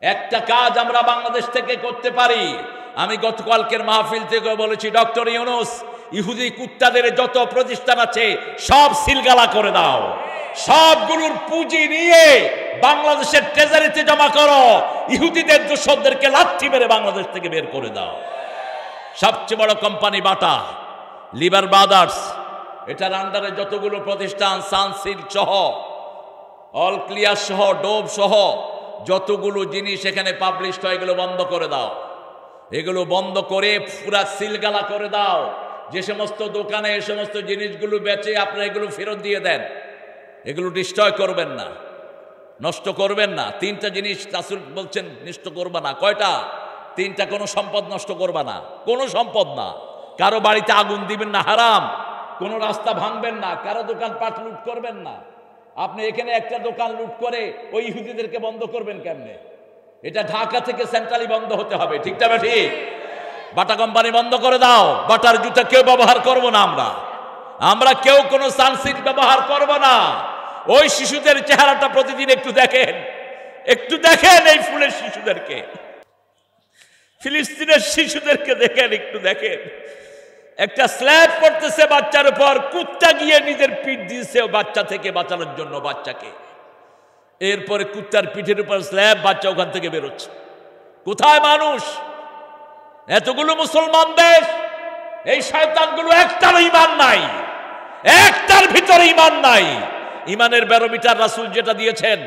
একটা কাজ আমরা বাংলাদেশ থেকে করতে পারি। আমি গতকালকের মাহফিল থেকে বলেছি, ডক্টর ইউনূস, ইহুদি কুত্তাদের যত প্রতিষ্ঠান আছে সব সিলগালা করে দাও, সবগুলোর পুঁজি নিয়ে বাংলাদেশের ট্রেজারিতে জমা করো, ইহুদিদের দোসরদেরকে লাথি মেরে বাংলাদেশ থেকে বের করে দাও। সবচেয়ে বড় কোম্পানি বাটা, লিভার ব্রাদার্স, এটার আন্ডারে যতগুলো প্রতিষ্ঠান, সানসিল্ক সহ, অল ক্লিয়ার সহ, ডোভ সহ যতগুলো জিনিস এখানে পাবলিশ হয়, এগুলো বন্ধ করে দাও। এগুলো বন্ধ করে পুরা সিলগালা করে দাও। যে সমস্ত দোকানে এই সমস্ত জিনিসগুলো বেচে আপনারা এগুলো ফেরত দিয়ে দেন। এগুলো ডিস্ট্রয় করবেন না, নষ্ট করবেন না। তিনটা জিনিস রাসূল বলছেন নষ্ট করবা না। কয়টা? তিনটা। কোনো সম্পদ নষ্ট করবা না, কোনো সম্পদ না। কারো বাড়িতে আগুন দিবেন না, হারাম। কোনো রাস্তা ভাঙবেন না, কারো দোকান পাট লুট করবেন না। আপনি এখানে একটা দোকান লুট করে ওই ইহুদিদেরকে বন্ধ করবেন কেমনে? এটা ঢাকা থেকে সেন্ট্রালি বন্ধ হতে হবে, ঠিক না ঠিক? বাটা কোম্পানি বন্ধ করে দাও। বাটার জুতা কেউ ব্যবহার করব না, আমরা কেউ কোনো সানসিল্ক ব্যবহার করব না। ওই শিশুদের চেহারাটা প্রতিদিন একটু দেখেন, একটু দেখেন এই ফুলের শিশুদেরকে, ফিলিস্তিনের শিশুদেরকে দেখেন, একটু দেখেন। একটা স্ল্যাব পড়তেছে বাচ্চার উপর, কুত্তা গিয়ে নিজের পিঠ দিয়েছে বাচ্চা থেকে বাঁচানোর জন্য বাচ্চাকে। এরপরে কুত্তার পিঠের উপর স্ল্যাব, বাচ্চা ওখান থেকে বেরোচ্ছে। কোথায় মানুষ? এতগুলো মুসলমান দেশ, এই শয়তানগুলো একটার ঈমান নাই, একটার ভিতরে ঈমান নাই। ঈমানের ব্যারোমিটার রাসূল যেটা দিয়েছেন,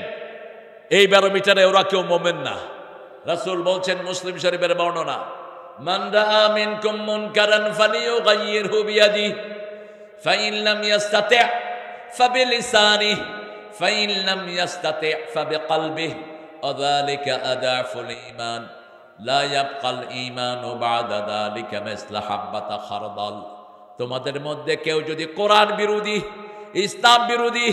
এই ব্যারোমিটারে ওরা কেউ মোমেন না। রাসূল বলছেন, মুসলিম শরীফের বর্ণনা, মান রাআ মিনকুম মুনকারান ফালিয়ুগাইয়িরহু বিয়াদিহি ফাইন লাম ইয়াস্তাতি' ফাবিলিসানিহি ফাইন লাম ইয়াস্তাতি' ফাবিকলবিহি ওয়া যালিকা আদাফুল ঈমান লা ইয়াবকাল ঈমানু বা'দা যালিকা মিসলা হাব্বাতা খারদাল। তোমাদের মধ্যে কেউ যদি কোরআন বিরোধী, ইসলাম বিরোধী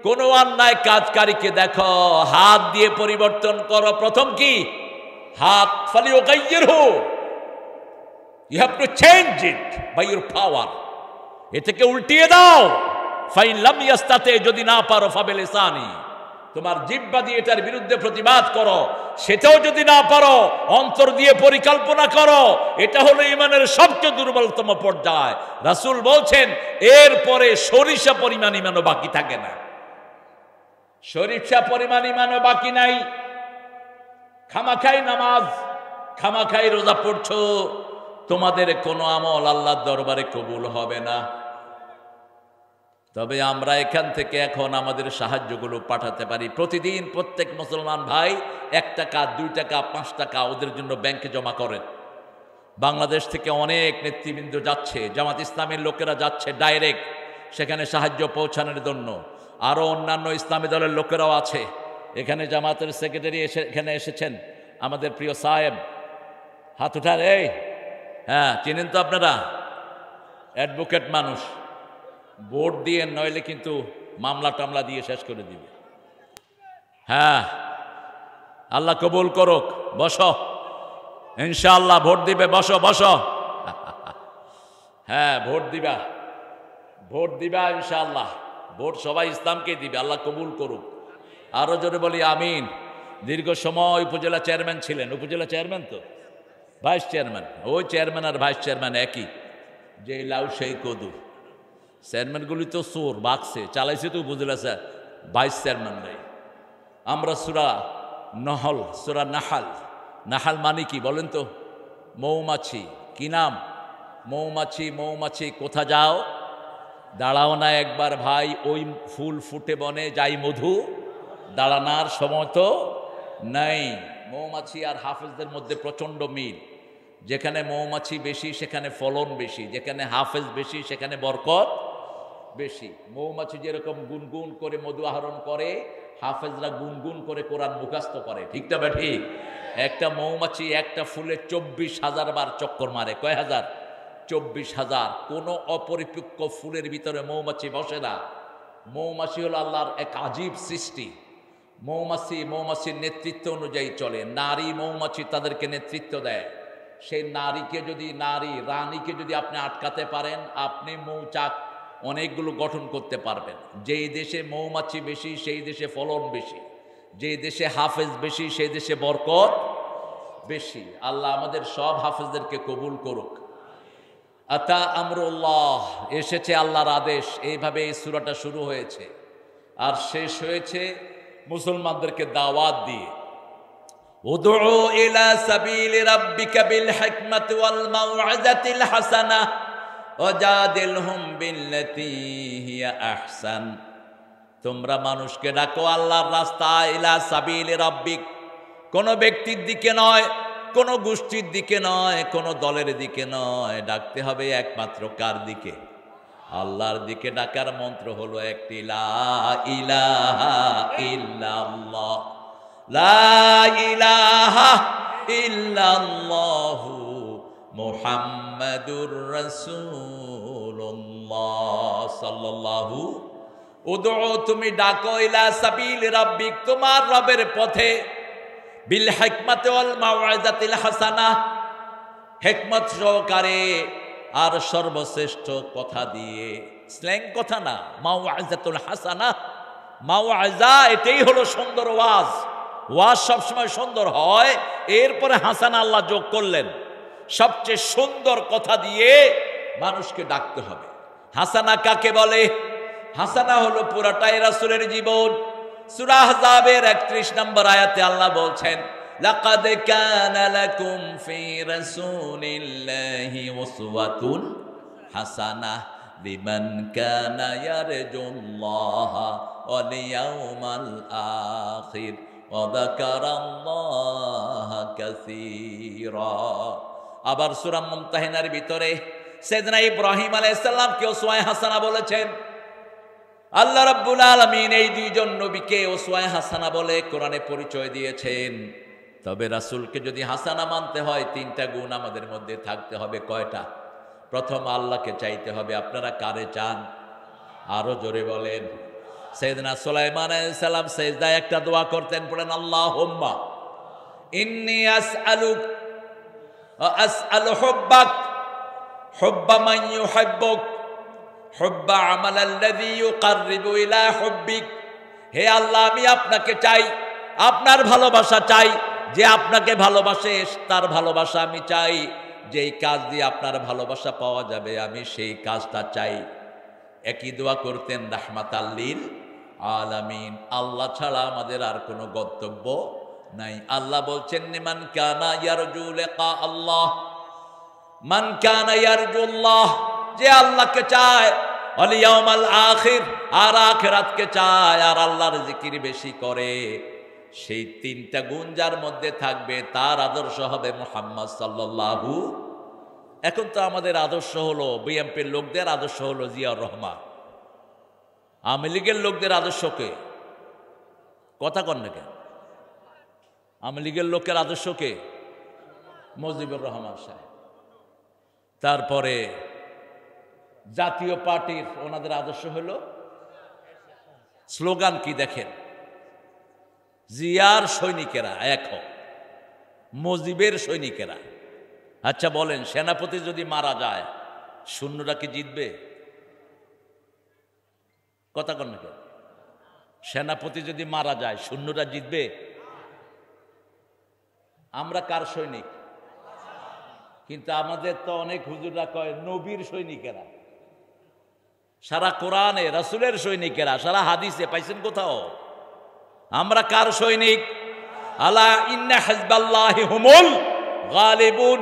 কোনো অন্যায় কাজকারীকে দেখো, হাত দিয়ে পরিবর্তন করো। প্রথম কি? হাত। ফালিয়ুগাইয়িরহু, you have to change it by your power. এটাকে উল্টিয়ে দাও। ফাইন লাম ইয়াস্তাতি, যদি না পারো ফাবিলিসানি, তোমার জিহ্বা দিয়ে এটার বিরুদ্ধে প্রতিবাদ করো। সেটাও যদি না পারো, অন্তর দিয়ে পরিকল্পনা করো। এটা হলো ঈমানের সবচেয়ে দুর্বলতম পর্যায়। রাসূল বলছেন, এরপরে সরিষা পরিমাণ ঈমানও বাকি থাকে না। সরিষা পরিমাণ ঈমানও বাকি নাই। খামাখাই নামাজ, খামাখাই রোজা পড়ছো, তোমাদের কোনো আমল আল্লাহর দরবারে কবুল হবে না। তবে আমরা এখান থেকে এখন আমাদের সাহায্যগুলো পাঠাতে পারি। প্রতিদিন প্রত্যেক মুসলমান ভাই 1 টাকা, 2 টাকা, 5 টাকা ওদের জন্য ব্যাংকে জমা করেন। বাংলাদেশ থেকে অনেক নেতৃবৃন্দ যাচ্ছে, জামাত ইসলামের লোকেরা যাচ্ছে ডাইরেক্ট সেখানে সাহায্য পৌঁছানোর জন্য। আরও অন্যান্য ইসলামী দলের লোকেরাও আছে। এখানে জামাতের সেক্রেটারি এখানে এসেছেন, আমাদের প্রিয় সাহেব। হাত উঠান। এই হ্যাঁ, চিনেন তো আপনারা, অ্যাডভোকেট মানুষ। ভোট দিয়ে, নইলে কিন্তু মামলা টামলা দিয়ে শেষ করে দিবে। হ্যাঁ, আল্লাহ কবুল করুক। বসো, ইনশাআল্লাহ ভোট দিবে। বসো বসো। হ্যাঁ, ভোট দিবা, ভোট দিবা ইনশাআল্লাহ। ভোট সবাই ইসলামকে দিবে, আল্লাহ কবুল করুক। আরো জোরে বলি আমিন। দীর্ঘ সময় উপজেলা চেয়ারম্যান ছিলেন। উপজেলা চেয়ারম্যান তো ভাইস চেয়ারম্যান, ওই চেয়ারম্যান আর ভাইস চেয়ারম্যান একই, যে লাউ সেই কদু। চেয়ারম্যানগুলি তো চোর, বাঘছে, চালাইছে তো উপজেলা ভাইস চেয়ারম্যান নাই। আমরা সূরা নহল, সূরা নাহাল, নাহাল মানে কি বলেন তো? মৌমাছি। কি নাম? মৌমাছি। মৌমাছি কোথা যাও, দাঁড়াও না একবার ভাই, ওই ফুল ফুটে বনে যাই মধু, দাঁড়ানোর সময় তো নাই। মৌমাছি আর হাফেজদের মধ্যে প্রচণ্ড মিল। যেখানে মৌমাছি বেশি সেখানে ফলন বেশি, যেখানে হাফেজ বেশি সেখানে বরকত বেশি। মৌমাছি যেরকম গুনগুন করে মধু আহরণ করে, হাফেজরা গুনগুন করে কোরআন মুখস্থ করে, ঠিক না বা ঠিক? একটা মৌমাছি একটা ফুলে 24,000 বার চক্কর মারে। কয় হাজার? 24,000। কোনো অপরিপক্ক ফুলের ভিতরে মৌমাছি বসে না। মৌমাছি হলো আল্লাহর এক আজীব সৃষ্টি। মৌমাছির নেতৃত্ব অনুযায়ী চলে। নারী মৌমাছি তাদেরকে নেতৃত্ব দেয়। সেই রানীকে যদি আপনি আটকাতে পারেন, আপনি মৌচাক অনেকগুলো গঠন করতে পারবেন। যেই দেশে মৌমাছি বেশি সেই দেশে ফলন বেশি। যে দেশে হাফেজ বেশি সেই দেশে বরকত বেশি। আল্লাহ আমাদের সব হাফেজদেরকে কবুল করুক। আতা আমরুল্লাহ, এসেছে আল্লাহর আদেশ। এইভাবে এই সূরাটা শুরু হয়েছে আর শেষ হয়েছে মুসলমানদেরকে দাওয়াত দিয়ে, উদউ ইলা সাবিলি রাব্বিকা বিল হিকমাতি ওয়াল মাউইযাতিল হাসানাহ ওয়াজাদিলহুম বিল্লাতী হিয়া আহসান। তোমরা মানুষকে ডাকো আল্লাহর রাস্তায়, ইলা সাবিলি রাব্বিক, কোন ব্যক্তির দিকে নয়, কোন গোষ্ঠীর দিকে নয়, কোন দলের দিকে নয়, ডাকতে হবে একমাত্র কার দিকে? আল্লাহর দিকে। ডাকার মন্ত্র হলো একটি, লা ইলাহা ইল্লাল্লাহ, লা ইলাহা ইল্লাল্লাহু মুহাম্মাদুর রাসূলুল্লাহ সাল্লাল্লাহু। উদউ, তুমি ডাকো, ইলা সাবিল রাব্বিক, তোমার রবের পথে, বিল হিকমাতি ওয়াল মাউইযাতিল হাসানাহ, হিকমত সহকারে আর সর্বশ্রেষ্ঠ কথা দিয়ে। স্ল্যাং কথা না, মাউইযাতুল হাসানাহ। মাউইযা এটাই হলো সুন্দর ওয়াজ। ওয়াজ সবসময় সুন্দর হয়, এরপরে হাসানা আল্লাহ যোগ করলেন। সবচেয়ে সুন্দর কথা দিয়ে মানুষকে ডাকতে হবে। হাসানা কাকে বলে? হাসানা হলো পুরাটাই রাসূলের জীবন। সূরা আহজাবের 31 নম্বর আয়াতে আল্লাহ বলছেন, লাকাদ কানা লাকুম ফি রাসূলিল্লাহি উসওয়াতুন হাসানাহ লিমান কানা ইয়ারজুল্লাহা ওয়াল ইয়াউমাল আখির ওয়া যাকারাল্লাহা কাসীরা। আবার সূরা মুমতাহিনার ভিতরে সাইয়েদনা ইব্রাহিম আলাইহিস সালামকে উসওয়ায়ে হাসানা বলেছেন। আল্লাহ রাব্বুল আলামিন এই দুইজন নবীকে উসওয়ায়ে হাসানা বলে কোরআনে পরিচয় দিয়েছেন। তবে রাসূলকে যদি হাসানা মানতে হয়, তিনটা গুণ আমাদের মধ্যে থাকতে হবে। কয়টা? প্রথম, আল্লাহকে চাইতে হবে। আপনারা কারে চান? আরো জোরে বলেন। সাইয়েদনা সুলাইমান আলাইহিস সালাম সিজদায় একটা দোয়া করতেন, পড়েন, আল্লাহুম্মা ইন্নী আসআলুক ওয়া আসআলু হুব্বাক হুব্বা মান ইউহিব্বুক হুব্বা আমালাল্লাযী ইউকাররিবু ইলা হুব্বিক। হে আল্লাহ, আমি আপনাকে চাই, আপনার ভালোবাসা চাই। যে আপনাকে ভালোবাসে তার ভালোবাসা আমি চাই। যেই কাজ দিয়ে আপনার ভালোবাসা পাওয়া যাবে আমি সেই কাজটা চাই। একই দোয়া করতেন রাহমাতাল লিল আলামিন। আল্লাহ ছাড়া আমাদের আর কোনো গন্তব্য নাই। আল্লাহ বলছেন, মান কানা ইয়ারজু লিকা আল্লাহ, মান কানা ইয়ারজুল্লাহ, যে আল্লাহকে চায়, ওয়াল ইয়াউমাল আখির, আর আখিরাতকে চায়, আর আল্লাহর জিকির বেশি করে, সেই তিনটা গুণ যার মধ্যে থাকবে তার আদর্শ হবে মুহাম্মদ সাল্লাল্লাহু। এখন তো আমাদের আদর্শ হলো, বিএনপির লোকদের আদর্শ হলো জিয়াউর রহমান। আওয়ামী লীগের লোকদের আদর্শকে কথা কন না কেন? আওয়ামী লীগের লোকের আদর্শকে মুজিবুর রহমান সাহেব। তারপরে জাতীয় পার্টির ওনাদের আদর্শ হলো, স্লোগান কি দেখেন, জিয়ার সৈনিকেরা এক হোক, মুজিবের সৈনিকেরা। আচ্ছা বলেন, সেনাপতি যদি মারা যায় সৈন্যরা কি জিতবে? কথা কন না কেন? সেনাপতি যদি মারা যায় সৈন্যরা জিতবে? আমরা কার সৈনিক? কিন্তু আমাদের তো অনেক হুজুররা কয় নবীর সৈনিকেরা। সারা কোরআনে রাসূলের সৈনিকেরা, সারা হাদিসে পাইছেন কোথাও? আমরা কার সৈনিক? আলা ইন্না হিজবাল্লাহি হুমুল গালিবুন।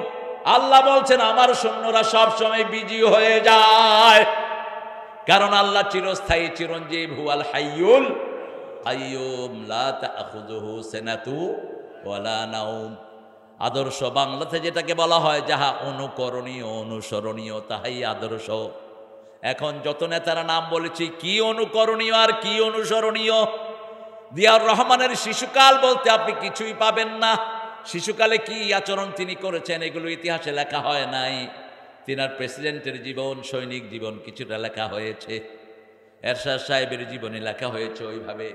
আল্লাহ বলছেন আমার সৈন্যরা সব সময় বিজয়ী হয়ে যায়, কারণ আল্লাহ চিরস্থায়ী, চিরঞ্জীব, হুয়াল হাইয়ুল কাইয়ুম লা তাখুযুহু সিনাতু ওয়ালা নাওম। আদর্শ বাংলাতে যেটাকে বলা হয় যাহা অনুকরণীয়, অনুসরণীয়, তাহাই আদর্শ। এখন যত নেতারা নাম বলেছি, কি অনুকরণীয় আর কি অনুসরণীয়? জিয়াউর রহমানের শিশুকাল বলতে আপনি কিছুই পাবেন না। শিশুকালে কি আচরণ তিনি করেছেন এগুলো ইতিহাসে লেখা হয় নাই। তিনার প্রেসিডেন্টের জীবন, সৈনিক জীবন কিছুটা লেখা হয়েছে, এরশাদ সাহেবের জীবনী লেখা হয়েছে ওইভাবে।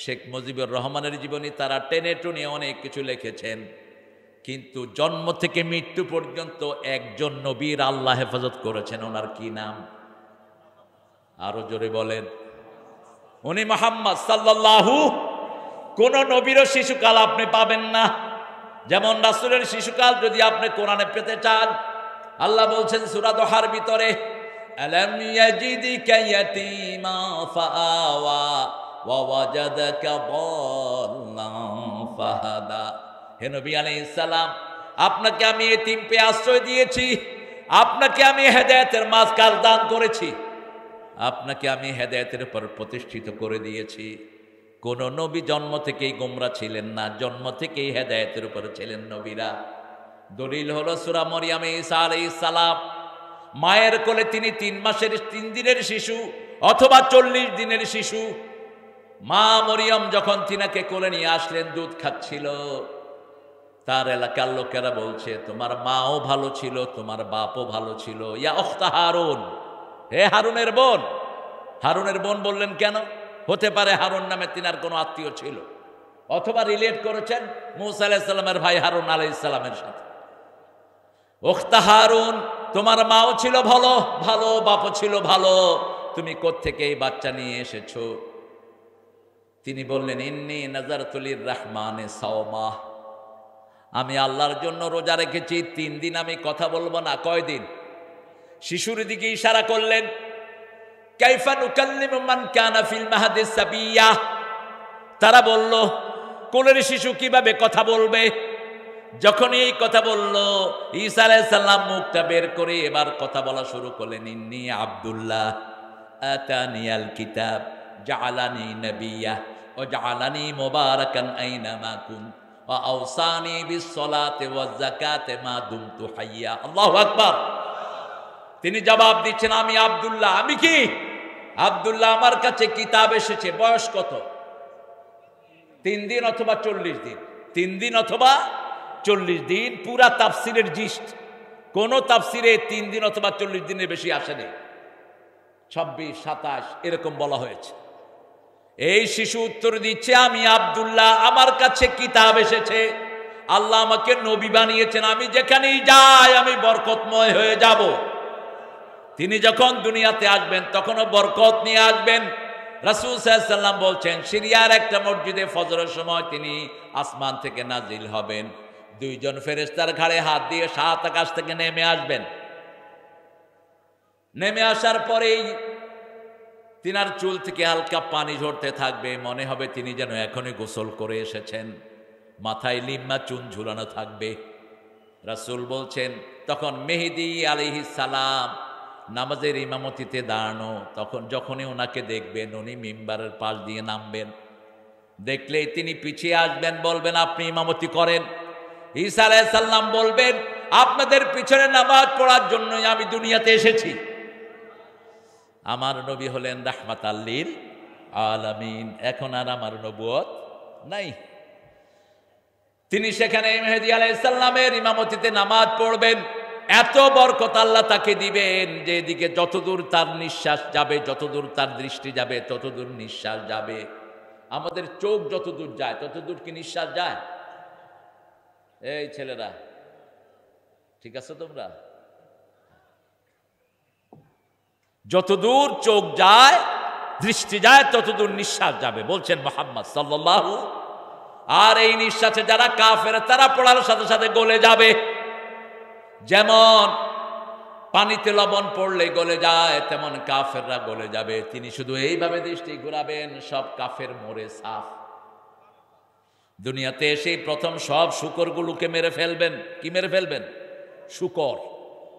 শেখ মুজিবুর রহমানের জীবনী তারা টেনে টুনে অনেক কিছু লিখেছেন, কিন্তু জন্ম থেকে মৃত্যু পর্যন্ত একজন নবীর আল্লাহ হেফাজত করেছেন। ওনার কি নাম? আরো জোরে বলেন। উনি মুহাম্মদ সাল্লাল্লাহু কোন নবীরও শিশুকাল আপনি পাবেন না। যেমন রাসূলের শিশুকাল যদি আপনি কোরআনে পেতে চান, আল্লাহ বলছেন সূরা দোহার ভিতরে, আলাম ইয়াজিদিকা ইয়াতীমা ফাআওয়া ওয়া ওয়াজাদাকা দাল্লান ফাহাদা। হে নবী আলাইহিস সালাম, আপনাকে আমি এতিম পেয়ে আশ্রয় দিয়েছি, আপনাকে আমি হেদায়েতের মাঝখান দান করেছি, আপনাকে আমি হেদায়েতের উপর প্রতিষ্ঠিত করে দিয়েছি। কোন নবী জন্ম থেকেই গোমরা ছিলেন না, জন্ম থেকেই হেদায়েতের উপর ছিলেন নবীরা। দলিল হলো সূরা মরিয়মে ঈসা আলাইহিস সালাম, মায়ের কোলে তিনি 3 মাসের 3 দিনের শিশু অথবা 40 দিনের শিশু। মা মরিয়ম যখন তিনাকে কোলে নিয়ে আসলেন, দুধ খাচ্ছিল, তার এলাকার লোকেরা বলছে তোমার মাও ভালো ছিল, তোমার বাপও ভালো ছিল। ইয়া উখতা হারুন, হে হারুনের বোন। হারুনের বোন বললেন কেন? হতে পারে হারুন নামে তিনার কোনো আত্মীয় ছিল, অথবা রিলেট করেছেন মূসা আলাইহিস সালামের ভাই হারুন আলাইহিস সালামের সাথে। উখতা হারুন, তোমার মাও ছিল ভালো ভালো, বাপও ছিল ভালো, তুমি কোত্থেকে এই বাচ্চা নিয়ে এসেছো? তিনি বললেন ইন্নী নাযারতু লির-রাহমানি সাওমা, আমি আল্লাহর জন্য রোজা রেখেছি 3 দিন আমি কথা বলবো না। কয়দিন? শিশুর দিকে ইশারা করলেন। কাইফা নুকাল্লিমু মান কানা ফিল মাহদি সাবিয়্যা, তারা বলল কোলের শিশু কিভাবে কথা বলবে? যখন এই কথা বলল, ঈসা আলাইহিস সালাম মুখটা বের করে এবার কথা বলা শুরু করলেন। ইন্নী আব্দুল্লাহ আতানিয়াল কিতাব জাআলানি নাবিয়্যা ওয়া জাআলানি মুবারাকান আইনামা কুনত ওয়া আওসানি বিস-সালাতি ওয়াজ-যাকাতি মা দুমতু হাইয়্যা। আল্লাহু আকবার। তিনি জবাব দিচ্ছেন আমি আব্দুল্লাহ। আমি কি? আব্দুল্লাহ, আমার কাছে কিতাব এসেছে। বয়স কত? 3 দিন অথবা 40 দিন। 3 দিন অথবা 40 দিন, পুরা তাফসিরের জিস্ট। কোন তাফসিরে 3 দিন অথবা 40 দিনের বেশি আসেনি। 26, 27 এরকম বলা হয়েছে। এই শিশু উত্তর দিচ্ছে আমি আব্দুল্লাহ, আমার কাছে কিতাব এসেছে, আল্লাহ আমাকে নবী বানিয়েছেন, আমি যেখানেই যাই আমি বরকতময় হয়ে যাব। তিনি যখন দুনিয়াতে আসবেন তখনও বরকত নিয়ে আসবেন। রাসূল সাল্লাল্লাহু আলাইহি ওয়াসাল্লাম বলছেন সিরিয়ার একটা মসজিদে ফজরের সময় তিনি আসমান থেকে নাজিল হবেন, 2 জন ফেরেশতার ঘাড়ে হাত দিয়ে 7 আকাশ থেকে নেমে আসবেন। নেমে আসার পরেই তিনার চুল থেকে হালকা পানি ঝরতে থাকবে, মনে হবে তিনি যেন এখনই গোসল করে এসেছেন। মাথায় লিম্মা চুন ঝুলানো থাকবে। রাসূল বলছেন তখন মেহেদী আলাইহিস সালাম নামাজের ইমামতিতে দাঁড়ানো, তখন যখনই ওনাকে দেখবেন উনি মিম্বারের পাশ দিয়ে নামবেন, দেখলেই তিনি পিছিয়ে আসবেন, বলবেন আপনি ইমামতি করেন। ঈসা আলাইহিস সালাম বলবেন আপনাদের পিছনে নামাজ পড়ার জন্যই আমি দুনিয়াতে এসেছি। আমার নবী হলেন রাহমাতাল লিল আলামিন, এখন আর আমার নবুয়ত নাই। তিনি সেখানে মেহেদী আলাইহিস সালামের ইমামতিতে নামাজ পড়বেন। এত বরকত আল্লাহ তাকে দিবেন যে এদিকে যতদূর তার নিঃশ্বাস যাবে, যতদূর তার দৃষ্টি যাবে, ততদূর নিঃশ্বাস যাবে। আমাদের চোখ যতদূর যায় ততদূর কি নিঃশ্বাস যায়? এই ছেলেরা ঠিক আছে তোমরা? যতদূর চোখ যায় দৃষ্টি যায় ততদূর নিঃশ্বাস যাবে বলছেন মুহাম্মদ সাল্লাল্লাহু। আর এই নিঃশ্বাসে যারা কাফের তারা পড়ার সাথে সাথে গলে যাবে। যেমন পানিতে লবণ পড়লে গলে যায়, তেমন কাফেররা গলে যাবে। তিনি শুধু এইভাবে দৃষ্টি ঘুরাবেন, সব কাফের মরে সাফ। দুনিয়াতে এসে প্রথম সব শূকরগুলোকে মেরে ফেলবেন। কি মেরে ফেলবেন? শূকর।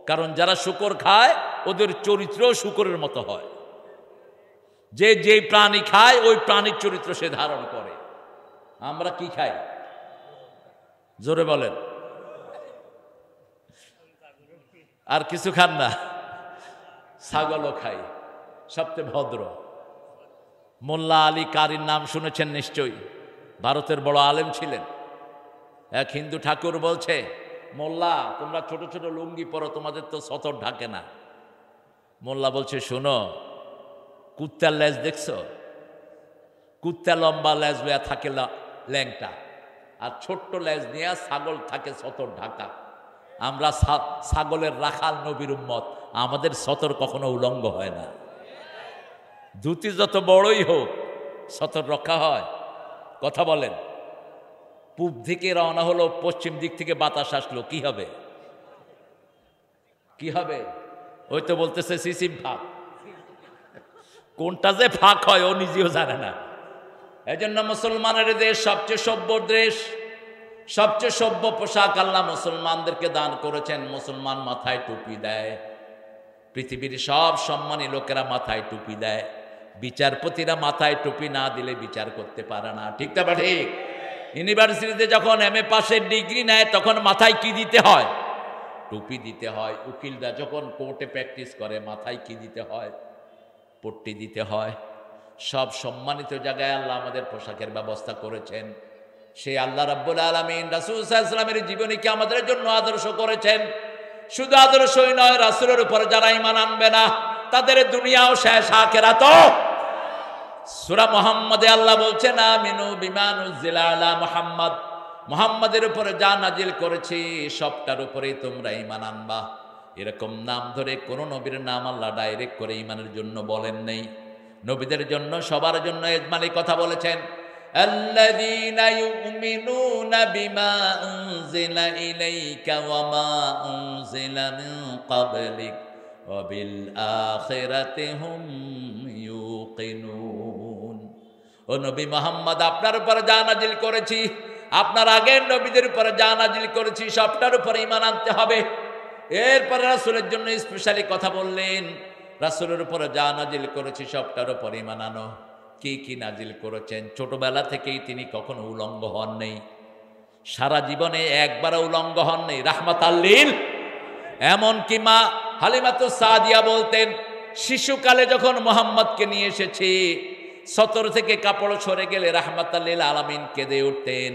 কারণ যারা শূকর খায় ওদের চরিত্র শূকরের মতো হয়। যে যেই প্রাণী খায় ওই প্রাণীর চরিত্র সে ধারণ করে। আমরা কি খাই? জোরে বলেন। আর কিছু খান না? ছাগলও খাই, সবচেয়ে ভদ্র। মোল্লা আলী কারির নাম শুনেছেন নিশ্চয়ই, ভারতের বড় আলেম ছিলেন। এক হিন্দু ঠাকুর বলছে মোল্লা তোমরা ছোট ছোট লুঙ্গি পরো, তোমাদের তো সতর ঢাকে না। মোল্লা বলছে শোনো, কুত্তার লেজ দেখছো? কুত্তা লম্বা লেজ লইয়া থাকে ল্যাংটা, আর ছোট্ট লেজ নিয়ে ছাগল থাকে সতর ঢাকা। আমরা ছাগলের রাখাল নবীর উম্মত, আমাদের সতর কখনো উলঙ্গ হয় না। ধুতি যত বড়ই হোক সতর রক্ষা হয়? কথা বলেন। পূব থেকে রওনা হলো, পশ্চিম দিক থেকে বাতাস আসলো, কি হবে? কি হবে? ওই তো বলতেছে সিসিম ফাঁক। কোনটা যে ফাঁক হয় ও নিজেও জানে না। এই জন্য মুসলমানের দেশ সবচেয়ে সভ্য দেশ, সবচেয়ে সভ্য পোশাক আল্লাহ মুসলমানদেরকে দান করেছেন। মুসলমান মাথায় টুপি দেয়, পৃথিবীর সব সম্মানী লোকেরা মাথায় টুপি দেয়। বিচারপতিরা মাথায় টুপি না দিলে বিচার করতে পারে না, ঠিক না ঠিক? ইউনিভার্সিটিতে যখন MA পাশের ডিগ্রি নেয় তখন মাথায় কি দিতে হয়? টুপি দিতে হয়। উকিলরা যখন কোর্টে প্র্যাকটিস করে মাথায় কি দিতে হয়? পট্টি দিতে হয়। সব সম্মানিত জায়গায় আল্লাহ আমাদের পোশাকের ব্যবস্থা করেছেন। সেই আল্লাহ রাব্বুল আলামিন রাসূল সাল্লাল্লাহু আলাইহি ওয়াসাল্লামের জীবনীকে আমাদের জন্য আদর্শ করেছেন। শুধু আদর্শই নয়, রাসূলের উপর যারা ঈমান আনবে না তাদের দুনিয়াও শেষ, আখিরাতও। সূরা মুহাম্মাদে আল্লাহ বলছেন, আমিনু বিমা নুজিলা আলা মুহাম্মদ, মুহাম্মাদের উপরে যা নাজিল করেছি সবটার উপরেই তোমরা ঈমান আনবা। এরকম নাম ধরে কোন নবীর নাম আল্লাহ ডাইরেক্ট করে ঈমানের জন্য বলেন নেই। নবীদের জন্য, সবার জন্য ইজমালি কথা বলেছেন, আল্লাযীনা ইউমিনুনা বিমা উনজিলা ইলাইকা ওয়া মা উনজিলা মিন ক্বাবলিক ওয়া বিল আখিরাতি হুম ইউকিনুন। ও নবী মুহাম্মদ, আপনার উপর যা নাজিল করেছি, আপনার আগের নবীদের উপর যা নাজিল করেছি সবটার উপর ঈমান আনতে হবে। এরপরে রাসূলের জন্য স্পেশালি কথা বললেন, রাসূলের উপর যা নাজিল করেছি সবটার উপর ঈমান আনো। কি কি নাজিল করেছেন? ছোটবেলা থেকেই তিনি কখনো উলঙ্গ হন নেই, সারা জীবনে একবারও উলঙ্গ হন নেই, রাহমাতাল লিল। এমনকি মা হালিমাতুস সাদিয়া বলতেন, শিশুকালে যখন মুহাম্মদকে নিয়ে এসেছি, সতর থেকে কাপড় সরে গেলে রাহমাতাল লিল আলামিন কেঁদে উঠতেন।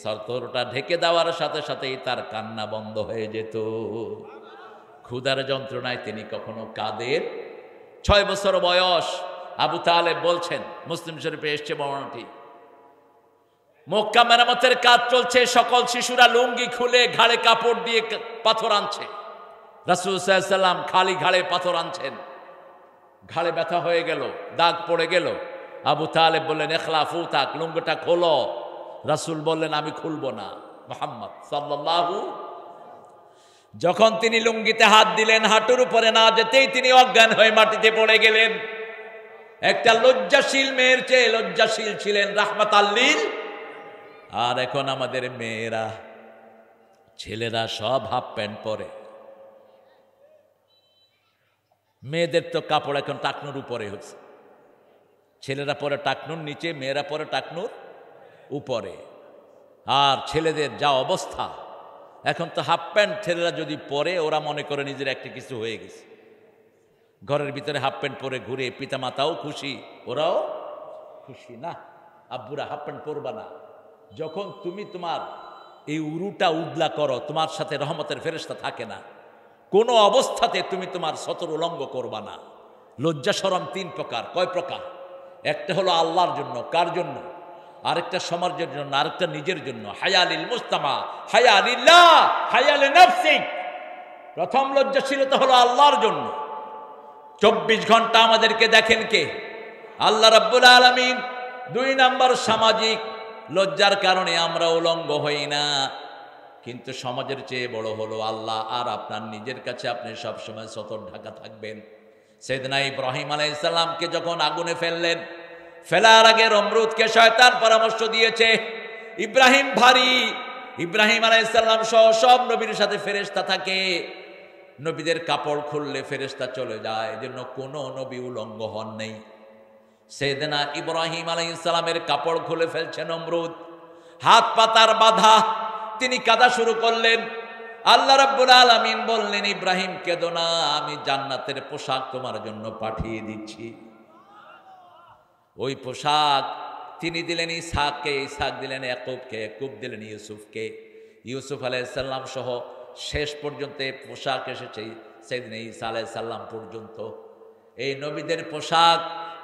সতরটা ঢেকে দেওয়ার সাথে সাথেই তার কান্না বন্ধ হয়ে যেত। ক্ষুধার যন্ত্রণায় তিনি কখনো কাঁদেন। 6 বছর বয়স, আবু তালেব বলছেন, মুসলিম শরীফে এসছে বর্ণনাটি, মক্কা মেরামতের কাজ চলছে, সকল শিশুরা লুঙ্গি খুলে ঘাড়ে কাপড় দিয়ে পাথর আনছে। রাসূল সাল্লাল্লাহু আলাইহি ওয়াসাল্লাম খালি ঘাড়ে পাথর আনছেন। ঘাড়ে ব্যথা হয়ে গেল, দাগ পড়ে গেল। আবু তালেব বললেন, ইখলাফু তাক, লুঙ্গিটা খোলো। রাসূল বললেন, আমি খুলবো না। মুহাম্মদ সাল্লাল্লাহু, যখন তিনি লুঙ্গিতে হাত দিলেন, হাঁটুর উপরে না যেতেই তিনি অজ্ঞান হয়ে মাটিতে পড়ে গেলেন। একটা লজ্জাশীল মেয়ের চেয়ে লজ্জাশীল ছিলেন রাহমাতাল লিল। আর এখন আমাদের মেয়েরা, ছেলেরা সব হাফ প্যান্ট পরে। মেয়েদের তো কাপড় এখন টাকনুর উপরে হচ্ছে, ছেলেরা পরে টাকনুর নিচে, মেয়েরা পরে টাকনুর উপরে। আর ছেলেদের যা অবস্থা, এখন তো হাফ প্যান্ট ছেলেরা যদি পরে, ওরা মনে করে নিজের একটা কিছু হয়ে গেছে। ঘরের ভিতরে হাফ প্যান্ট পরে ঘুরে, পিতামাতাও খুশি, ওরাও খুশি। না আব্বুরা, হাফ প্যান্ট পরবা না। যখন তুমি তোমার এই উরুটা উদলা করো, তোমার সাথে রহমতের ফেরেশতা থাকে না। কোনো অবস্থাতে তুমি তোমার সতর উলঙ্গ করবা না। লজ্জা শরম 3 প্রকার। কয় প্রকার? একটা হলো আল্লাহর জন্য, কার জন্য? আরেকটা সমাজের জন্য, আরেকটা নিজের জন্য। হায়া লিল মুস্তামা, হায়া লিল্লাহ, হায়া লিনাফসিক। প্রথম লজ্জাশীলতা হলো আল্লাহর জন্য। 24 ঘন্টা আমাদেরকে দেখেন কে? আল্লাহ রাব্বুল আলামিন। 2 নাম্বার সামাজিক লজ্জার কারণে আমরা উলঙ্গ হই না, কিন্তু সমাজের চেয়ে বড় হলো আল্লাহ আর আপনার নিজের কাছে আপনি সবসময় সতর ঢাকা থাকবেন। সাইয়েদনা ইব্রাহিম আলাইহিস সালামকে যখন আগুনে ফেললেন, ফেলার আগে নমরুদকে শয়তান পরামর্শ দিয়েছে, ইব্রাহিম ভারী। ইব্রাহিম আলাইহিস সালাম সহ সব নবীর সাথে ফেরেশতা থাকে, নবীদের কাপড় খুললে ফেরেশতা চলে যায়, এজন্য কোনো নবী উলঙ্গ হন নাই। সাইয়েদনা ইব্রাহিম আলাইহিস সালামের কাপড় খুলে ফেলছে নমরুদ, হাত পাতার বাধা, তিনি কাঁদা শুরু করলেন। আল্লাহ রাব্বুল আলামিন বললেন, ইব্রাহিম কেঁদো না, আমি জান্নাতের পোশাক তোমার জন্য পাঠিয়ে দিচ্ছি। ওই পোশাক তিনি দিলেন ইসহাককে, ইসহাক দিলেন ইয়াকুবকে, ইয়াকুব দিলেন ইউসুফকে, ইউসুফ আলাইহিস সালাম সহ শেষ পর্যন্ত পোশাক এসেছে সাইয়েদনা ঈসা আলাইহিস সালাম পর্যন্ত। এই নবীদের পোশাক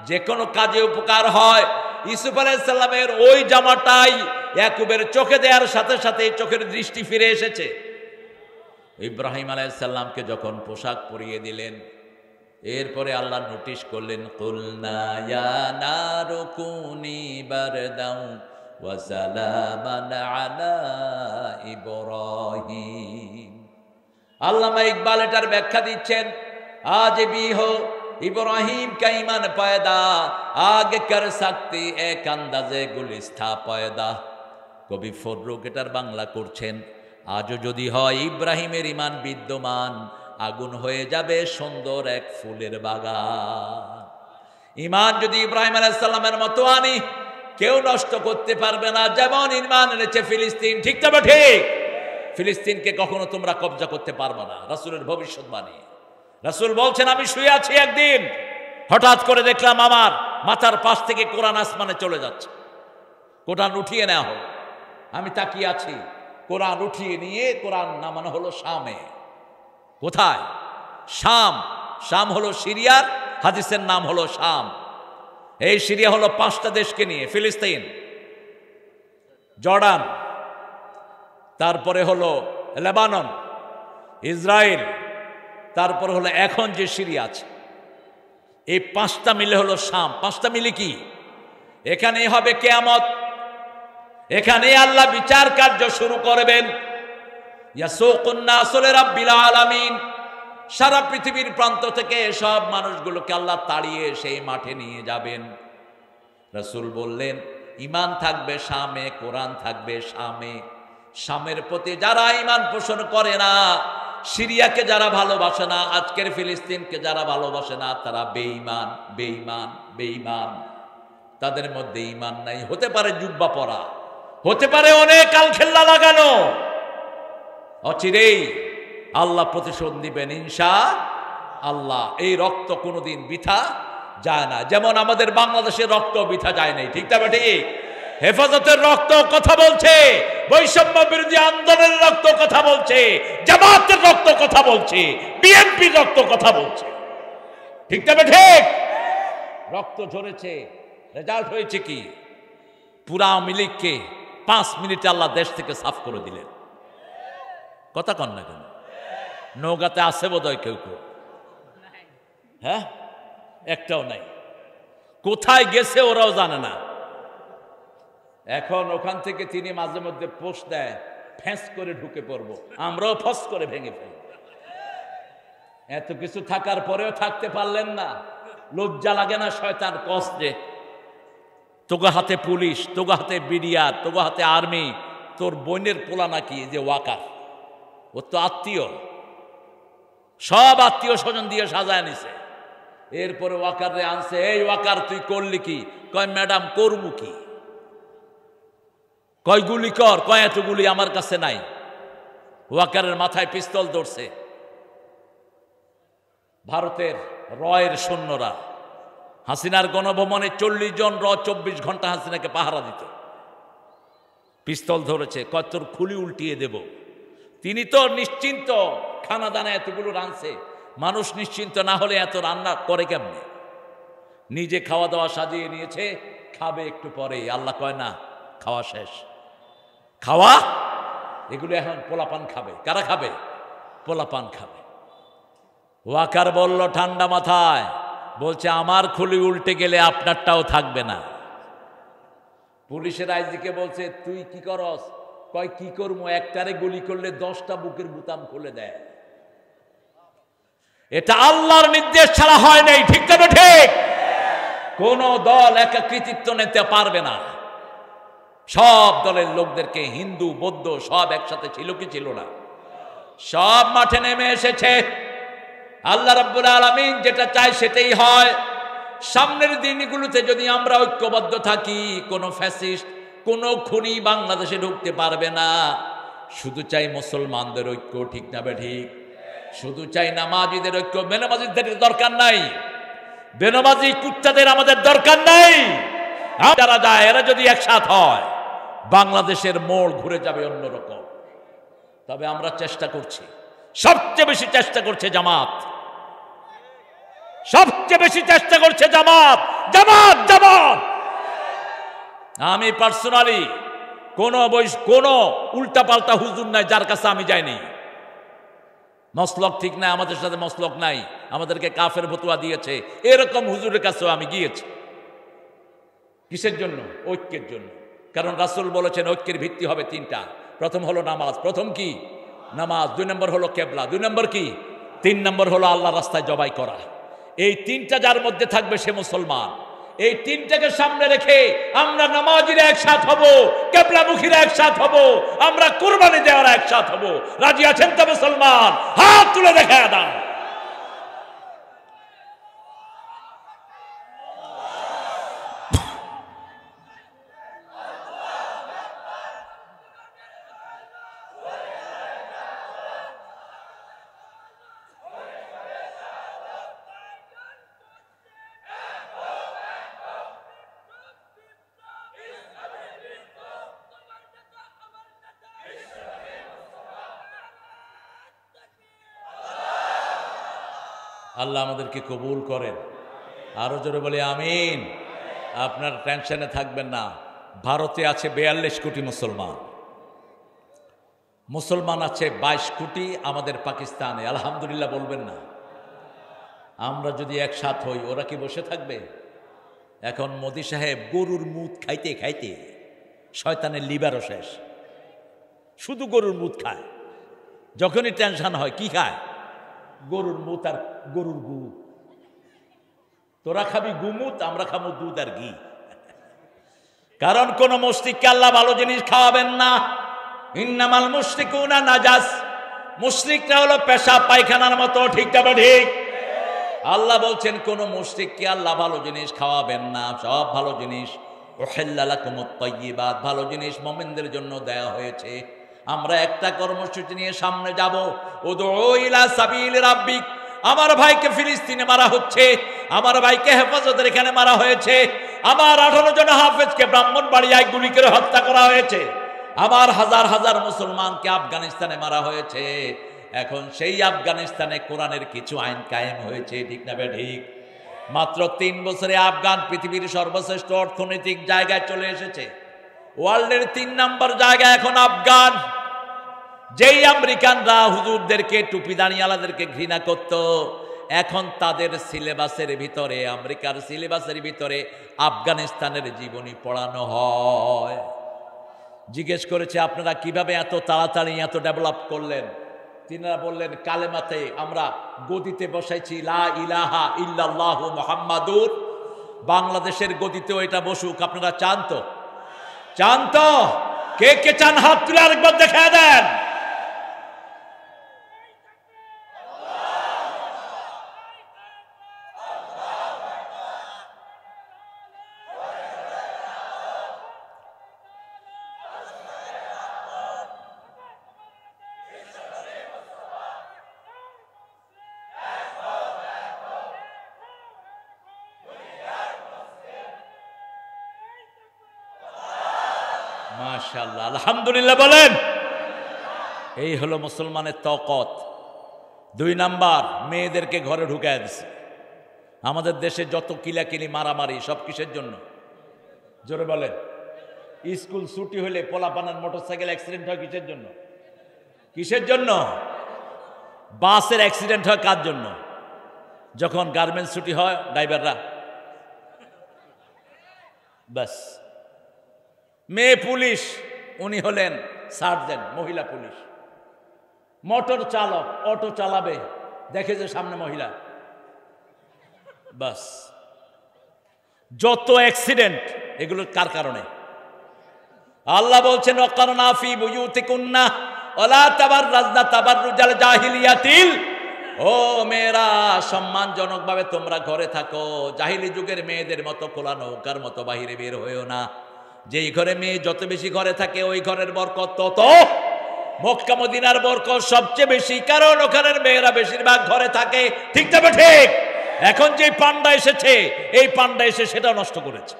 যে কোনো কাজে উপকার হয়। ইউসুফ আলাইহিস সালামের ওই জামাটাই ইয়াকুবের চোখে দেওয়ার সাথে সাথে চোখের দৃষ্টি ফিরে এসেছে। ইব্রাহিম আলাইহিস সালামকে যখন পোশাক পরিয়ে দিলেন, এরপরে আল্লাহ নোটিশ করলেন, কুলনা ইয়া নারু কুনি বারদাও ওয়া সালামান আলা ইব্রাহিম। আল্লামা ইকবাল এটার ব্যাখ্যা দিচ্ছেন, আজ भी हो इब्राहिम का ईमान पैदा, आगे कर सकती एक अंदाजे गुलिस्ता पैदा। কবি ফররুক এটার বাংলা করছেন, আজও যদি হয় ইব্রাহিমের ইমান বিদ্যমান, আগুন হয়ে যাবে সুন্দর এক ফুলের বাগান। ইমান যদি ইব্রাহিম আলাইহিস সালামের মতো আনি, কেউ নষ্ট করতে পারবে না, যেমন ইমান এনেছে ফিলিস্তিন। ঠিক তবে ঠিক, ফিলিস্তিনকে কখনো তোমরা কবজা করতে পারবে না, রাসূলের ভবিষ্যৎবাণী। রাসূল বলছেন, আমি শুয়ে আছি, একদিন হঠাৎ করে দেখলাম আমার মাথার পাশ থেকে কোরআন আসমানে চলে যাচ্ছে। কোরআন উঠিয়ে নেওয়া হলো, আমি তাকিয়ে আছি, কোরআন উঠিয়ে নিয়ে কোরআন নামানো হলো শামে। কোথায়? শাম। শাম হলো সিরিয়ার, হাদিসের নাম হলো শাম। এই সিরিয়া হলো 5টা দেশকে নিয়ে, ফিলিস্তিন, জর্ডান, তারপরে হলো লেবানন, ইসরায়েল, তারপর হলো এখন যে সিরিয়া আছে। এই 5টা মিলে হলো শাম। 5টা মিলে কি? এখানেই হবে কিয়ামত, এখানেই আল্লাহ বিচার কার্য শুরু করবেন। ইয়াসুকুন নাসু লিরাব্বিল আলামিন, সারা পৃথিবীর প্রান্ত থেকে সব মানুষগুলোকে আল্লাহ তাড়িয়ে সেই মাঠে নিয়ে যাবেন। রাসূল বললেন, ঈমান থাকবে শামে, কোরআন থাকবে শামে। শামের প্রতি যারা ঈমান পোষণ করে না, সিরিয়াকে যারা ভালোবাসে না, আজকের ফিলিস্তিনকে যারা ভালোবাসে না, তারা বেঈমান, বেঈমান, বেঈমান। তাদের মধ্যে ঈমান নাই। হতে পারে জুব্বা পরা, হতে পারে অনেক আলখেল্লা লাগানো, অচিরেই আল্লাহ প্রতিশোধ নিবেন ইনশাআল্লাহ। এই রক্ত কোনোদিন বৃথা যায় না, যেমন আমাদের বাংলাদেশের রক্ত বৃথা যায় নাই। ঠিক তবে ঠিক, হেফাজতের রক্ত কথা বলছে, বৈষম্য বিরোধী আন্দোলনের রক্ত কথা বলছে, জামাতের রক্ত কথা বলছে, বিএনপির রক্ত কথা বলছে। ঠিক তবে ঠিক, রক্ত ঝরেছে। রেজাল্ট হয়েছে কি? পুরা আওয়ামী লীগকে 5 মিনিটে আল্লাহ দেশ থেকে সাফ করে দিলেন। কথা কন না কেন? নৌকাতে আছে বোধহয় কেউ কেউ, হ্যাঁ, একটাও নাই। কোথায় গেছে ওরাও জানে না। এখন ওখান থেকে তিনি মাঝে মধ্যে পোস্ট দেয়, ফ্যাঁস করে ঢুকে পড়বো, আমরাও ফস করে ভেঙে ফেলব। এত কিছু থাকার পরেও থাকতে পারলেন না, লজ্জা লাগে না? শয়তান কষ্টে তোগো হাতে পুলিশ, তোগো হাতে বিডিআর, তোগো হাতে আর্মি, তোর বোনের পোলা নাকি যে ওয়াকার, ও তো আত্মীয়, সব আত্মীয় স্বজন দিয়ে সাজায় নিছে। এরপরে ওয়াকার রে আনছে, এই ওয়াকার তুই করলি কি? কয় ম্যাডাম করবো কি? কয় গুলি কর, কয় এত গুলি আমার কাছে নাই। ওয়াকারের মাথায় পিস্তল ধরছে। ভারতের রয়ের সৈন্যরা হাসিনার গণভবনে 40 জন র 24 ঘন্টা হাসিনাকে পাহারা দিত। পিস্তল ধরেছে, কয় তোর খুলি উল্টিয়ে দেব। তিনি তো নিশ্চিন্ত, খানা দানা এতগুলো রাঁধছে, মানুষ নিশ্চিন্ত না হলে এত রান্না করে কেমনে? নিজে খাওয়া দাওয়া সাজিয়ে নিয়েছে, খাবে একটু পরে। আল্লাহ কয় না, খাওয়া শেষ। খাওয়া এগুলো এখন পোলাপান খাবে। কারা খাবে? পোলাপান খাবে। ওয়াকার বলল ঠান্ডা মাথায়, বলছে আমার খুলি উল্টে গেলে আপনারটাও থাকবে না। পুলিশের আইজিকে বলছে, তুই কি করস? কয় কি করবো, একটারে গুলি করলে 10টা বুকের বুতাম খুলে দেয়। এটা আল্লাহর নির্দেশ ছাড়া হয় নাই। ঠিক তবে ঠিক, কোন দল একা কৃতিত্ব নিতে পারবে না। সব দলের লোকদেরকে, হিন্দু বৌদ্ধ সব একসাথে ছিল কি ছিল না? সব মাঠে নেমে এসেছে। আল্লাহ রাব্বুল আলামিন যেটা চায় সেটাই হয়। সামনের দিনগুলোতে যদি আমরা ঐক্যবদ্ধ থাকি, কোনো ফ্যাসিস্ট, কোনো খুনি বাংলাদেশে ঢুকতে পারবে না। শুধু চাই মুসলমানদের ঐক্য। ঠিক না ঠিক? শুধু চাই নামাজিদের ঐক্য। বেনামাজিদের দরকার নাই, বেনামাজি কুত্তাদের আমাদের দরকার নাই। যারা যায় এরা যদি একসাথ হয়, বাংলাদেশের মোড় ঘুরে যাবে অন্যরকম। তবে আমরা চেষ্টা করছি, সবচেয়ে বেশি চেষ্টা করছে জামাত, সবচেয়ে বেশি চেষ্টা করছে জামাত। জামাত জামাত। আমি পার্সোনালি কোন উল্টাপাল্টা হুজুর নাই যার কাছে আমি যাইনি। মসলক ঠিক নাই, আমাদের সাথে মসলক নাই, আমাদেরকে কাফের ফতোয়া দিয়েছে, এরকম হুজুরের কাছেও আমি গিয়েছি। কিসের জন্য? ঐক্যের জন্য। কারণ রাসূল বলেছেন ঐক্যের ভিত্তি হবে তিনটা। প্রথম হলো নামাজ, প্রথম কি নামাজ, 2 নম্বর হলো কেবলা, 2 নম্বর কি, 3 নম্বর হলো আল্লাহর রাস্তায় জবাই করা। এই তিনটা যার মধ্যে থাকবে সে মুসলমান। এই তিনটাকে সামনে রেখে আমরা নামাজিরা একসাথ হব, কেবলামুখীরা একসাথ হব, আমরা কুরবানি দেওয়ার একসাথ হব। রাজি আছেন তো মুসলমান? হাত তুলে দেখায় দাও। আল্লাহ আমাদেরকে কবুল করেন। আরো জোরে বলে আমিন। আপনার টেনশনে থাকবেন না। ভারতে আছে 42 কোটি মুসলমান, মুসলমান আছে 22 কোটি আমাদের পাকিস্তানে। আলহামদুলিল্লাহ বলবেন না? আমরা যদি একসাথ হই, ওরা কি বসে থাকবে? এখন মোদি সাহেব গরুর মুত খাইতে খাইতে শয়তানের লিভারও শেষ, শুধু গরুর মুত খায়। যখনই টেনশন হয় কি খায়? গরুর মুত আর গরুর গু। তোরা খাবি গুমুত, আমরা খাবো দুধ আর ঘি। কারণ কোন মুশরিককে আল্লাহ ভালো জিনিস খাওয়াবেন না। ইন্নামাল মুশরিকুনা নাজাস, মুশরিকরা হলো পেশাব পায়খানার মতো। ঠিক তবে ঠিক? আল্লাহ বলছেন কোন মুশরিককে আল্লাহ ভালো জিনিস খাওয়াবেন না। সব ভালো জিনিস উহিল্লা লাকুমুত তাইয়্যিবাত, ভালো জিনিস মুমিনদের জন্য দেয়া হয়েছে। আমরা একটা কর্মসূচি নিয়ে সামনে যাব, উদউ ইলা সাবিল রাব্বিক। আমার ভাইকে ফিলিস্তিনে মারা হচ্ছে, আমার ভাইকে হেফাজতের এখানে মারা হয়েছে, আমার 18 জন হাফেজকে ব্রাহ্মণবাড়িয়ায় গুলি করে হত্যা করা হয়েছে, আমার হাজার হাজার মুসলমানকে আফগানিস্তানে মারা হয়েছে। এখন সেই আফগানিস্তানে কোরআনের কিছু আইন কায়েম হয়েছে। ঠিক না বে ঠিক? মাত্র 3 বছরে আফগান পৃথিবীর সর্বশ্রেষ্ঠ অর্থনৈতিক জায়গায় চলে এসেছে। ওয়ার্ল্ডের 3 নম্বর জায়গায় এখন আফগান। যেই আমেরিকানরা হুজুরদেরকে, টুপি দাঁড়িয়ালাদেরকে ঘৃণা করত, এখন তাদের সিলেবাসের ভিতরে, আমেরিকার সিলেবাসের ভিতরে আফগানিস্তানের জীবনী পড়ানো হয়। জিজ্ঞেস করেছে আপনারা কিভাবে এত তাড়াতাড়ি এত ডেভেলপ করলেন? তিনারা বললেন কালেমাতে আমরা গদিতে বসাইছি লা ইলাহা ইল্লাল্লাহু মুহাম্মাদুর। বাংলাদেশের গদিতেও এটা বসুক। আপনারা চান তো? চান তো? কে কে চান হাত তুলে আরেকবার দেখায় দেন। মাশাআল্লাহ, আলহামদুলিল্লাহ বলেন। এই হলো মুসলমানের তাকত। 2 নাম্বার, মেয়েদেরকে ঘরে ঢুকায় দিছে। আমাদের দেশে যত কিলাকিলি মারামারি সব কিসের জন্য? জোরে বলেন। স্কুল ছুটি হলে পোলাপানার মোটরসাইকেল অ্যাক্সিডেন্ট হয় কিসের জন্য? কিসের জন্য? বাসের অ্যাক্সিডেন্ট হয় কার জন্য? যখন গার্মেন্টস ছুটি হয় ড্রাইভাররা বাস। মেয়ে পুলিশ, উনি হলেন সার্জেন্ট, মহিলা পুলিশ। মোটর চালক, অটো চালাবে, দেখে যে সামনে মহিলা, বাস। যত অ্যাক্সিডেন্ট এগুলো কার কারণে? আল্লাহ বলছেন ওয়াকারনা ফি বুয়ুতিকুন্না ওয়ালা তাবাররাজনা তাবাররুজাল জাহিলিয়াতিল। ও মেয়েরা, সম্মানজনকভাবে তোমরা ঘরে থাকো, জাহিলি যুগের মেয়েদের মতো খোলা নৌকার মতো বাহিরে বের হয়েও না। যেই ঘরে মেয়ে যত বেশি ঘরে থাকে ওই ঘরের বরকত তত। মক্কা মদিনার বরকত সবচেয়ে বেশি, কারণ ওখানের মেয়েরা বেশিরভাগ ঘরে থাকে। ঠিক তবে ঠিক? এখন যে পান্ডা এসেছে, এই পান্ডা এসে সেটা নষ্ট করেছে।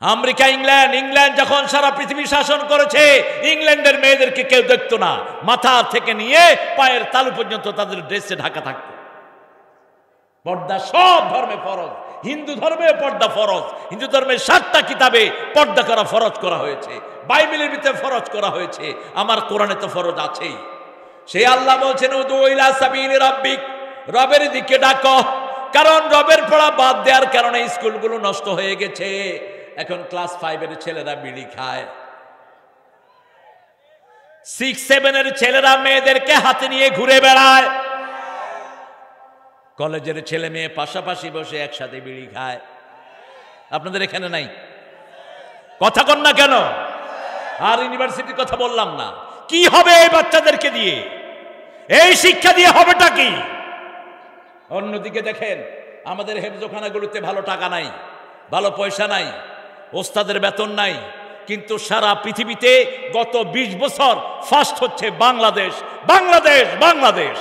আমেরিকা, ইংল্যান্ড যখন সারা পৃথিবী শাসন করেছে, ইংল্যান্ডের মেয়েদেরকে কেউ দেখতো না। মাথা থেকে নিয়ে পায়ের তালু পর্যন্ত তাদের ড্রেসে ঢাকা থাকতো। পর্দা সব ধর্মে ফরজ, হিন্দু ধর্মে পর্দা ফরজ। হিন্দু ধর্মের 7টা কিতাবে পর্দা করা ফরজ করা হয়েছে, বাইবেলের ভিতরে ফরজ করা হয়েছে, আমার কোরআনে তো ফরজ আছেই। সেই আল্লাহ বলছেন উদু ইলা সাবিলি রাব্বিক, রবের দিকে ডাকো। কারণ রবের পড়া বাদ দেওয়ার কারণে স্কুলগুলো নষ্ট হয়ে গেছে। এখন ক্লাস 5 এর ছেলেরা বিড়ি খায়, 6-7 এর ছেলেরা মেয়েদেরকে হাতে নিয়ে ঘুরে বেড়ায়, কলেজের ছেলে মেয়ে পাশাপাশি বসে একসাথে বিড়ি খায়। আপনাদের এখানে নাই? কথা কন না কেন? আর ইউনিভার্সিটির কথা বললাম না। কি হবে এই বাচ্চাদেরকে দিয়ে? এই শিক্ষা দিয়ে হবেটা কি? অন্যদিকে দেখেন আমাদের হেফজখানাগুলোতে ভালো টাকা নাই, ভালো পয়সা নাই, ওস্তাদের বেতন নাই, কিন্তু সারা পৃথিবীতে গত 20 বছর ফার্স্ট হচ্ছে বাংলাদেশ, বাংলাদেশ, বাংলাদেশ।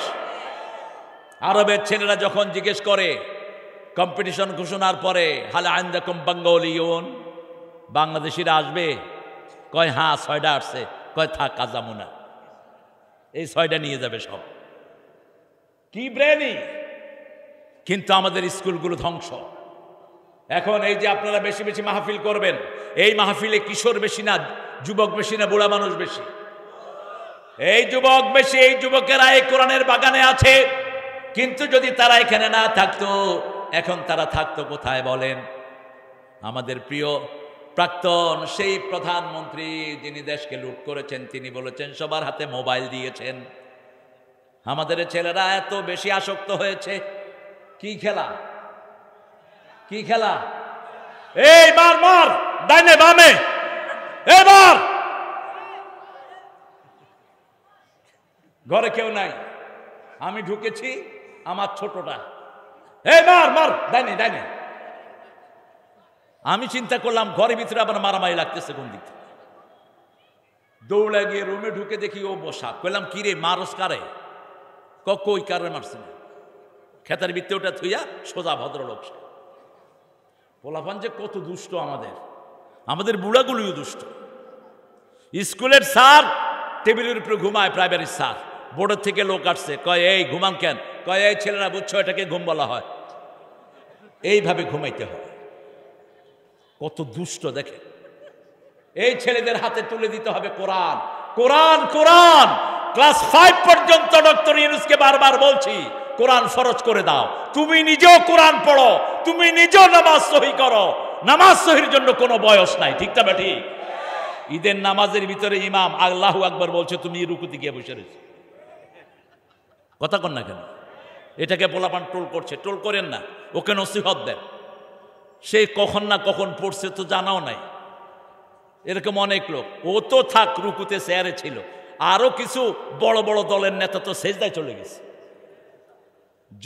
আরবের ছেলেরা যখন জিজ্ঞেস করে কম্পিটিশন ঘোষণার পরে, হালে আইন্দাকুম বাঙ্গালিয়ুন, বাংলাদেশিরা আসবে? কয় হ্যাঁ 6টা আসছে। কয় থাক কাজামুনা, এই 6টা নিয়ে যাবে সব। কি ব্রেনি! কিন্তু আমাদের স্কুলগুলো ধ্বংস। এখন এই যে আপনারা বেশি বেশি মাহফিল করবেন, এই মাহফিলে কিশোর বেশি না, যুবক বেশি না, বুড়া মানুষ বেশি? এই যুবক বেশি। এই যুবকেরা এই কোরআনের বাগানে আছে, কিন্তু যদি তারা এখানে না থাকতো, এখন তারা থাকতো কোথায় বলেন? আমাদের প্রিয় প্রাক্তন সেই প্রধানমন্ত্রী যিনি দেশকে লুট করেছেন, তিনি বলেছেন সবার হাতে মোবাইল দিয়েছেন। আমাদের ছেলেরা এত বেশি আসক্ত হয়েছে। কি খেলা? কি খেলা? এই মার মার, ডাইনে বামে, এবার ঘরে কেউ নাই, আমি ঢুকেছি, আমার ছোটটা, এই মার মার, ডাইনে ডাইনে। আমি চিন্তা করলাম ঘরের ভিতরে আবার মারামারি লাগতেছে কোন দিক থেকে। দৌড়ে গিয়ে রুমে ঢুকে দেখি ও বসা। কইলাম কি রে, মারস কারে? কই কারে মারছে না? খেতার ভিত্তে ওটা থুইয়া সোজা ভদ্রলোক। পোলাপান যে কত দুষ্ট! আমাদের বুড়াগুলিও দুষ্ট। স্কুলের স্যার টেবিলের উপরে ঘুমায়, প্রাইমারি স্যার, বোর্ডের থেকে লোক আসছে, কয় এই ঘুমান কেন? কয় এই ছেলেরা বুঝছো এটাকে ঘুম বলা হয়, এইভাবে ঘুমাইতে হয়। কত দুষ্ট দেখে! এই ছেলেদের হাতে তুলে দিতে হবে কোরআন, কোরআন, কোরআন। ক্লাস 5 পর্যন্ত ডক্টর ইউনূসকে বারবার বলছি কোরআন ফরজ করে দাও। তুমি নিজেও কোরআন পড়ো, তুমি নিজেও নামাজ সহি করো। নামাজ সহির জন্য কোনো বয়স নাই, ঠিক না বেঠি? ঈদের নামাজের ভিতরে ইমাম আল্লাহু আকবার বলছে, তুমি রুকুতে গিয়ে বসে রয়েছো। কথা কন না কেন? এটাকে পোলাপান টোল করছে। টোল করেন না, ওকে নসিহত দেন। সে কখন না কখন পড়ছে তো জানাও নাই। এরকম অনেক লোক। ও তো থাক রুকুতে চেয়ারে ছিল, আরো কিছু বড় বড় দলের নেতা তো সেজদায় চলে গেছে।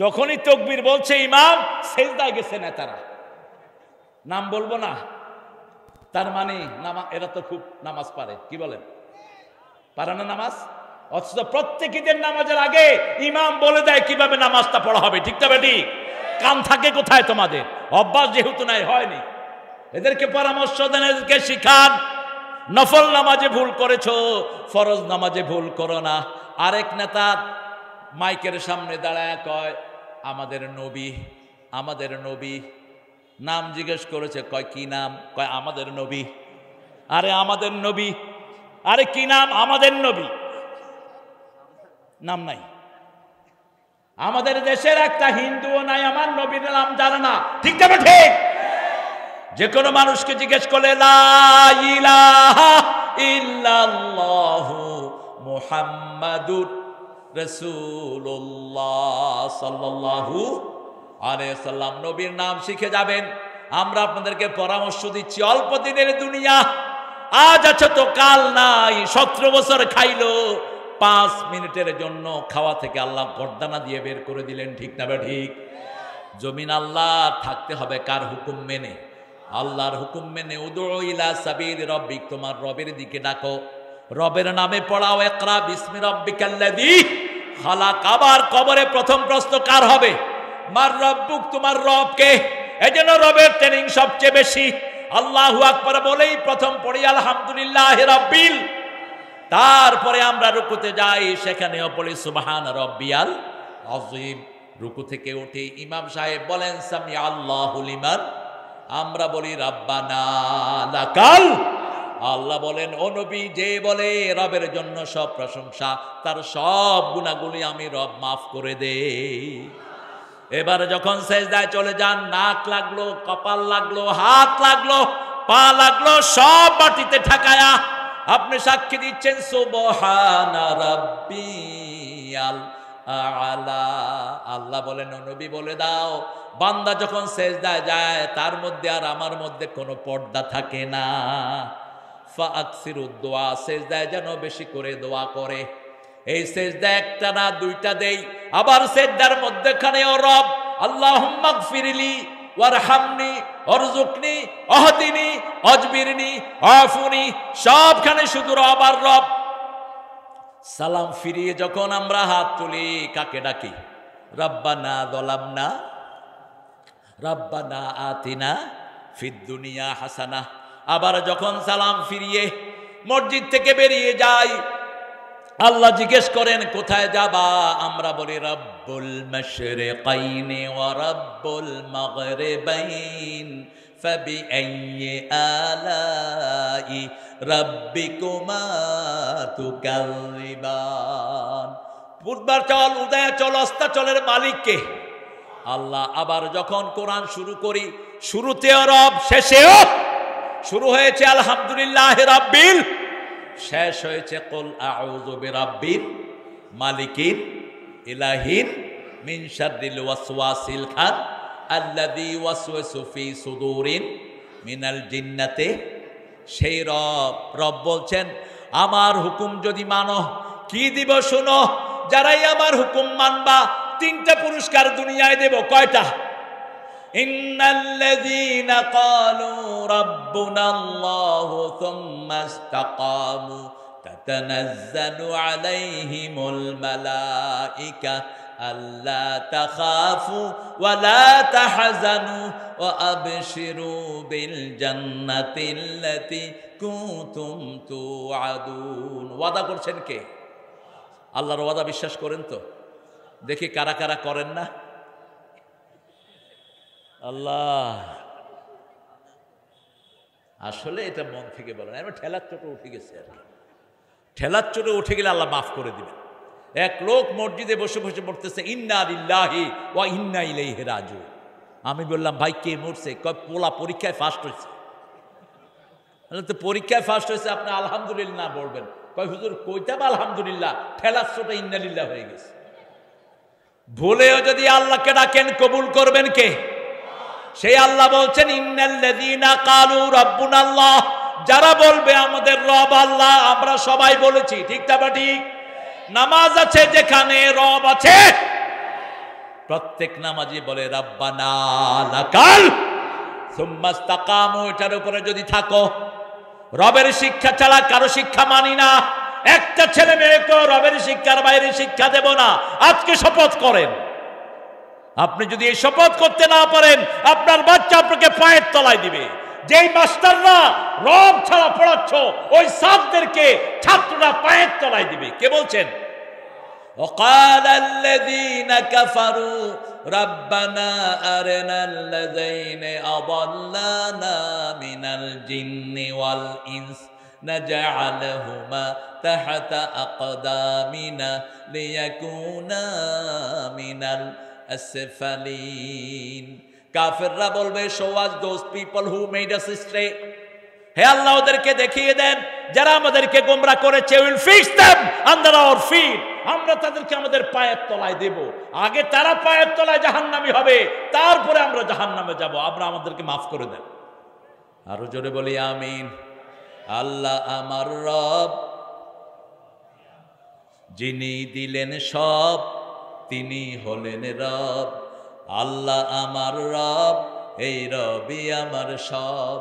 যখনই তাকবীর বলছে ইমাম, সেজদায় গেছে নেতারা। নাম বলবো না, তার মানে এরা তো খুব নামাজ পারে। কি বলেন? পারে না নামাজ? অথচ প্রত্যেক ঈদের নামাজের আগে ইমাম বলে দেয় কিভাবে নামাজটা পড়া হবে, ঠিক না বেটি? কান থাকে কোথায় তোমাদের? অভ্যাস যেহেতু নাই, হয়নি। এদেরকে পরামর্শ দেন, এদেরকে শিখান। নফল নামাজে ভুল করেছো, ফরজ নামাজে ভুল করো না। আরেক নেতা মাইকের সামনে দাঁড়ায় কয় আমাদের নবী, আমাদের নবী। নাম জিজ্ঞেস করেছে, কয় কি নাম? কয় আমাদের নবী। আরে আমাদের নবী, আরে কি নাম? আমাদের নবী। নাম নাই। আমাদের দেশের একটা হিন্দুও নাই আমার নবীর নাম জানে না, ঠিক না ঠিক? যে কোনো মানুষকে জিজ্ঞেস করলে লা ইলাহা ইল্লাল্লাহু মুহাম্মাদুর রাসূলুল্লাহ সাল্লাল্লাহু আলাইহি সাল্লাম, নবীর নাম শিখে যাবেন। আমরা আপনাদেরকে পরামর্শ দিচ্ছি, অল্প দিনের দুনিয়া, আজ আছে তো কাল নাই। 17 বছর খাইলো, 5 মিনিটের জন্য খাওয়া থেকে আল্লাহ গর্দানা দিয়ে বের করে দিলেন, ঠিক না ঠিক? জমিন আল্লাহ থাকতে হবে কার হুকুম মেনে? আল্লাহর হুকুম মেনে। উদউ ইলা সাবিল রাব্বিক, তোমার রবের দিকে ডাকো, রবের নামে পড়াও। ইকরা বিসমি রাব্বিকাল্লাযী খালাক। আবার কবরে প্রথম প্রশ্ন কার হবে? মার রব্বুক, তোমার রবকে। এজন্য রবের ট্রেনিং সবচেয়ে বেশি। আল্লাহু আকবার বলেই প্রথম পড়ি আলহামদুলিল্লাহি রাব্বিল। তারপরে আমরা রুকুতে যাই, সেখানেও পড়ি সুবহান রাব্বিয়াল আযীম। রুকু থেকে উঠে ইমাম সাহেব বলেন সামি আল্লাহু লিমান, আমরা বলি রাব্বানা লাকাল। আল্লাহ বলেন ও নবী, যে বলে রবের জন্য সব প্রশংসা, তার সব গুনাহগুলি আমি রব মাফ করে দেই। এবারে যখন সেজদায় চলে যান, নাক লাগলো, কপাল লাগলো, হাত লাগলো, পা লাগলো সব মাটিতে ঠেকায়া আপনি সাক্ষী দিচ্ছেন সুবহানা রাব্বিয়াল আলা। আল্লাহ বলেন ও নবী বলে দাও, বান্দা যখন সেজদায় যায় তার মধ্যে আর আমার মধ্যে কোনো পর্দা থাকে না। ফাআকসিরুদ দুআ, সেজদায় যেন বেশি করে দোয়া করে। এই সেজদা একটা না দুইটা দেই, আবার সেজদার মধ্যখানে ও রব আল্লাহুম্মা গফিরলি ওয়ারহামনি ওয়ারযুকনি ওয়াহদিনি ওয়াজবিরনি ওয়াফুনি, সবখানে শুধু রব আর রব। সালাম ফিরিয়ে যখন আমরা হাত তুলি কাকে ডাকি? রব্বানা যালামনা রব্বানা আতিনা ফিদ দুনিয়া হাসানা। আবার যখন সালাম ফিরিয়ে মসজিদ থেকে বেরিয়ে যাই আল্লাহ জিজ্ঞেস করেন কোথায় যাবা? আমরা বলি রব্বুল মাশরিকাইনি ওয়া রব্বুল মাগরিবাইন ফাবিআইয়ি আলাই রাব্বিকুমা তুকাযিবান। পূর্বার চল উদয় চল অস্তাচলের মালিক কে? আল্লাহ। আবার যখন কোরআন শুরু করি শুরুতেও রব শেষেও, শুরু হয়েছে আলহামদুলিল্লাহ রাব্বিল, শেষ হয়েছে কুল আউযু বিরাব্বিল মালিকিন ইলাহিন মিন শাররিল ওয়াসওয়াসিল খান আল্লাযী ওয়াসওয়াসু ফি সুদুরিন মিনাল জিন্নাতি। সেই রব বলছেন আমার হুকুম যদি মানো কি দিব শোনো, যারাই আমার হুকুম মানবা তিনটা পুরস্কার দুনিয়ায় দেব। কয়টা? ইন্নাল্লাযীনা ক্বালু রাব্বুনাল্লাহু সুম্মা ইসতাকামু তাতানাজ্জালু আলাইহিমুল মালায়েকা আল্লা তাখাফু ওয়া লা তাহজানু ওয়া আবশিরু বিল জান্নাতিল্লাতী কুনতুম তুআদুন। ওয়াদা করছেন কে? আল্লাহর ওয়াদা বিশ্বাস করেন তো? দেখি কারা কারা করেন না। আল্লাহ আসলে এটা মন থেকে বলেন, আমি ঠেলার চোটে উঠে গেছে আর কি। ঠেলার চোটে উঠে গেলে আল্লাহ মাফ করে দিবেন। এক লোক মসজিদে বসে বসে পড়তেছে ইন্না লিল্লাহি ওয়া ইন্না ইলাইহি রাজিউন। আমি বললাম ভাই কে মরছে? কয় পোলা পরীক্ষায় ফার্স্ট হয়েছে। তো পরীক্ষায় ফার্স্ট হয়েছে আপনি আলহামদুলিল্লাহ বলবেন? কয় হুজুর কইতাম আলহামদুলিল্লাহ, ঠেলার চোটে ইন্না লিল্লাহ হয়ে গেছে। ভুলেও যদি আল্লাহকে ডাকেন কবুল করবেন কে? সেই আল্লাহ বলছেন ইন্নাল্লাযীনা ক্বালু রাব্বুনাল্লাহ, যারা বলবে আমাদের রব আল্লাহ। আমরা সবাই বলেছি, ঠিক না ঠিক? নামাজ আছে যেখানে রব আছে, প্রত্যেক নামাজি বলে রাব্বানা লাকাল সুম্মা ইসতাকামু। এটার উপরে যদি থাকো, রবের শিক্ষা ছাড়া কারো শিক্ষা মানি না। একটা ছেলে মেয়েকে রবের শিক্ষার বাইরে শিক্ষা দেব না। আজকে শপথ করেন। আপনি যদি এই শপথ করতে না পারেন আপনার বাচ্চা আপনাকে পায়ের তলায় দিবে। যেই মাস্টাররা রব ছাড়া পড়াচ্ছ ওই ছাত্রদেরকে ছাত্ররা পায়ের তলায় দিবে। কে বলছেন? وقال الذين كفروا ربنا أرنا الذين أضلانا من الجن والإنس نجعلهما تحت أقدامنا ليكونا من الأسفلين. কাফেররা বলবে show us those people who made us stray. হে আল্লাহ ওদেরকে দেখিয়ে দেন যারা আমাদেরকে গোমরা করেছে। Will fix them under our feet. আমরা তাদেরকে আমাদের পায়ের তলায় দেব। আগে তারা পায়ের তলায় জাহান্নামী হবে, তারপরে আমরা জাহান্নামে যাব। আমরা আমাদেরকে মাফ করে দেন। আরো জোরে বলি আমিন। আল্লাহ আমার রব, যিনি দিলেন সব তিনি হলেন রব। আল্লাহ আমার রব, এই রবই আমার সব।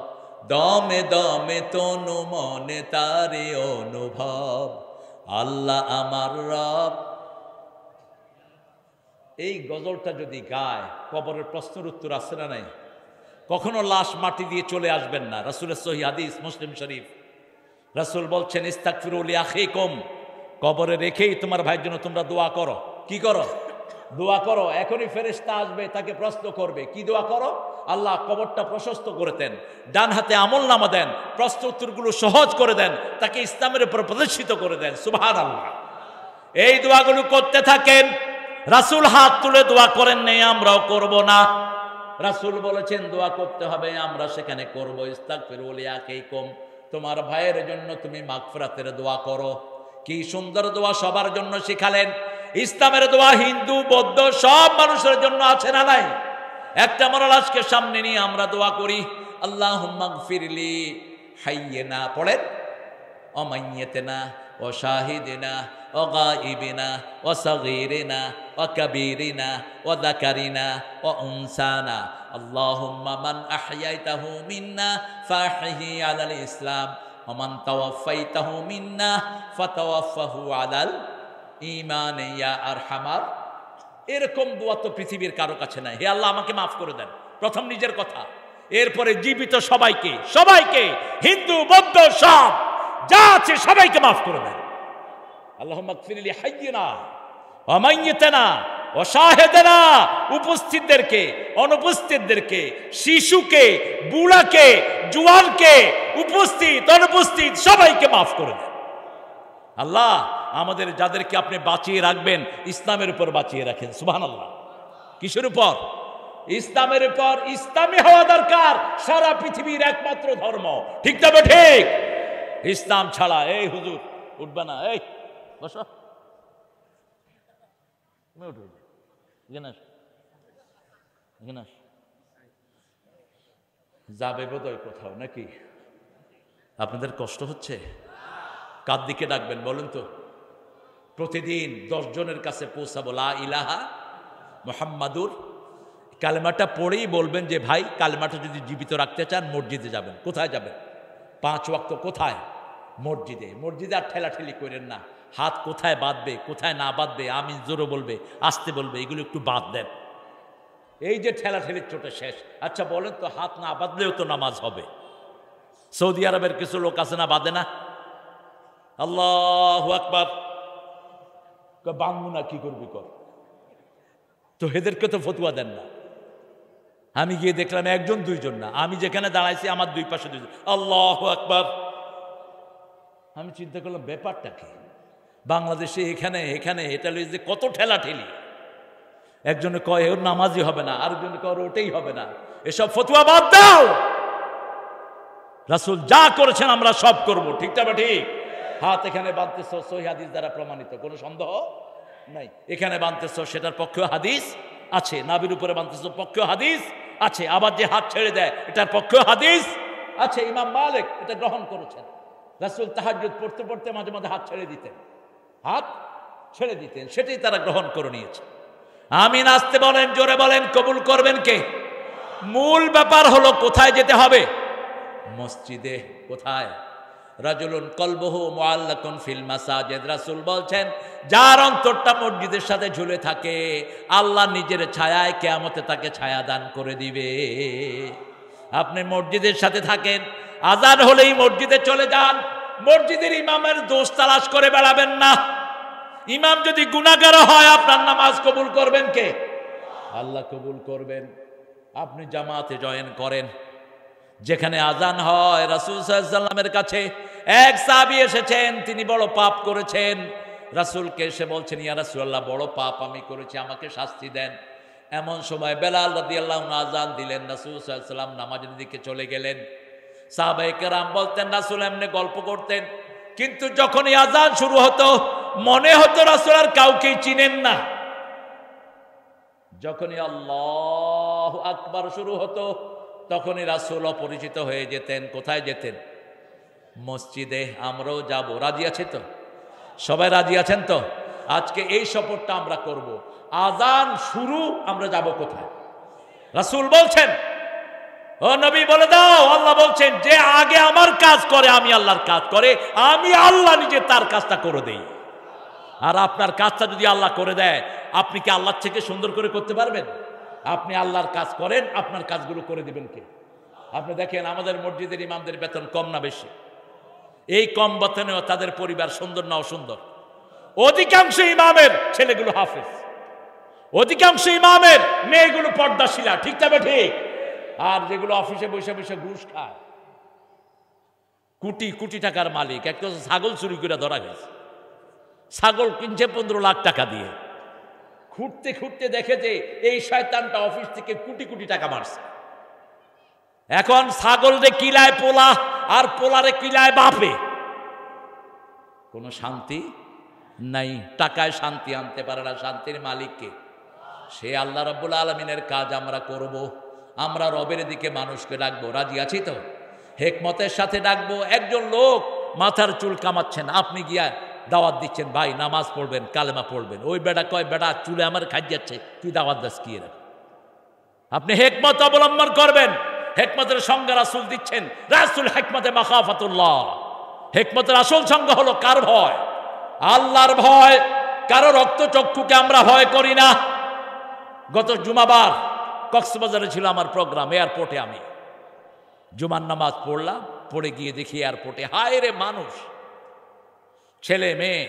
দমে দমে তনু মনে তারে অনুভব। আল্লাহ আমার রব। এই গজলটা যদি গায় কবরের প্রশ্নের উত্তর আছে না নাই? কখনো লাশ মাটি দিয়ে চলে আসবেন না। রাসূলের সহিহ হাদিস, মুসলিম শরীফ। রাসূল বলছেন ইস্তাগফিরু লিআখিকুম, কবরে রেখেই তোমার ভাইয়ের জন্য তোমরা দোয়া করো। কি করো? দোয়া করো। এখনই ফেরেশতা আসবে, তাকে প্রশ্ন করবে। কি দোয়া করো? আল্লাহ কবরটা প্রশস্ত করে দেন, ডান হাতে আমলনামা দেন, প্রশ্ন উত্তরগুলো সহজ করে দেন, তাকে ইসলামের উপর প্রতিষ্ঠিত করে দেন। সুবহানাল্লাহ। এই দোয়াগুলো করতে থাকেন। রাসূল হাত তুলে দোয়া করেন নেই, আমরাও করব না। রাসূল বলেছেন দোয়া করতে হবে, আমরা সেখানে করব। ইস্তাগফিরু লিআখিকুম, তোমার ভাইয়ের জন্য তুমি মাগফিরাতের দোয়া করো। কি সুন্দর দোয়া সবার জন্য শিখালেন। ইসলামের দোয়া হিন্দু বৌদ্ধ সব মানুষের জন্য আছে না নাই? একটা মরলাশকে সামনে নিয়ে আমরা দোয়া করি, আল্লাহুম্মা গফিরলি হাইয়িনা, পড়েন, ও মাইয়িতিনা ও শাহিদিনা ও গায়িবিনা ও সগীরিনা ও কবীরিনা ও যাকারিনা ও উনসানা, আল্লাহুম্মা মান আহইয়াইতাহু মিন্না ফাহইহি আলাল ইসলাম ওয়া মান তাওয়াফাইতাহু মিন্না ফাতাওয়াফাহু আলাল ঈমান ইয়া আরহামার। এরকম দোয়া তো পৃথিবীর কারো কাছে নাই। হে আল্লাহ আমাকে মাফ করে দেন, প্রথম নিজের কথা, এরপরে জীবিত সবাইকে, সবাইকে, হিন্দু বৌদ্ধ সব যা আছে সবাইকে মাফ করে দেন। আল্লাহুম্মা গফিরলি হাইয়িনা ওয়া মাইয়িতিনা ওয়া শাহিদিনা, উপস্থিতদেরকে, অনুপস্থিতদেরকে, শিশুকে, বুড়াকে, জওয়ানকে, উপস্থিত অনুপস্থিত সবাইকে মাফ করে দেন। আল্লাহ আমাদের যাদেরকে আপনি বাঁচিয়ে রাখবেন, ইসলামের উপর বাঁচিয়ে রাখেন। সুবহানাল্লাহ। কিসের উপর? ইসলামের উপর। ইসলামী হওয়া দরকার সারা পৃথিবীর একমাত্র ধর্ম, ঠিক তবে ঠিক। ইসলাম ছাড়া, এই হুজুর উঠবে না, এই বসো, তুমি উঠো, যাবে বোধহয় কোথাও নাকি? আপনাদের কষ্ট হচ্ছে? কার দিকে ডাকবেন বলেন তো? প্রতিদিন 10 জনের কাছে পৌঁছাবো লা ইলাহা মুহাম্মাদুর কালেমাটা পড়েই বলবেন যে ভাই কালেমাটা যদি জীবিত রাখতে চান মসজিদে যাবেন। কোথায় যাবেন? 5 ওয়াক্ত কোথায়? মসজিদে। মসজিদে আর ঠেলাঠেলি করেন না। হাত কোথায় বাঁধবে, কোথায় না বাঁধবে, আমি জোরে বলবে, আসতে বলবে, এগুলো একটু বাদ দেন। এই যে ঠেলাঠেলির চোটে শেষ। আচ্ছা বলেন তো, হাত না বাঁধলেও তো নামাজ হবে। সৌদি আরবের কিছু লোক আছে না, বাঁধে না? আল্লাহু আকবার, বাঁধবো না, কি করবি কর। তো এদেরকে তো ফতুয়া দেন না। আমি গিয়ে দেখলাম 1 জন 2 জন না, আমি যেখানে দাঁড়াইছি আমার 2 পাশে 2 জন। আল্লাহু আকবার। আমি চিন্তা করলাম ব্যাপারটা কি? বাংলাদেশে এখানে এখানে এটা যে কত ঠেলাঠেলি। একজনে কয় ওর নামাজই হবে না, আরেকজনে কয় ওটাই হবে না। এসব ফতুয়া বাদ দাও। রাসূল যা করেছেন আমরা সব করব, ঠিক না? ঠিক। হাত এখানে বাঁধতেছ সহিহ হাদিস দ্বারা প্রমাণিত, কোনো সন্দেহ নাই। এখানে বাঁধতেছ সেটার পক্ষেও হাদিস আছে, নাভির উপরে বাঁধতেছ পক্ষেও হাদিস আছে। আবার যে হাত ছেড়ে দেয় এটার পক্ষেও হাদিস আছে। ইমাম মালিক এটা গ্রহণ করেছেন। রাসূল তাহাজ্জুদ পড়তে পড়তে মাঝে মাঝে হাত ছেড়ে দিতেন, হাত ছেড়ে দিতেন, সেটাই তারা গ্রহণ করে নিয়েছে। আমিন আসতে বলেন, জোরে বলেন, কবুল করবেন কে? মূল ব্যাপার হলো কোথায় যেতে হবে? মসজিদে। কোথায়? রাজুলুন কলবুহু মুআল্লাকুন ফিল মাসাজিদ। রাসূল বলছেন যার অন্তরটা মসজিদের সাথে ঝুলে থাকে আল্লাহ নিজের ছায়ায় কিয়ামতে তাকে ছায়া দান করে দিবে। আপনি মসজিদের সাথে থাকেন, আজান হলেই মসজিদে চলে যান। মসজিদের ইমামের দোষ তালাশ করে বেড়াবেন না। ইমাম যদি গুনাহগার হয় আপনার নামাজ কবুল করবেন কে? আল্লাহ কবুল করবেন। আপনি জামাতে জয়েন করেন। যেখানে আজান হয়, রাসূল সাল্লাল্লাহু আলাইহি ওয়াসাল্লামের কাছে এক সাহাবী এসেছেন, তিনি বড় পাপ করেছেন। রাসূলকে এসে বলছেন, ইয়া রাসূলুল্লাহ, বড় পাপ আমি করেছি, আমাকে শাস্তি দেন। এমন সময় বেলাল রাদিয়াল্লাহু আনহু আজান দিলেন, রাসূল সাল্লাল্লাহু আলাইহি ওয়াসাল্লাম নামাজের দিকে চলে গেলেন। সাহাবায়ে কেরাম বলতেন রাসূল এমনি গল্প করতেন, কিন্তু যখনই আজান শুরু হতো মনে হতো রাসূল আর কাউকেই চিনেন না। যখনই আল্লাহু আকবার শুরু হতো তখনই রাসূল অপরিচিত হয়ে যেতেন। কোথায় যেতেন? মসজিদে। আমরাও যাব। রাজি আছে তো? সবাই রাজি আছেন তো? আজকে এই শপথটা আমরা করব। আজান শুরু আমরা যাব কোথায়? রাসূল বলছেন, ও নবী বলে দাও, আল্লাহ বলছেন যে আগে আমার কাজ করে আমি আল্লাহর কাজ করে, আমি আল্লাহ নিজে তার কাজটা করে দেই। আর আপনার কাজটা যদি আল্লাহ করে দেয়, আপনি কি আল্লাহর থেকে সুন্দর করে করতে পারবেন? আপনি আল্লাহর কাজ করেন, আপনার কাজগুলো করে দিবেন কে? আপনি দেখেন আমাদের মসজিদের ইমামদের বেতন কম না বেশি? এই কম বেতনেও তাদের পরিবার সুন্দর না অসুন্দর? অধিকাংশ ইমামের ছেলেগুলো হাফেজ, অধিকাংশ ইমামের মেয়েগুলো পর্দাশীলা, ঠিক তবে ঠিক। আর যেগুলো অফিসে বসে বসে ঘুষ খায়, কোটি কোটি টাকার মালিক, একটা ছাগল চুরি করে ধরা গেছে। ছাগল কিনছে 15 লাখ টাকা দিয়ে। খুঁড়তে খুঁড়তে দেখে যে এই শয়তানটা অফিস থেকে কোটি কোটি টাকা মারছে। এখন ছাগল রে কিলায় পোলা, আর পোলারে কিলায় বাপে। কোনো শান্তি নাই, টাকায় শান্তি আনতে পারে না। শান্তির মালিককে? সে আল্লাহ রাব্বুল আলামিনের কাজ আমরা করব। আমরা রবের দিকে মানুষকে ডাকবো। রাজি আছি তো? হিকমতের সাথে ডাকবো। একজন লোক মাথার চুল কামাচ্ছেন, আপনি গিয়া দাওয়াত দিচ্ছেন, ভাই নামাজ পড়বেন, কালেমা পড়বেন। ওই বেটা কয়, বেটা চুলে আমার খাই যাচ্ছে, তুই দাওয়াত দাস কি? আপনি হিকমত অবলম্বন করবেন। হিকমতের সংজ্ঞা রাসূল দিচ্ছেন, রাসূল হিকমতে মাখাফাতুল্লাহ। হিকমতের আসল সংজ্ঞা হলো কার ভয়? আল্লাহর ভয়। কারো রক্তচক্ষুকে আমরা ভয় করি না। গত জুমাবার কক্সবাজারে ছিল আমার প্রোগ্রাম, এয়ারপোর্টে আমি জুমার নামাজ পড়লাম। পড়ে গিয়ে দেখি এয়ারপোর্টে হায় রে মানুষ, ছেলে মেয়ে,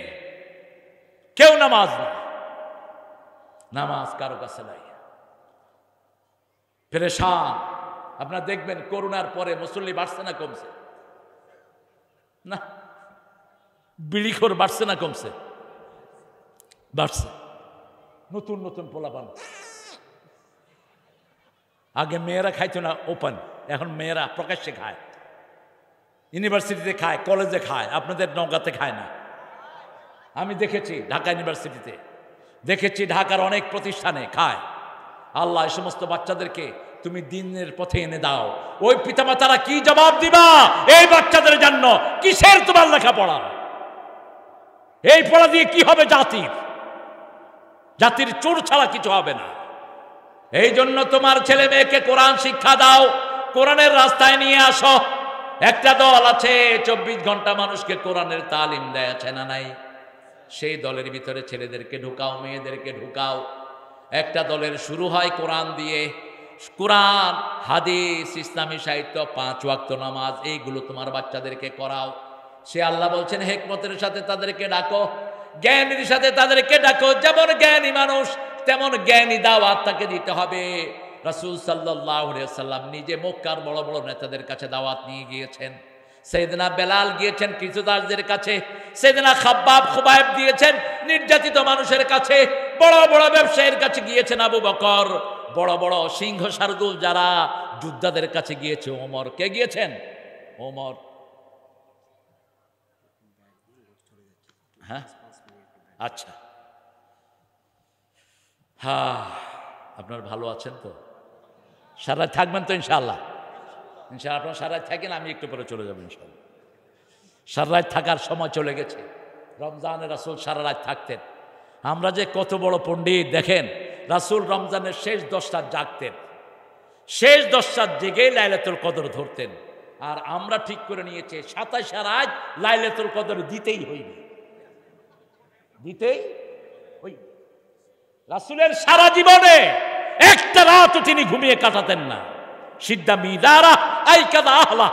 কেউ নামাজ নাই, নামাজ কারো কাছে নাই, পেরেশান। আপনারা দেখবেন করোনার পরে মুসল্লি বাড়ছে না কমছে? না। বিড়িখোর বাড়ছে না কমছে? বাড়ছে। নতুন নতুন পোলাপান। আগে মেয়েরা খাইতো না ওপেন, এখন মেয়েরা প্রকাশ্যে খায়, ইউনিভার্সিটিতে খায়, কলেজে খায়। আপনাদের নওগাঁতে খায় না। আমি দেখেছি ঢাকা ইউনিভার্সিটিতে, দেখেছি ঢাকার অনেক প্রতিষ্ঠানে খায়। আল্লাহ এই সমস্ত বাচ্চাদেরকে তুমি দিনের পথে এনে দাও। ওই পিতামাতারা কি জবাব দিবা এই বাচ্চাদের জন্য? কিসের তোমার লেখাপড়া? এই পড়া দিয়ে কি হবে জাতির? জাতির চোর ছাড়া কিছু হবে না। এই জন্য তোমার ছেলে মেয়েকে কোরআন শিক্ষা দাও, কোরআনের রাস্তায় নিয়ে আসো। একটা দল আছে 24 ঘন্টা মানুষকে কোরআনের তালিম দেয়, আছে না নাই? সেই দলের ভিতরে ছেলেদেরকে ঢুকাও, মেয়েদেরকে ঢুকাও। একটা দলের শুরু হয় কোরআন দিয়ে। কোরআন, হাদিস, ইসলামী সাহিত্য, 5 ওয়াক্ত নামাজ, এইগুলো তোমার বাচ্চাদেরকে করাও। সে আল্লাহ বলছেন হিকমতের সাথে তাদেরকে ডাকো, জ্ঞানীর সাথে তাদেরকে ডাকো। যেমন জ্ঞানী মানুষ তেমন জ্ঞানী দাওয়াত তাকে দিতে হবে। রাসূল সাল্লাল্লাহু আলাইহি ওয়াসাল্লাম নিজে মক্কার বড় বড় নেতাদের কাছে দাওয়াত নিয়ে গিয়েছেন। সাইয়েদনা বেলাল গিয়েছেন কৃতদাসদের কাছে, সাইয়েদনা খাব্বাব খুবাইব দিয়েছেন নির্যাতিত মানুষের কাছে, বড় বড় ব্যবসায়ীর কাছে গিয়েছেন আবু বকর, বড় বড় সিংহ শার্দুল যারা যোদ্ধাদের কাছে গিয়েছে ওমর। কে গিয়েছেন? ওমর। হ্যাঁ, আচ্ছা, হ্যাঁ, আপনারা ভালো আছেন তো? সারা থাকবেন তো ইনশাআল্লাহ? ইনশাআল্লাহ আপনারা সারা থাকেন, আমি একটু পরে চলে যাবো ইনশাআল্লাহ। সারা রাত থাকার সময় চলে গেছে। রমজানে রাসূল সারা রাত থাকতেন। আমরা যে কত বড় পণ্ডিত দেখেন, রাসূল রমজানের শেষ 10 রাত জাগতেন, শেষ 10 রাত জেগে লাইলাতুল কদর ধরতেন। আর আমরা ঠিক করে নিয়েছি 27 রাত লাইলাতুল কদর দিতেই হইবে, দিতেই হইবে। রাসূলের সারা জীবনে একটা রাতও তিনি ঘুমিয়ে কাটাতেন না। সিদ্ধা মিদারা আইকাদা আহলা,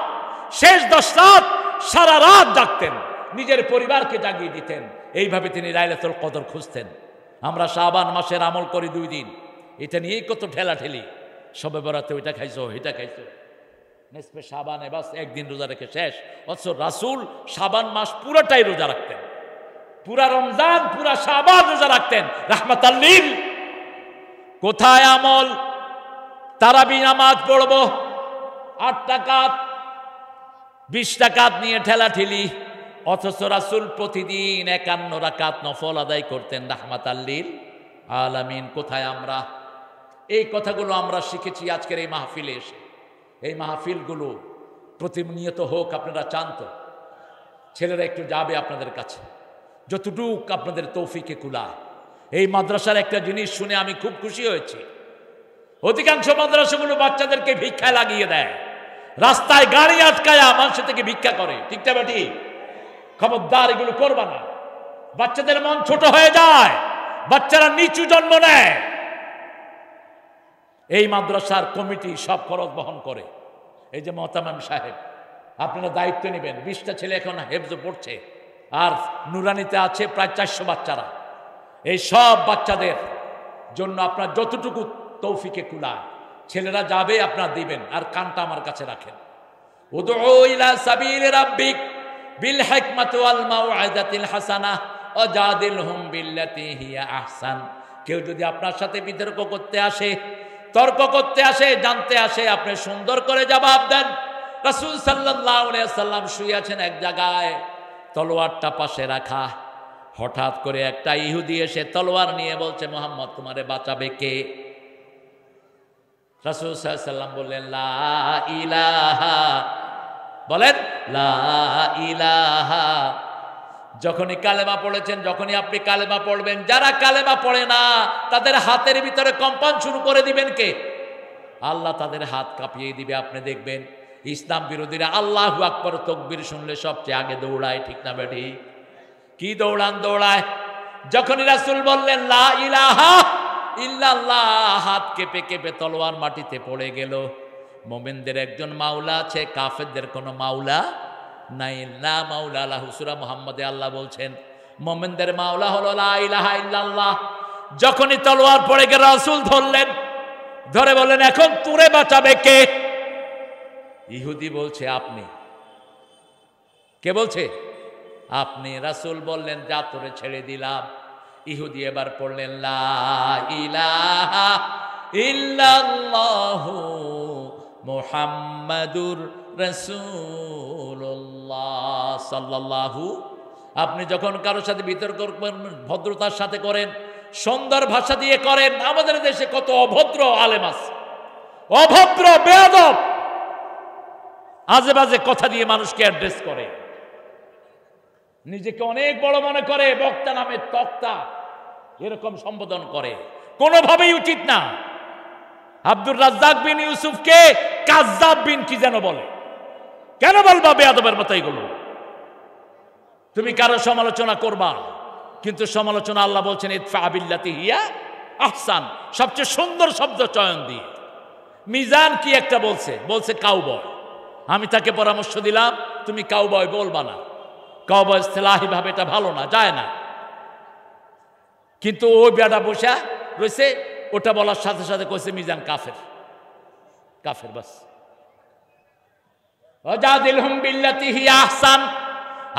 শেষ 10 রাত সারা রাত জাগতেন, নিজের পরিবারকে জাগিয়ে দিতেন। এইভাবে তিনি লাইলাতুল কদর খুঁজতেন। আমরা শাবান মাসের আমল করি 2 দিন, এটা নিয়েই কত ঠেলাঠেলি। সবে বরাতে ওইটা খাইছো, এটা খাইছো, নেসফে শাবানে বাস 1 দিন রোজা রেখে শেষ। অথচ রাসূল শাবান মাস পুরোটাই রোজা রাখতেন, পুরা রমজান, পুরা শাবান রোজা রাখতেন রাহমাতাল লিল। কোথায় আমল? তারাবি নামাজ পড়বো 8 রাকাত, 20 রাকাত নিয়ে ঠেলাঠেলি। অথচ রাসূল প্রতিদিন 51 রাকাত নফল আদায় করতেন রাহমাতাল লিল আলামিন। কোথায় আমরা? এই কথাগুলো আমরা শিখেছি আজকের এই মাহফিলে এসে। এই মাহফিলগুলো প্রতিনিয়ত হোক, আপনারা চান তো? ছেলেরা একটু যাবে আপনাদের কাছে, যতটুক আপনাদের তৌফিকে কুলায়। এই মাদ্রাসার একটা জিনিস শুনে আমি খুব খুশি হয়েছি। অধিকাংশ মাদ্রাসাগুলো বাচ্চাদেরকে ভিক্ষায় লাগিয়ে দেয়, রাস্তায় গাড়ি আটকায়া মানুষের থেকে ভিক্ষা করে। ঠিক না বেটি? খবরদার, এগুলো করবা না। বাচ্চাদের মন ছোট হয়ে যায়, বাচ্চারা নিচু জন্ম নেয়। এই মাদ্রাসার কমিটি সব খরচ বহন করে। এই যে মোহতামিম সাহেব, আপনারা দায়িত্ব নেবেন। 20টা ছেলে এখন হেফজ পড়ছে, আর নুরানিতে আছে প্রায় 400 বাচ্চারা। এই সব বাচ্চাদের জন্য আপনার যতটুকু তৌফিকে কুলায়, ছেলেরা যাবে আপনারা দিবেন, আর কানটা আমার কাছে রাখেন। উদউ ইলা সাবিল রাব্বিক বিল হিকমাতি ওয়াল মাউইযাতিল হাসানাহ ওয়াজাদিলহুম বিল্লাতী হিয়া আহসান। কেউ যদি আপনার সাথে বিতর্ক করতে আসে, তর্ক করতে আসে, জানতে আসে, আপনি সুন্দর করে জবাব দেন। রাসূল সাল্লাল্লাহু আলাইহি ওয়াসাল্লাম শুয়ে আছেন এক জায়গায়, তলোয়ারটা পাশে রাখা। হঠাৎ করে একটা ইহুদি এসে তলোয়ার নিয়ে বলছে, মুহাম্মদ তোমারে বাঁচাবে কে? রাসূল সাল্লাল্লাহু আলাইহি ওয়াসাল্লাম বললেন, লা ইলাহা, বলেন লা ইলাহা। যখনই কালেমা পড়েছেন, যখনই আপনি কালেমা পড়বেন, যারা কালেমা পড়ে না তাদের হাতের ভিতরে কম্পন শুরু করে দিবেন কে? আল্লাহ তাদের হাত কাঁপিয়ে দিবে। আপনি দেখবেন ইসলাম বিরোধীরা আল্লাহু আকবার তাকবীর শুনলে সবচেয়ে আগে দৌড়ায়, ঠিক না বেটি? কি দৌড়ায়? যখনই রাসূল বললেন লা ইলাহা ইল্লাল্লাহ, হাত কেঁপে কেঁপে তলোয়ার মাটিতে পড়ে গেল। মুমিনদের একজন মাওলা আছে, কাফেরদের কোনো মাওলা নাই। লা মাওলা লাহু, সূরা মুহাম্মদে আল্লাহ বলছেন মুমিনদের মাওলা হলো লা ইলাহা ইল্লাল্লাহ। যখনই তলোয়ার পড়ে গেল, রাসূল ধরলেন, ধরে বললেন, এখন তোরে বাঁচাবে কে? ইহুদি বলছে, আপনি। কে বলছে? আপনি। রাসূল বললেন, যা তোরে ছেড়ে দিলাম। ইহুদি এবার পড়লেন লা ইলাহা ইল্লাল্লাহু মুহাম্মাদুর রাসূলুল্লাহ সাল্লাল্লাহু। আপনি যখন কারোর সাথে বিতর্ক করবেন, ভদ্রতার সাথে করেন, সুন্দর ভাষা দিয়ে করেন। আমাদের দেশে কত অভদ্র আলেম আছে, অভদ্র বেয়াদব, আজে বাজে কথা দিয়ে মানুষকে অ্যাড্রেস করে, নিজেকে অনেক বড় মনে করে, বক্তা নামে তক্তা, এরকম সম্বোধন করে। কোনোভাবেই উচিত না। আব্দুর রাজ্জাক বিন ইউসুফকে কাজ্জাব বিন কি যেন বলে। কেন বলবা বেয়াদবের মতো এগুলো? তুমি কারো সমালোচনা করবা, কিন্তু সমালোচনা আল্লাহ বলছেন ইদফা বিল্লাতি হিয়া আহসান, সবচেয়ে সুন্দর শব্দ চয়ন দিয়ে। মিজান কি একটা বলছে কাউবয়। আমি তাকে পরামর্শ দিলাম, তুমি কাউবয় বলবা না, কাউবয় ইসতিলাহি ভাবে এটা ভালো না, যায় না। কিন্তু ওই বেটা বসা রয়েছে, ওটা বলার সাথে সাথে কইছে মিজান কাফের, কাফের। বাস ওয়াজাদিলহুম বিল্লাতি হিয়া আহসান।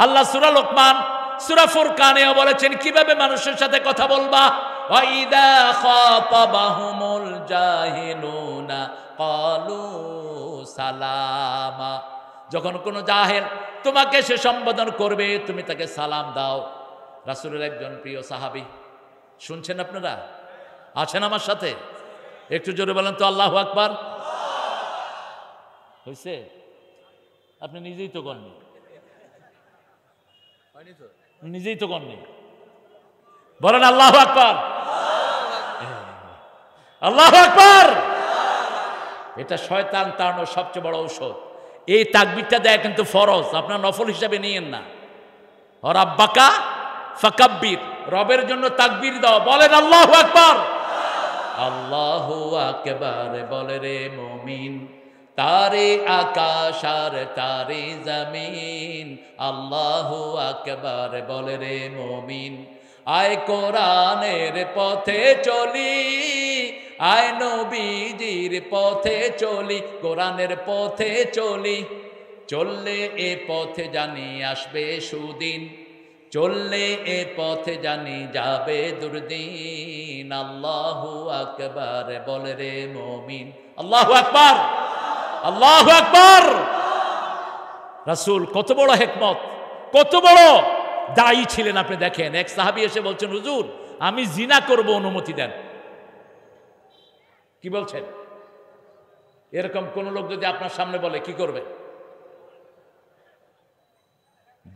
আল্লাহ সূরা লোকমান, সূরা ফুরকানেও বলেছেন কিভাবে মানুষের সাথে কথা বলবা। ওয়া ইযা খাতাবাহুমুল জাহিলুনা ক্বালু সালামা। যখন কোনো জাহেল তোমাকে সে সম্বোধন করবে, তুমি তাকে সালাম দাও। রাসূলের একজন প্রিয় সাহাবী, শুনছেন আপনারা? আছেন আমার সাথে? একটু জোরে বলেন তো আল্লাহু আকবার। হয়েছে? আপনি নিজেই তো করেননি, নিজেই তো করেননি। বলেন আল্লাহু আকবার, আল্লাহু আকবার। এটা শয়তান তাড়ানোর সবচেয়ে বড় ঔষধ। এই তাকবীরটা দেয় কিন্তু ফরজ, আপনার নফল হিসাবে নিয়েন না। রাব্বাকা ফাকাব্বির, রবের জন্য তাকবীর দাও। বলেন আল্লাহু আকবার। আল্লাহু আকবার বলে রে মুমিন, তারে আকাশ আর তারে জমিন। আল্লাহু আকবার বলে রে মুমিন, আয় কোরআনের পথে চলি, আয় নবীজির পথে চলি, কোরআনের পথে চলি। চললে এ পথে জানি আসবে সুদিন, চললে এ পথে জানি যাবে দুর্দিন। আল্লাহু আকবার বলে রে মুমিন। আল্লাহু আকবার, আল্লাহু আকবার। রাসূল কত বড় হিকমত, কত বড় দায়ী ছিলেন আপনি দেখেন। এক সাহাবী এসে বলছেন, হুজুর আমি জিনা করব, অনুমতি দেন। কি বলছেন? এরকম কোন লোক যদি আপনার সামনে বলে কি করবে?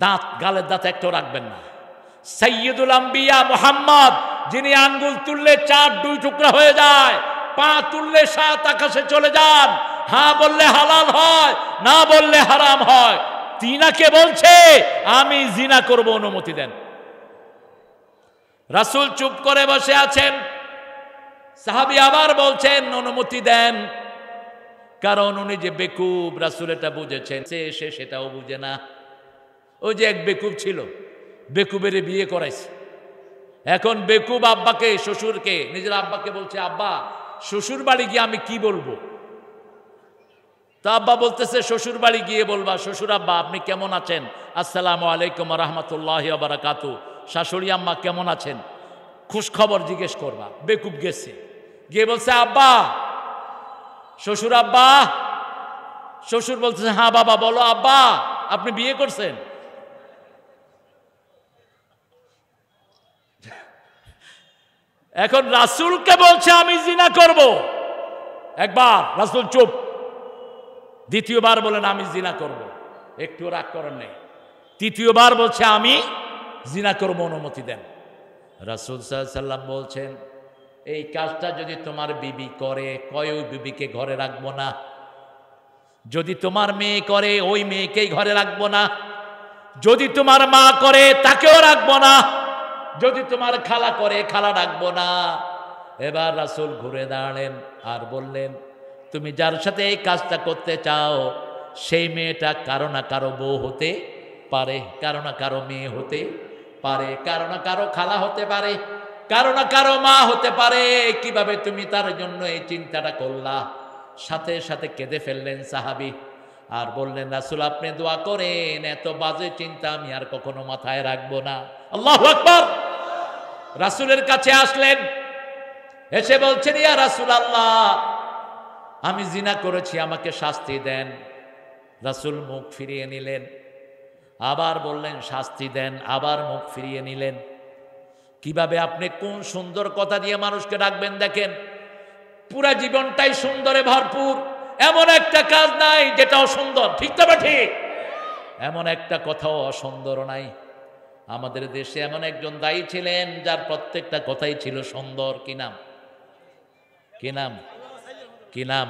দাঁত, গালের দাঁত একটাও রাখবেন না। সাইয়্যিদুল আম্বিয়া মুহাম্মদ, যিনি আঙ্গুল তুললে 4 2 টুকরা হয়ে যায়, পা তুললে 7 আকাশে চলে যান, হ্যাঁ বললে হালাল হয়, না বললে হারাম হয়, তিনাকে বলছে আমি জিনা করব, অনুমতি দেন। রাসূল চুপ করে বসে আছেন, সাহাবী আবার বলছেন অনুমতি দেন। কারণ উনি যে বেকুব, রাসূল এটা বুঝেছেন, সে সেটাও বুঝে না। ওই যে এক বেকুব ছিল, বেকুবের বিয়ে করাইছে। এখন বেকুব আব্বাকে, শ্বশুরকে, নিজের আব্বাকে বলছে, আব্বা শ্বশুর বাড়ি গিয়ে আমি কি বলবো? তো আব্বা বলতেছে, শ্বশুর বাড়ি গিয়ে বলবা, শ্বশুর আব্বা আপনি কেমন আছেন? আসসালামু আলাইকুম ওয়া রাহমাতুল্লাহি ওয়া বারাকাতুহু। শাশুড়ি আম্মা কেমন আছেন? খুশ খবর জিজ্ঞেস করবা। বেকুব গেছে, গিয়ে বলছে আব্বা, শ্বশুর আব্বা। শ্বশুর বলছে হ্যাঁ বাবা বলো আব্বা, আপনি বিয়ে করছেন? এখন রাসূলকে বলছে আমি জিনা করব। একবার রাসূল চুপ, দ্বিতীয়বার বলেন আমি জিনা করব, একটু রাগ করেন নেই। তৃতীয়বার বলছে আমি জিনা করব, অনুমতি দেন। রাসূল সাল্লাল্লাহু আলাইহি সাল্লাম বলছেন এই কাজটা যদি তোমার বিবি করে, কয় ওই বিবিকে ঘরে রাখবো না। যদি তোমার মেয়ে করে, ওই মেয়েকেই ঘরে রাখবো না। যদি তোমার মা করে, তাকেও রাখবো না। যদি তোমার খালা করে, খালা রাখবো না। এবার রাসূল ঘুরে দাঁড়ালেন আর বললেন তুমি যার সাথে এই কাজটা করতে চাও, সেই মেয়েটা কারো না কারো বউ হতে পারে, কারো না কারো মেয়ে হতে পারে, কারো না কারো খালা হতে পারে, কারো না কারো মা হতে পারে। কিভাবে তুমি তার জন্য এই চিন্তাটা করলা? সাথে সাথে কেঁদে ফেললেন সাহাবী আর বললেন রাসূল আপনি দোয়া করেন, এত বাজে চিন্তা আমি আর কখনো মাথায় রাখবো না। আল্লাহু আকবার। রাসূলের কাছে আসলেন, এসে বলছেন ইয়া রাসূলুল্লাহ আমি জিনা করেছি, আমাকে শাস্তি দেন। রাসূল মুখ ফিরিয়ে নিলেন, আবার বললেন শাস্তি দেন, আবার মুখ ফিরিয়ে নিলেন। কিভাবে আপনি কোন সুন্দর কথা দিয়ে মানুষকে ডাকবেন দেখেন। পুরা জীবনটাই সুন্দরে ভরপুর, এমন একটা কাজ নাই যেটা অসুন্দর, ঠিক তবে ঠিক। এমন একটা কথাও অসুন্দর নাই। আমাদের দেশে এমন একজন দায়ী ছিলেন যার প্রত্যেকটা কথাই ছিল সুন্দর। কি নাম? কি নাম? কি নাম?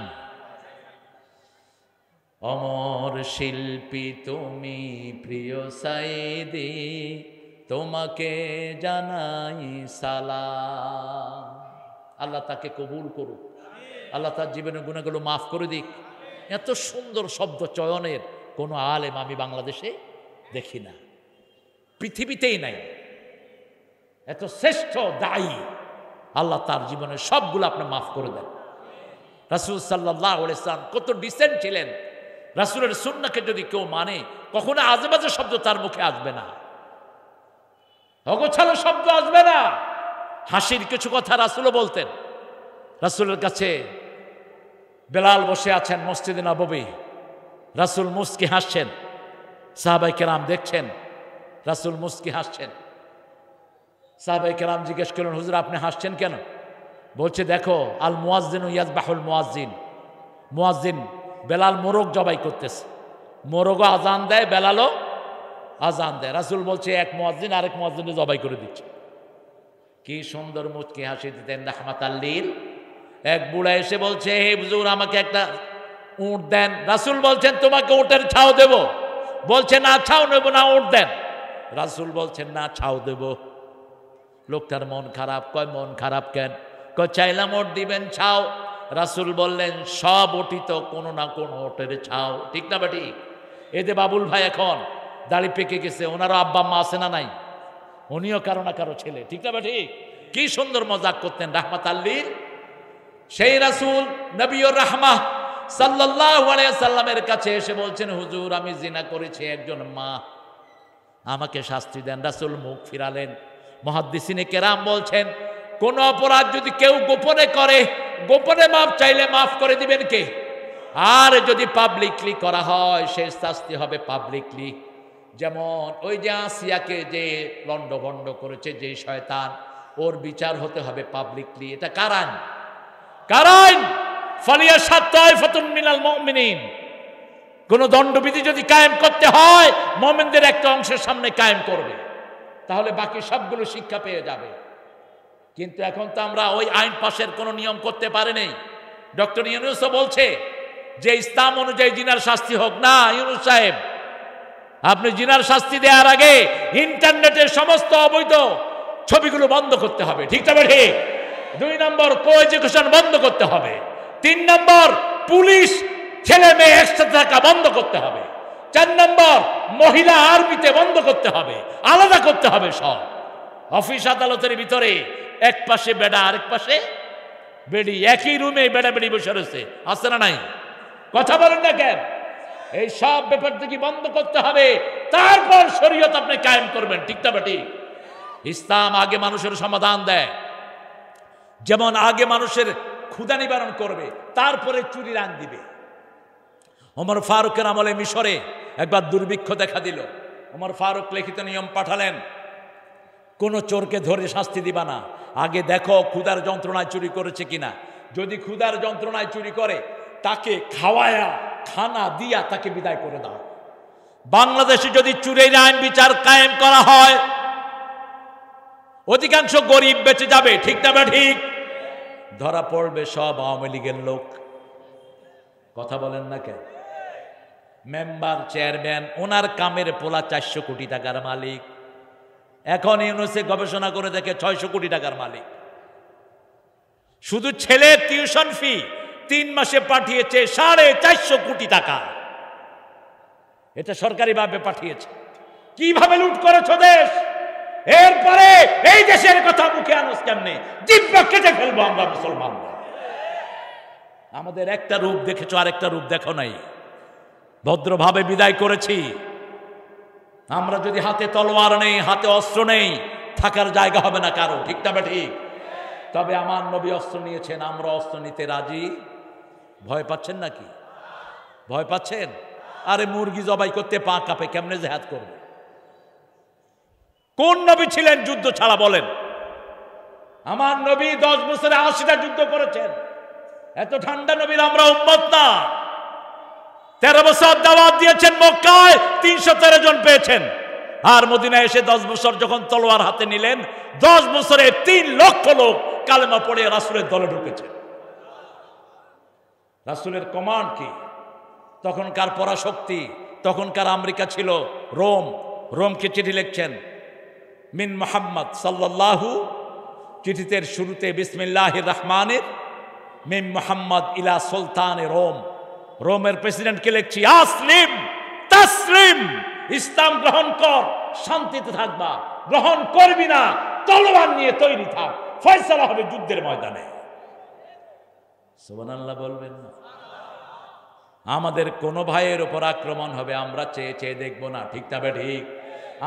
অমর শিল্পী তুমি প্রিয় সাইদি, তোমাকে জানাই সালাম। আল্লাহ তাকে কবুল করুক, আল্লাহ তার জীবনের গুনাহগুলো মাফ করে দিক। এত সুন্দর শব্দ চয়নের কোনো আলেম আমি বাংলাদেশে দেখি না, পৃথিবীতেই নাই। এত শ্রেষ্ঠ দায়ী, আল্লাহ তার জীবনের সবগুলো আপনি মাফ করে দেন। রাসূল সাল্লাল্লাহু আলাইহি ওয়াসাল্লাম কত ডিসেন্ট ছিলেন। রাসূলের সুন্নাহকে যদি কেউ মানে, কখনো আজেবাজে শব্দ তার মুখে আসবে না, অগোছালো শব্দ আসবে না। হাসির কিছু কথা রাসূলও বলতেন। রাসূলের কাছে বেলাল বসে আছেন মসজিদে নববী, রাসূল মুস্কি হাসছেন, সাহাবায়ে কেরাম দেখছেন রাসূল মুস্কি হাসছেন। সাহাবায়ে কেরাম জিজ্ঞেস করলেন হুজুর আপনি হাসছেন কেন? বলছে দেখো আল মুয়াজ্জিনু ইয়াজবাহুল মুয়াজ্জিন, মুয়াজ্জিন বেলাল মোরগ জবাই করতেছে, মোরগও আজান দেয়, বেলালও আজান দেয়। রাসূল বলছে এক মুয়াজ্জিন আরেক মুয়াজ্জিনকে জবাই করে দিচ্ছে। কি সুন্দর মুচকি হাসি দিতেন রাহমাতাল লিল। এক বুড়া এসে বলছে হে হুজুর আমাকে একটা উট দেন। রাসূল বলছেন তোমাকে উটের ছাও দেব। বলছে না ছাও নেব না, উট দেন। রাসূল বলছেন না ছাও দেব। লোকটার মন খারাপ, কয় মন খারাপ কেন? কয় চাইলাম ওট দিবেন ছাও। রাসূল বললেন সব ওটই তো কোনো না কোনো ওটের ছাও, ঠিক না বেটি? এতে বাবুল ভাই এখন দাড়ি পেকে গেছে, ওনারও আব্বা মা আছে না নাই? উনিও কারো না কারো ছেলে, ঠিক না বেটি? কি সুন্দর মজাক করতেন রাহমাতাল লিল। সেই রাসূল নবিয়ুর রাহমাহ সাল্লাল্লাহু আলাইহি ওয়াসাল্লামের কাছে এসে বলছেন হুজুর আমি জিনা করেছি, একজন মা আমাকে শাস্তি দেন। রাসূল মুখ ফিরালেন। মুহাদ্দিসিনে কেরাম বলছেন কোন অপরাধ যদি কেউ গোপনে করে, গোপনে মাফ চাইলে মাফ করে দিবেন কে? আর যদি পাবলিকলি করা হয় সেই শাস্তি হবে পাবলিকলি। যেমন ওই যে আসিয়াকে যে লন্ডভন্ড করেছে যে শয়তান, ওর বিচার হতে হবে পাবলিকলি। এটা কার আইন? কার আইন? ফালিয়াশহাদ তায়ফাতুম মিনাল মুমিনিন। কোন দণ্ডবিধি যদি কায়েম করতে হয় মুমিনদের একটা অংশের সামনে কায়েম করবে, তাহলে বাকি সবগুলো শিক্ষা পেয়ে যাবে। কিন্তু এখন তো আমরা ওই আইন পাশের কোনো নিয়ম করতে পারিনি। ডক্টর ইউনূসও বলছে যে ইসলাম অনুযায়ী জিনার শাস্তি হোক না। ইউনূস সাহেব আপনি জিনার শাস্তি দেওয়ার আগে ইন্টারনেটের সমস্ত অবৈধ ছবিগুলো বন্ধ করতে হবে, ঠিক না ঠিক? 2 নম্বর কো এডুকেশন বন্ধ করতে হবে। 3 নম্বর পুলিশ ছেলে মেয়ে একসাথে থাকা বন্ধ করতে হবে। 4 নম্বর মহিলা আর্মিতে বন্ধ করতে হবে, আলাদা করতে হবে সব। অফিস আদালতের ভিতরে এক পাশে বেডা আরেক পাশে বেডি, একই রুমে বেডা বেডি বসে রয়েছে, আছে না নাই? কথা বলেন না কেন? এই সব ব্যাপার থেকে বন্ধ করতে হবে, তারপর শরীয়ত আপনি কায়েম করবেন, ঠিক না বেটি? ইসলাম আগে মানুষের সমাধান দেয়, যেমন আগে মানুষের ক্ষুধা নিবারণ করবে, তারপরে চুরির আইন দিবে। ওমর ফারুকের আমলে মিশরে একবার দুর্ভিক্ষ দেখা দিল। ওমর ফারুক লিখিত নিয়ম পাঠালেন, কোনো চোরকে ধরে শাস্তি দিবা না, আগে দেখো ক্ষুধার যন্ত্রণায় চুরি করেছে কিনা। যদি ক্ষুধার যন্ত্রণায় চুরি করে, তাকে খাওয়ায়া খানা দিয়া তাকে বিদায় করে দাও। বাংলাদেশে যদি চুরির আইন বিচার কায়েম করা হয়, অধিকাংশ গরিব বেঁচে যাবে, ঠিক না ঠিক? ধরা পড়বে সব আওয়ামী লীগের লোক। কথা বলেন না কেন? মেম্বার, চেয়ারম্যান, ওনার কামের পোলা 400 কোটি টাকার মালিক। এখন ইউনুসে গবেষণা করে দেখে 600 কোটি টাকার মালিক। শুধু ছেলের টিউশন ফি 3 মাসে পাঠিয়েছে 450 কোটি টাকা। এটা সরকারিভাবে পাঠিয়েছে। কিভাবে লুট করেছো দেশ? এরপরে এই দেশের কথা মুখে আনোস কেমনে? জিহ্বা কেটে ফেলবো আমরা মুসলমান। আমাদের একটা রূপ দেখেছো, আরেকটা রূপ দেখো নাই। ভদ্রভাবে বিদায় করেছি। আমরা যদি হাতে তলোয়ার নেই, হাতে অস্ত্র নেই, থাকার জায়গা হবে না কারো, ঠিক না ঠিক? তবে আমার নবী অস্ত্র নিয়েছেন, আমরা অস্ত্র নিতে রাজি। ভয় পাচ্ছেন নাকি? ভয় পাচ্ছেন? আরে মুরগি জবাই করতে পা কাঁপে, কেমনে জিহাদ করবে? কোন নবী ছিলেন যুদ্ধ ছাড়া? বলেন। আমার নবী 10 বছরে 80টা যুদ্ধ করেছেন। এত ঠান্ডা নবীর আমরা উম্মত না। 13 বছর দাওয়াত দিয়েছেন, মক্কায় 313 জন পেয়েছেন। আর মদিনায় এসে 10 বছর যখন তলোয়ার হাতে নিলেন, 10 বছরে 3 লক্ষ লোক কালেমা পড়ে রাসূলের দলে ঢুকেছে। রাসূলের কমান্ড কি? তখনকার পরাশক্তি, তখনকার আমেরিকা ছিল রোম। রোমকে চিঠি লিখছেন, মিন মুহাম্মদ সাল্লাল্লাহু, চিঠিতে শুরুতে বিসমিল্লাহির রহমানির, মিন মুহাম্মদ ইলা সুলতানে রোম। রোমের প্রেসিডেন্টকে লিখছি, আসলিম তাসলিম, ইসলাম গ্রহণ কর, শান্তিতে থাকবা। গ্রহণ করবি না, তলোয়ার নিয়ে তৈরি থাক, ফয়সালা হবে যুদ্ধের ময়দানে। সুবহানাল্লাহ বলবেন না? আমাদের কোন ভাইয়ের উপর আক্রমণ হবে আমরা চেয়ে চেয়ে দেখবো না, ঠিক না ঠিক?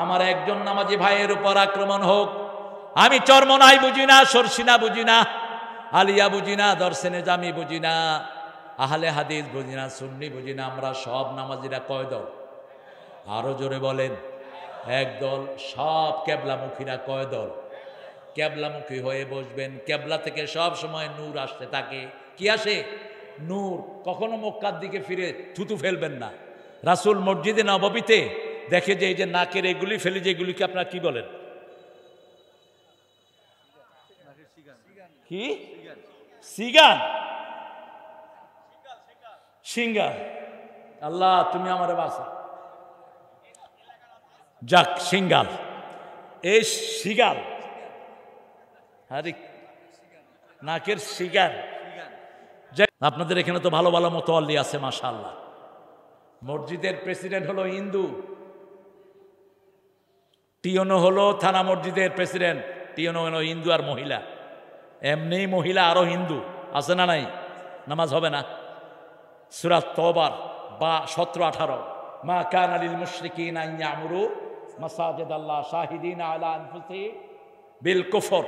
আমার একজন নামাজি ভাইয়ের উপর আক্রমণ হোক, আমি চরমনাই বুঝি না, সরসিনা বুঝি না, আলিয়া বুঝি না, দর্শনে জামি বুঝি না, আহলে হাদিস বুঝি না, সুন্নি বুঝি না। আমরা সব নামাজিরা কয় দল? আরো জোরে বলেন। একদল। সব কেবলামুখীরা কয় দল? কেবলামুখী হয়ে বসবেন। কেবলা থেকে সব সময় নূর আসতে থাকে। কি আসে? নূর। কখনো মক্কার দিকে ফিরে থুতু ফেলবেন না। রাসূল মসজিদে নববীতে দেখে যে এই যে নাকের এগুলি ফেলে, যে এগুলিকে আপনারা কি বলেন? কি? সিগান? সিঙ্গার? আল্লাহ তুমি আমার বাসা। যাক, সিঙ্গাল। এই সিগাল, আরে নাকের সিগার। আপনাদের এখানে তো ভালো ভালো মুতাওয়াল্লি আছে মাশাআল্লাহ। মসজিদের প্রেসিডেন্ট হলো হিন্দু, টিওনো হলো থানা মসজিদের প্রেসিডেন্ট। টিওনো হলো হিন্দু আর মহিলা। এমনি মহিলা আরো হিন্দু আছে না নাই? নামাজ হবে না? সূরা তওবার 17-18, মা কানা লিল মুশরিকিনা আন ইয়ামুরু মাসাজিদাল্লাহ শাহিদিনা আলা আনফুসিহিম বিল কুফর।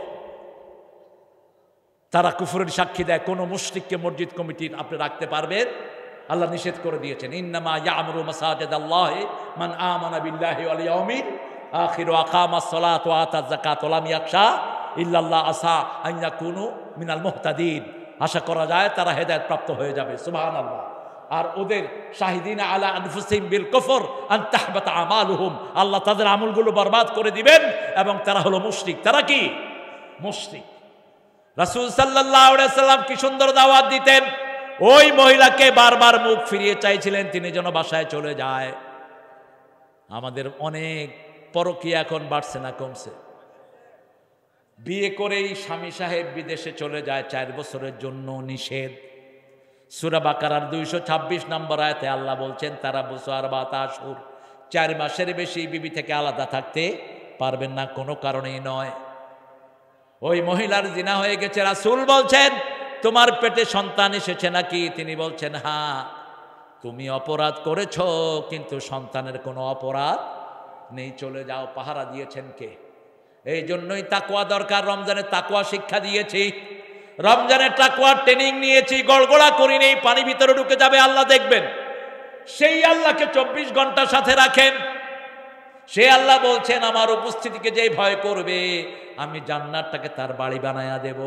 তারা কুফরের সাক্ষী দেয়। কোন মুশরিককে মসজিদ কমিটির আপনি রাখতে পারবেন? আল্লাহ নিষেধ করে দিয়েছেন, ইন্নামা ইয়ামুরু মাসাজিদাল্লাহি মান আমানা বিল্লাহি ওয়াল ইয়াউমিল আখির ওয়া আকামাস সালাত ওয়া আতাজ যাকাত ওয়া লাম ইয়াখশা ইল্লাল্লাহ আসা আন ইয়াকুনু মিনাল মুহতাদিন। আশা করা যায় তারা হেদায়েত প্রাপ্ত হয়ে যাবে। সুবহানাল্লাহ। আর ওদের শাহিদিনা আলা আনফুসিহিম বিল কুফর আন তাহবাতা আমালুহুম, আল্লাহ তাদের আমলগুলো বরবাদ করে দিবেন, এবং তারা হলো মুশরিক। তারা কি? মুশরিক। রাসূল সাল্লাল্লাহু আলাইহি সাল্লাম কি সুন্দর দাওয়াত দিতেন। ওই মহিলাকে বারবার মুখ ফিরিয়ে চাইছিলেন তিনি যেন বাসায় চলে যায়। আমাদের অনেক পরকীয়া এখন বাড়ছে না কমছে? বিয়ে করেই স্বামী সাহেব বিদেশে চলে যায়, 4 বছরের জন্য নিষেধ। সূরা বাকারার 226 নম্বর আয়াতে আল্লাহ বলছেন, তারা বুসুর বাতাসুর, 4 মাসের বেশি বিবি থেকে আলাদা থাকতে পারবেন না, কোনো কারণেই নয়। ওই মহিলার জিনা হয়ে গেছে। রাসূল বলছেন, তোমার পেটে সন্তান এসেছে নাকি? তিনি বলছেন, হ্যাঁ। তুমি অপরাধ করেছ, কিন্তু সন্তানের কোনো অপরাধ নেই, চলে যাও। পাহারা দিয়েছেন কে? এই জন্যই তাকওয়া দরকার। রমজানে তাকওয়া শিক্ষা দিয়েছি, রমজানের তাকওয়ার ট্রেনিং নিয়েছি। গড়গড়া করি নেই, পানি ভিতরে ঢুকে যাবে, আল্লাহ দেখবেন। সেই আল্লাহকে 24 ঘন্টা সাথে রাখেন। সে আল্লাহ বলছেন, আমার উপস্থিতিকে যে ভয় করবে আমি জান্নাতটাকে তার বাড়ি বানায়া দেব।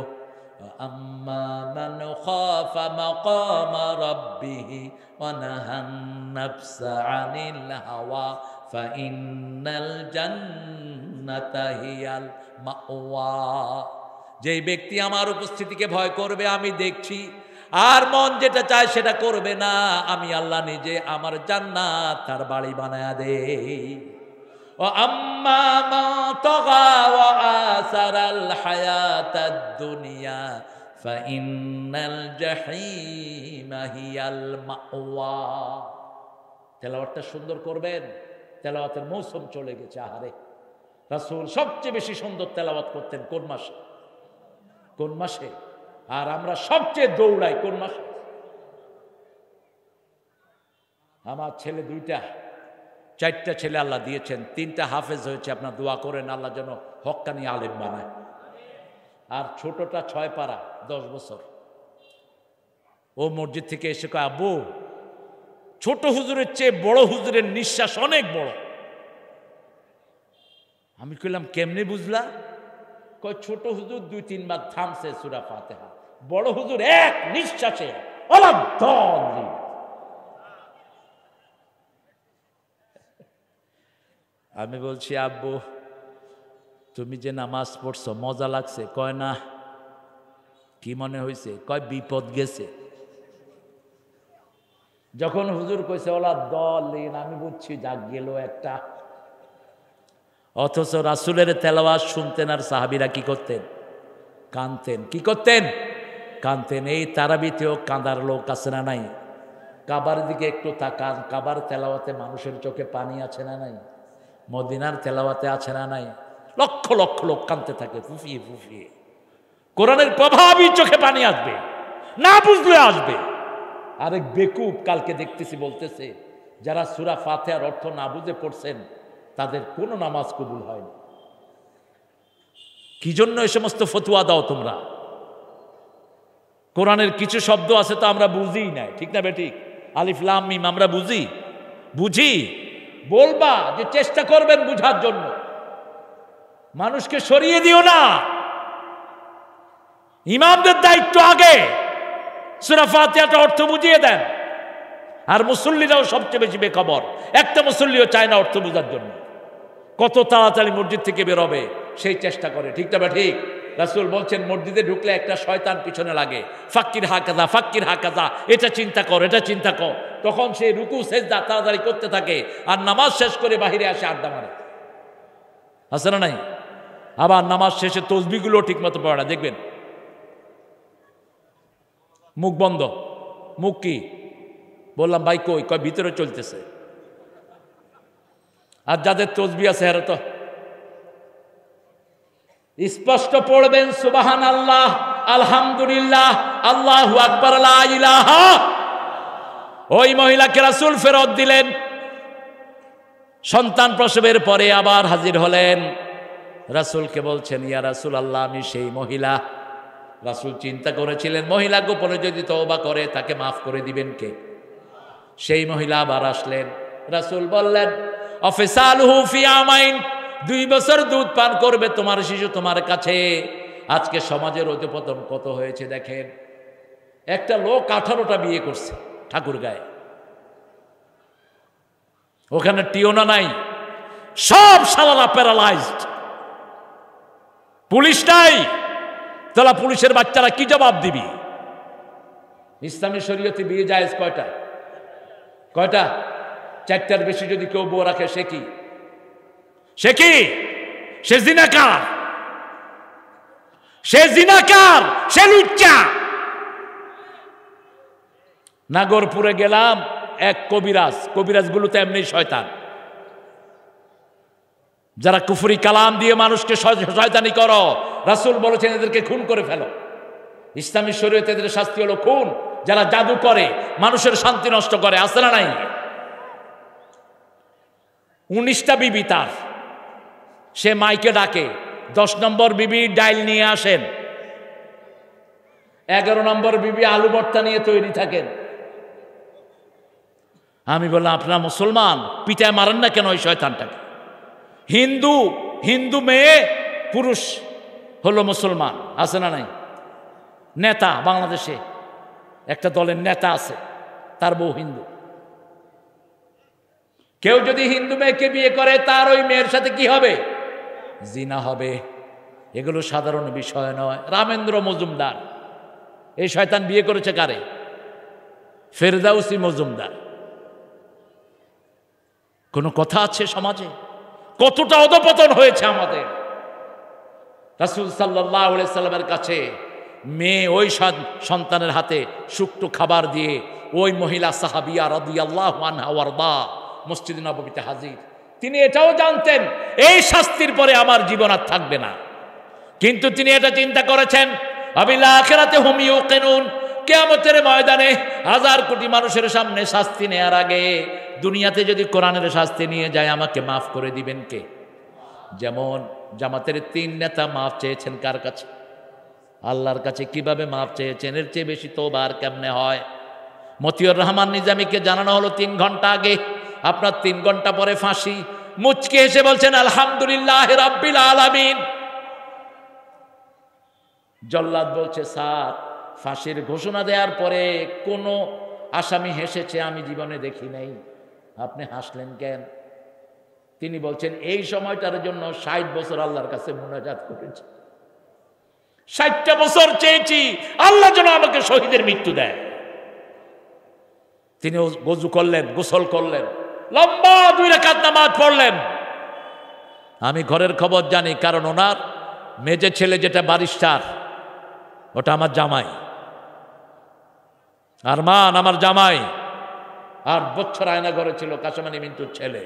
আম্মা মান খাফা মাকামা রাব্বিহি ওয়া নাহান নাফসা আনিল হাওয়া ফাইন্নাল জান্নাতা হিয়াল মাওয়া। যেই ব্যক্তি আমার উপস্থিতিকে ভয় করবে, আমি দেখছি, আর মন যেটা চায় সেটা করবে না, আমি আল্লাহ নিজে আমার জান্নাত তার বাড়ি বানায়া দেই। وأما من طغى وآثر الحياة الدنيا فإن الجحيم هي المأوى। তেলাওয়াতটা সুন্দর করবেন, তেলাওয়াতের মৌসুম চলে গেছে। আহারে, রাসূল সবচেয়ে বেশি সুন্দর তেলাওয়াত করতেন কোন মাসে? কোন মাসে? আর আমরা সবচেয়ে দৌড়াই কোন মাসে? আমার ছেলে 2টা, 4টা ছেলে আল্লাহ দিয়েছেন, 3টা হাফেজ হয়েছে। আপনার দোয়া করেন আল্লাহ যেন হক্কানি আলেম বানায়। আর ছোটটা 6 পারা, 10 বছর। ও মসজিদ থেকে এসে কয়, আব্বু ছোট হুজুরের চেয়ে বড় হুজুরের নিঃশ্বাস অনেক বড়। আমি কইলাম কেমনে বুঝলা? কয় ছোট হুজুর 2-3 বার থামছে সূরা ফাতিহা, বড় হুজুর এক নিঃশ্বাসে আল্লাহ। আমি বলছি, আব্বু তুমি যে নামাজ পড়ছো মজা লাগছে? কয় না। কি মনে হয়েছে? কয় বিপদ গেছে। যখন হুজুর কইছে ওলা দলিন, আমি বুঝছি যাক গেল একটা। অথচ রাসূলের তেলাওয়াত শুনতেন আর সাহাবীরা কি করতেন? কাঁদতেন। কি করতেন? কাঁদতেন। এই তারাবিতেও কাঁদার লোক আছে না নাই? কাবার দিকে একটু তাকান, কাবার তেলাওয়াতে মানুষের চোখে পানি আছে না নাই? মদিনার তেলাওয়াতে আছে না নাই? লক্ষ লক্ষ লোক কাঁদতে থাকে ফুফিয়ে ফুফিয়ে। কোরআনের প্রভাবই চোখে পানি আসবে, না বুঝলে আসবে। আরেক বেকুব কালকে দেখতেছি বলতেছে, যারা সূরা ফাতিহার অর্থ না বুঝে পড়ছেন তাদের কোনো নামাজ কবুল হয়নি। কি জন্য এই সমস্ত ফতোয়া দাও তোমরা? কোরআনের কিছু শব্দ আছে তো আমরা বুঝিই নাই, ঠিক না বেঠিক? আলিফ লাম মিম আমরা বুঝি। বলবা যে চেষ্টা করবেন বুঝার জন্য, মানুষকে সরিয়ে দিও না। ইমামদের দায়িত্ব আগে সূরা ফাতিহাটা অর্থ বুঝিয়ে দেন। আর মুসল্লিরাও সবচেয়ে বেশি বেখবর, একটা মুসল্লিও চায় না অর্থ বোঝার জন্য। কত তাড়াতাড়ি মসজিদ থেকে বেরোবে সেই চেষ্টা করে, ঠিক না ঠিক? রাসূল বলছেন মসজিদে ঢুকলে একটা শয়তান পিছনে লাগে, ফাক্কির হাকাজা ফাক্কির হাকাজা, এটা চিন্তা কর এটা চিন্তা কর। তখন সেই রুকু সেজদা তাড়াতাড়ি করতে থাকে, আর নামাজ শেষ করে বাহিরে আসে আড্ডা মারে। আছে না নাই? আবার নামাজ শেষে তসবিহগুলো ঠিক মতো পড়ে না, দেখবেন মুখ বন্ধ। মুখ কি? বললাম ভাই কই? কয় ভিতরে চলতেছে। আর যাদের তসবিহ আছে এরা তো স্পষ্ট পড়বেন সুবহানাল্লাহ, আলহামদুলিল্লাহ, আল্লাহু আকবার, লা ইলাহা। ওই মহিলাকে রাসূল ফেরত দিলেন। সন্তান প্রসবের পরে আবার হাজির হলেন, রাসূলকে বলছেন, ইয়া রাসূলুল্লাহ আমি সেই মহিলা। রাসূল চিন্তা করেছিলেন মহিলা গোপনে যদি তওবা করে তাকে মাফ করে দিবেন কে? সেই মহিলা আবার আসলেন। রাসূল বললেন, অফিসালুহু ফি আমাইন, 2 বছর দুধ পান করবে তোমার শিশু তোমার কাছে। আজকে সমাজের অধঃপতন কত হয়েছে দেখেন। একটা লোক 18টা বিয়ে করছে ঠাকুরগাঁয়ে, ওখানে টিওনা নাই, সব শালারা প্যারালাইজড, পুলিশ নাই। তাহলে পুলিশের বাচ্চারা কি জবাব দিবি? ইসলামী শরীয়তে বিয়ে জায়েজ কয়টা? 4টার বেশি যদি কেউ বউ রাখে সে কি? সে জিনাকার, সে লুচ্চা। নাগরপুরে গেলাম, এক কবিরাজগুলো তো এমনি শয়তান, যারা কুফরি কালাম দিয়ে মানুষকে শয়তানি করো। রাসূল বলেছেন এদেরকে খুন করে ফেলো। ইসলামী শরীয়তে এদের শাস্তি হলো খুন। যারা জাদু করে মানুষের শান্তি নষ্ট করে, আছে না নাই? 19টা বিবি তার, সে মাইকে ডাকে 10 নম্বর বিবি ডাইল নিয়ে আসেন, 11 নম্বর বিবি আলু ভর্তা নিয়ে তৈরি থাকেন। আমি বললাম আপনারা মুসলমান, পিটায় মারেন না কেন ওই শয়তানটাকে? হিন্দু মেয়ে পুরুষ হলো মুসলমান, আছে না নাই? নেতা বাংলাদেশে একটা দলের নেতা আছে, তার বউ হিন্দু। কেউ যদি হিন্দু মেয়েকে বিয়ে করে তার ওই মেয়ের সাথে কি হবে? জিনা হবে। এগুলো সাধারণ বিষয় নয়। রামেন্দ্র মজুমদার এই শয়তান বিয়ে করেছে কারে? ফেরদাউসি মজুমদার। কোনো কথা আছে সমাজে? কতটা অধপতন হয়েছে আমাদের। রাসূল সাল্লাল্লাহু আলাইহি সাল্লামের কাছে মেয়ে ওই সন্তানের হাতে শুকনো খাবার দিয়ে ওই মহিলা সাহাবিয়া রাদিয়াল্লাহু আনহা ওয়ারদা মসজিদ নববীতে হাজির। তিনি এটাও জানতেন এই শাস্তির পরে আমার জীবন আর থাকবে না, কিন্তু তিনি এটা চিন্তা করেছেন আবিল আখিরাতে হুম ইউকিনুন, কিয়ামতের ময়দানে 1000 কোটি মানুষের সামনে শাস্তি নেয়ার আগে দুনিয়াতে যদি কোরআনের শাস্তি নিয়ে যায় আমাকে মাফ করে দিবেন কে? যেমন জামাতের 3 নেতা মাফ চেয়েছেন কার কাছে? আল্লাহর কাছে। কিভাবে মাফ চেয়েছেন? এর চেয়ে বেশি তওবা আর কেমনে হয়? মতিউর রহমান নিজামীকে জানানো হলো 3 ঘন্টা আগে আপনার 3 ঘন্টা পরে ফাঁসি। মুচকে এসে বলছেন আলহামদুলিল্লাহ রাব্বিল আলামিন। জল্লাদ বলছে স্যার, ফাঁসির ঘোষণা দেওয়ার পরে কোন আসামি হেসেছে আমি জীবনে দেখি নাই, আপনি হাসলেন কেন? তিনি বলছেন এই সময়টার জন্য 60 বছর আল্লাহর কাছে মুনাজাত করেছি, 60টা বছর চেয়েছি আল্লাহ যেন আমাকে শহীদের মৃত্যু দেয়। তিনি ওযু করলেন, গোসল করলেন, লম্বা 2 রাকাত নামাজ পড়লেন। আমি ঘরের খবর জানি, কারণ ওনার মেজে ছেলে যেটা ব্যারিস্টার ওটা আমার জামাই, আরমান আমার জামাই। 8 বছর আয়না ঘরে ছিল কাশমানি মিন্টুর ছেলে,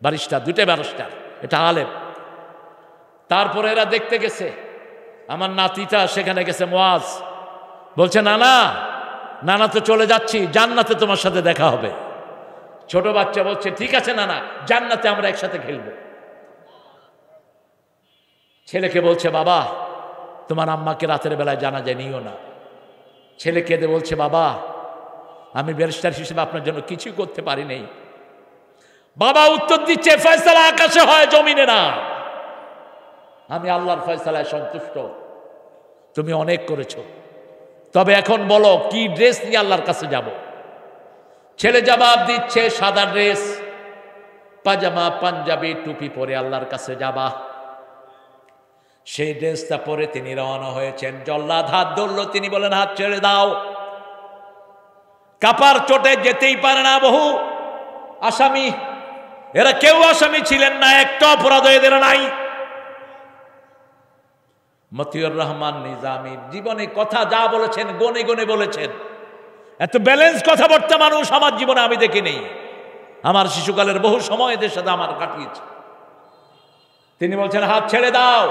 ব্যারিস্টার, 2টে ব্যারিস্টার, এটা আলেম। তারপরে এরা দেখতে গেছে, আমার নাতিটা সেখানে গেছে মুয়াজ, বলছে নানা তো চলে যাচ্ছি, জান্নাতে তোমার সাথে দেখা হবে। ছোট বাচ্চা বলছে ঠিক আছে নানা, জান্নাতে আমরা একসাথে খেলবো। ছেলেকে বলছে বাবা তোমার আম্মাকে রাতের বেলায় জানাজা নিও না। ছেলে কেঁদে বলছে বাবা আমি ব্যারিস্টার হিসেবে আপনার জন্য কিছুই করতে পারি নাই। বাবা উত্তর দিচ্ছে ফয়সালা আকাশে হয় জমিনে না, আমি আল্লাহর ফয়সালায় সন্তুষ্ট, তুমি অনেক করেছো, তবে এখন বলো কি ড্রেস নিয়ে আল্লাহর কাছে যাব? ছেলে জবাব দিচ্ছে সাদা ড্রেস, পাজামা পাঞ্জাবি টুপি পরে আল্লাহর কাছে যাবা। সেই ড্রেসটা পরে তিনি রওনা হয়েছেন। জল্লাদ হাত ধরলো, তিনি বলেন হাত ছেড়ে দাও। কাপার চোটে যেতেই পারে না বহু আসামি, এরা কেউ আসামি ছিলেন না, একটা অপরাধ এদের নাই। মতিউর রহমান নিজামী জীবনে কথা যা বলেছেন গনে গনে বলেছেন, এত ব্যালেন্স কথাবার্তা মানুষ আমার জীবনে আমি দেখি নেই। আমার শিশুকালের বহু সময় এদের সাথে আমার কাটিয়েছে। তিনি বলছেন হাত ছেড়ে দাও,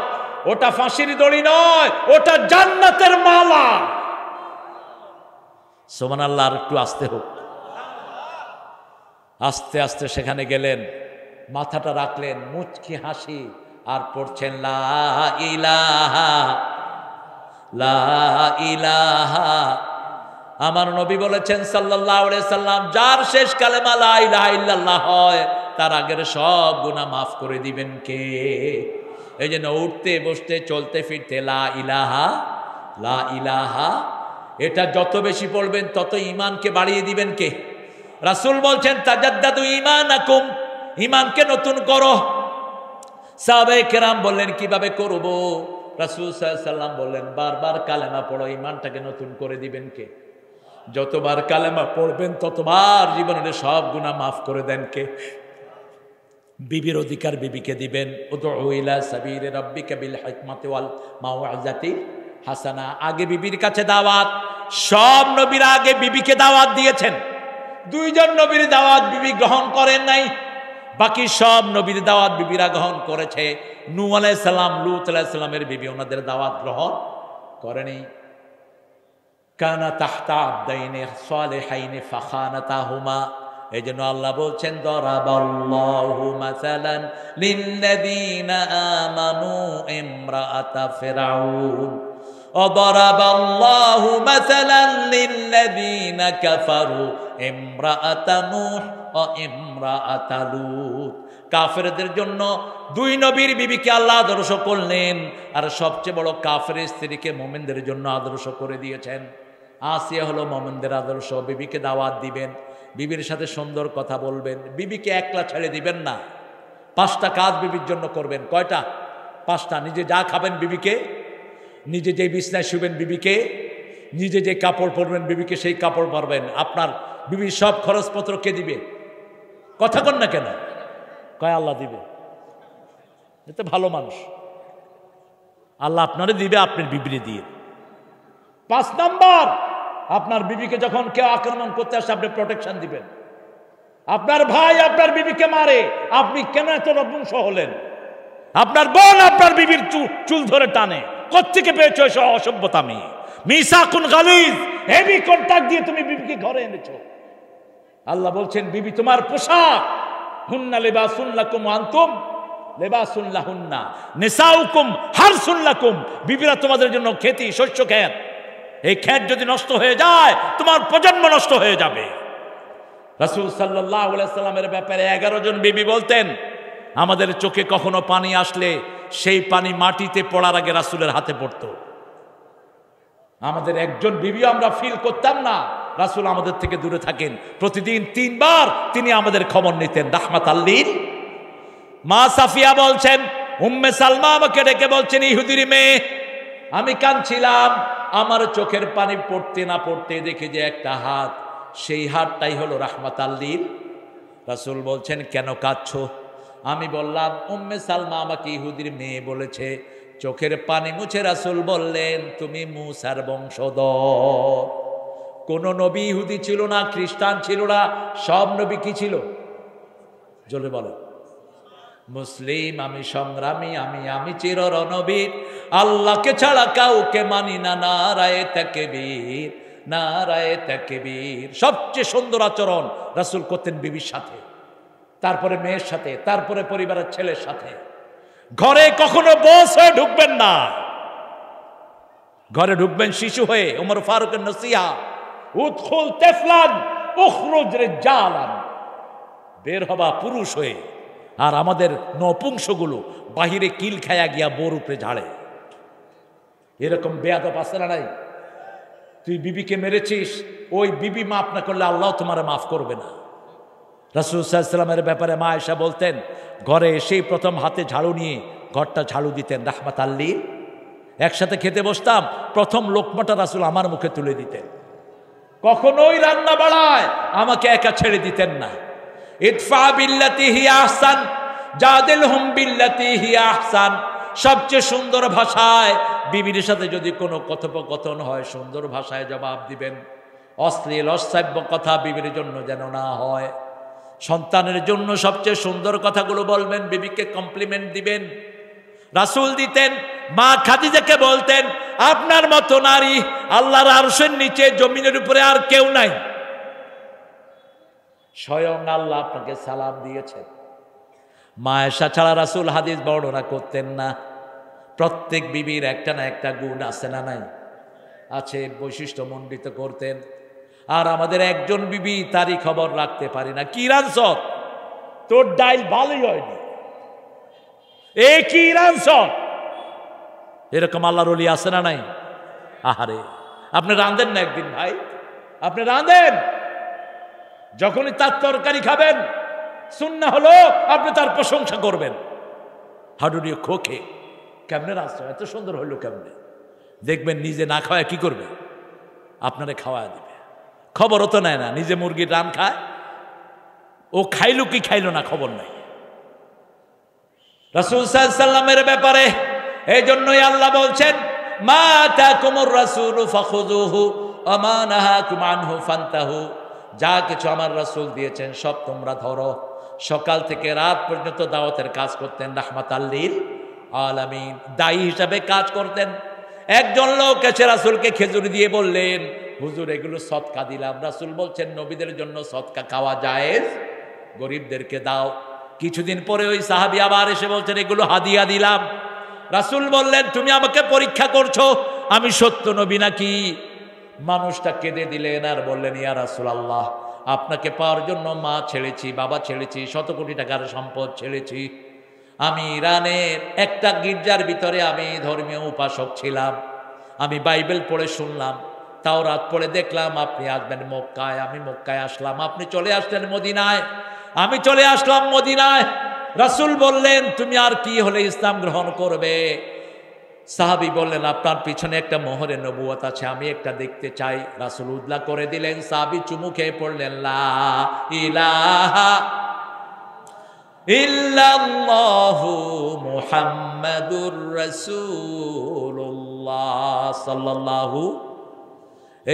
ওটা ফাঁসির দড়ি নয়, ওটা জান্নাতের মালা। সুবহানাল্লাহ, আর একটু আস্তে হোক। আস্তে আস্তে সেখানে গেলেন, মাথাটা রাখলেন, মুচকি হাসি, আর পড়ছেন লা ইলাহা লা ইলাহা। আমার নবী বলেছেন সাল্লাল্লাহু আলাইহি সাল্লাম, যার শেষ কালেমা লা ইলাহা ইল্লাল্লাহ হয় তার আগের সব গুনাহ মাফ করে দিবেন কে? এই জন্য উঠতে বসতে চলতে ফিরতে লা ইলাহা লা ইলাহা, এটা যত বেশি পড়বেন তত ঈমানকে বাড়িয়ে দিবেন কে? রাসূল বলছেন তাজাদ্দাদু ঈমানাকুম, ঈমানকে নতুন করো। সাহাবায়ে কেরাম বললেন কিভাবে করব? রাসূল সাল্লাল্লাহু আলাইহি সাল্লাম বললেন বারবার কালেমা পড়ো, ঈমানটাকে নতুন করে দিবেন কে? যতবার কালেমা পড়বেন ততবার জীবনের সব গুনাহ মাফ করে দেন কে? বিবির অধিকার বিবিকে দিবেন। উদউ ইলা সাবিলি রাব্বিকা বিল হিকমাতি ওয়াল মাউইযাতি হাসানা। আগে বিবির কাছে দাওয়াত, সব নবীরা আগে বিবিকে দাওয়াত দিয়েছেন। 2 জন নবীর দাওয়াত বিবি গ্রহণ করেন নাই, বাকি সব নবীর দাওয়াত বিবিরা গ্রহণ করেছে। নূহ আলাইহিস সালাম, লূত আলাইহিস সালামের বিবি ওনাদের দাওয়াত গ্রহণ করেনি। কানা তাহতা আবদাইনি সালিহাইনি ফাখানাতাহুমা, এই জন্য আল্লাহ বলছেন দরাবাল্লাহু মাসালান লিল্লাযীনা আমানু ইমরাআতা ফিরআউন ওয়াদারাবাল্লাহু মাসালান লিল্লাযীনা কাফারু ইমরাআতা নূহ ওয়া ইমরাআতা লূত। কাফেরদের জন্য দুই নবীর বিবিকে আল্লাহ আদর্শ করলেন, আর সবচেয়ে বড় কাফের স্ত্রীকে মুমিনদের জন্য আদর্শ করে দিয়েছেন। আসিয়া হলো মুমিনদের আদর্শ। বিবিকে দাওয়াত দিবেন, বিবির সাথে সুন্দর কথা বলবেন, বিবিকে একলা ছেড়ে দিবেন না। 5টা কাজ বিবির জন্য করবেন। কয়টা? 5টা। নিজে যা খাবেন বিবিকে, নিজে যে বিছনায় শুবেন বিবিকে, নিজে যে কাপড় পরবেন বিবিকে সেই কাপড় পরবেন। আপনার বিবির সব খরচপত্র কে দিবে? কথা কন না কেন? কয় আল্লাহ দিবে। এতে ভালো মানুষ। আল্লাহ আপনারে দিবে, আপনার বিবিরে দিয়ে। 5 নাম্বার, আপনার বিবিকে যখন কেউ আক্রমণ করতে আসে আপনি প্রোটেকশন দিবেন। আপনার ভাই আপনার বিবিকে মারে, আপনি কেন এত নপুংস হলেন? আপনার বোন আপনার বিবির চুল ধরে টানে, কোত্থেকে পেয়েছো এসব অসভ্যতা? মিসাকুন গালিজ, হেভি কন্টাক্ট দিয়ে তুমি বিবিকে ঘরে এনেছো। আল্লাহ বলছেন বিবি তোমার পোশাক। হুন্না লিবাসুন লাকুম ওয়া আনতুম লিবাসুন লাহুন্না, নিসাউকুম হারসুন লাকুম। বিবিরা তোমাদের জন্য খেতি, শস্য ক্ষেত। এই ক্ষেত যদি নষ্ট হয়ে যায় তোমার প্রজন্ম নষ্ট হয়ে যাবে। রাসূল সাল্লাল্লাহু আলাইহি সাল্লামের ব্যাপারে 11 জন বিবি বলতেন, আমাদের চোখে কখনো পানি আসলে সেই পানি মাটিতে পড়ার আগে রাসূলের হাতে পড়তো। আমাদের একজন বিবিও আমরা ফিল করতাম না রাসূল আমাদের থেকে দূরে থাকেন। প্রতিদিন 3 বার তিনি আমাদের খবর নিতেন। রাহমাতাল লিল। মা সাফিয়া বলছেন, উম্মে সালমা আমাকে ডেকে বলছেন, ইহুদির মেয়ে, আমি কাঁদছিলাম, আমার চোখের পানি পড়তে না পড়তে দেখি যে একটা হাত, সেই হাতটাই হলো রাহমাতাল লিল। রাসূল বলছেন, কেন কাঁদছো? আমি বললাম, উম্মে সালমা আমাকে ইহুদির মেয়ে বলেছে। চোখের পানি মুছে রাসূল বললেন, তুমি মূসার বংশধর। কোন নবী ইহুদি ছিল না, খ্রিস্টান ছিল না, সব নবী কি ছিল? জোরে বলো। মুসলিম। আমি সংগ্রামী, আমি চির রণবীর, আল্লাহকে ছাড়া কাউকে মানি না। নারায়ে তাকবীর, নারায়ে তাকবীর। সবচেয়ে সুন্দর আচরণ রাসূল করতেন বিবির সাথে, তারপরে মেয়ের সাথে, তারপরে পরিবারের ছেলের সাথে। ঘরে কখনো বস হয়ে ঢুকবেন না, ঘরে ঢুকবেন শিশু হয়ে। ওমর ফারুকের নসিহা, উদখুল তিফলান উখরুজ রিজালান, বের হবা পুরুষ হয়ে। আর আমাদের নপুংসগুলো বাহিরে কিল খায়া গিয়া বোর উপরে ঝাড়ে। এরকম বেয়াদব আছে না নাই? তুই বিবিকে মেরেছিস, ওই বিবি মাফ না করলে আল্লাহ তোমার মাফ করবে না। রাসূল সাল্লাল্লাহু আলাইহি ওয়াসাল্লামের ব্যাপারে মা আয়েশা বলতেন, ঘরে এসেই প্রথম হাতে ঝাড়ু নিয়ে ঘরটা ঝাড়ু দিতেন। রাহমাতাল লিল। একসাথে খেতে বসতাম, প্রথম লোকমাটা রাসূল আমার মুখে তুলে দিতেন। কখনোই রান্না বাড়ায় আমাকে একা ছেড়ে দিতেন না। ইদফা বিল্লাতি হিয়া আহসান জাদিলহুম বিল্লাতি হিয়া আহসান। সবচেয়ে সুন্দর ভাষায় বিবির সাথে যদি কোনো কথোপকথন হয় সুন্দর ভাষায় জবাব দিবেন। অশ্লীল অশ্রাব্য কথা বিবির জন্য যেন না হয়। সন্তানের জন্য সবচেয়ে সুন্দর কথাগুলো বলবেন, বিবিকে কমপ্লিমেন্ট দিবেন। রাসূল দিতেন। মা খাদিজাকে বলতেন, আপনার মতো নারী আল্লাহর আরশের নিচে জমিনের উপরে আর কেউ নাই, স্বয়ং আল্লাহ আপনাকে সালাম দিয়েছেন। মা আয়েশা ছাড়া রাসূল হাদিস বর্ণনা করতেন না। প্রত্যেক বিবির একটা না একটা গুণ আছে না নাই? আছে, বৈশিষ্ট্য মণ্ডিত করতেন। আর আমাদের একজন বিবি তারই খবর রাখতে পারি না। কি রানসর, তোর ডাইল ভালোই হয়নি, এ কি রানসর। এরকম আল্লাহর ওলি আছে না নাই? আহারে, আপনি রাঁধেন না একদিন ভাই, আপনি রাঁধেন। যখনই তার তরকারি খাবেন সুন্নাহ হলো আপনি তার প্রশংসা করবেন। হাডুডি খোকে, কেমনে রাঁধছো, এত সুন্দর হইলো কেমনে। দেখবেন নিজে না খাওয়া কি করবে, আপনারে খাওয়া দিবে। খবরও তো নেয় না, নিজে মুরগির রান খায়, ও খাইলো কি খাইলো না খবর নাই। রাসূল সাল্লাল্লাহু আলাইহি ওয়াসাল্লামের ব্যাপারে এই জন্যই আল্লাহ বলছেন, মা আতাকুমুর রাসূলু ফাখুযুহু ওয়া মা নাহাকুম আনহু ফান্তাহু। যা কিছু আমার রাসূল দিয়েছেন সব তোমরা ধরো। সকাল থেকে রাত পর্যন্ত দাওয়াতের কাজ করতেন। রাহমাতাল লিল আলামিন, দায়ী হিসাবে কাজ করতেন। একজন লোক এসে রাসূলকে খেজুর দিয়ে বললেন, হুজুর এগুলো সদকা দিলাম। রাসূল বলছেন নবীদের জন্য সদকা খাওয়া জায়েজ, গরিবদেরকে দাও। কিছুদিন পরে ওই সাহাবী আবার এসে বলছেন এগুলো হাদিয়া দিলাম। রাসূল বললেন তুমি আমাকে পরীক্ষা করছো আমি সত্য নবী নাকি? মানুষটা কেঁদে দিলেন আর বললেন ইয়া রাসূলুল্লাহ, আপনাকে পাওয়ার জন্য মা ছেড়েছি, বাবা ছেড়েছি, শত কোটি টাকার সম্পদ ছেড়েছি। আমি ইরানের একটা গির্জার ভিতরে আমি ধর্মীয় উপাসক ছিলাম। আমি বাইবেল পড়ে শুনলাম, তাওরাত পড়ে দেখলাম আপনি আসবেন মক্কায়। আমি মক্কায় আসলাম, আপনি চলে আসলেন মদিনায়। আমি চলে আসলাম মদিনায়। রাসূল বললেন তুমি আর কি হলে ইসলাম গ্রহণ করবে? সাহাবী বললেন আপনার পিছনে একটা মোহরে নবুয়ত আছে, আমি একটা দেখতে চাই। রাসূল উদলা করে দিলেন। সাহাবী চুমু খেয়ে পড়লেন লা ইলাহা ইল্লাল্লাহু মুহাম্মাদুর রাসূলুল্লাহ সাল্লাল্লাহু।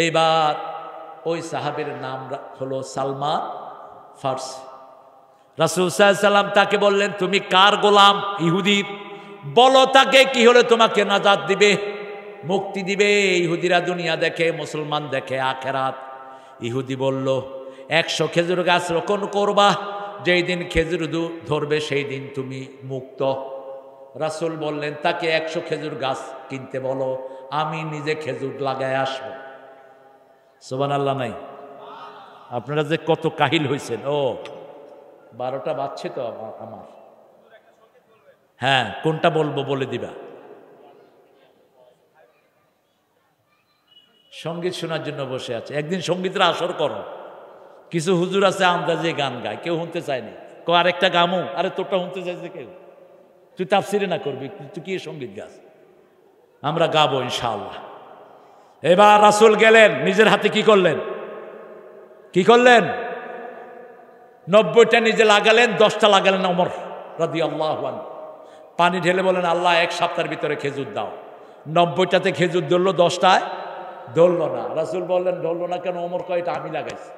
এইবার ওই সাহাবীর নাম হলো সালমান ফারসি। রাসূল সাল্লাল্লাহু আলাইহি সাল্লাম তাকে বললেন তুমি কার গোলাম? ইহুদির। বলো তাকে কি হলে তোমাকে নাজাত দিবে, মুক্তি দিবে। ইহুদিরা দুনিয়া দেখে, মুসলমান দেখে আখেরাত। ইহুদি বলল 100 খেজুর গাছ রোপণ করবা, যেই দিন খেজুর ধরবে সেই দিন তুমি মুক্ত। রাসূল বললেন তাকে 100 খেজুর গাছ কিনতে বলো, আমি নিজে খেজুর লাগায় আসবো। সুবহানাল্লাহ নাই? আপনারা যে কত কাহিল হয়েছেন। ও 12টা বাজছে তো আমার। হ্যাঁ কোনটা বলবো বলে দিবা। সঙ্গীত শোনার জন্য বসে আছে। একদিন সঙ্গীতের আসর করো। কিছু হুজুর আছে আন্দাজে গান গায়, কেউ শুনতে চায়নি। আরেকটা গামু, আরে তোরটা শুনতে চাইছে কেউ? তুই তাফসিরে না করবি, তুই কি সঙ্গীত গাছ? আমরা গাবো ইনশাআল্লাহ। এবার রাসূল গেলেন, নিজের হাতে কি করলেন? 90টা নিজে লাগালেন, 10টা লাগালেন ওমর রাদিয়াল্লাহু আনহু। পানি ঢেলে বলেন আল্লাহ 1 সপ্তাহের ভিতরে খেজুর দাও। 90টাতে খেজুর ধরলো, 10টায় ধরলো না। রাসূল বললেন ধরলো না কেন? ওমর কয়টা আমি লাগাইছি।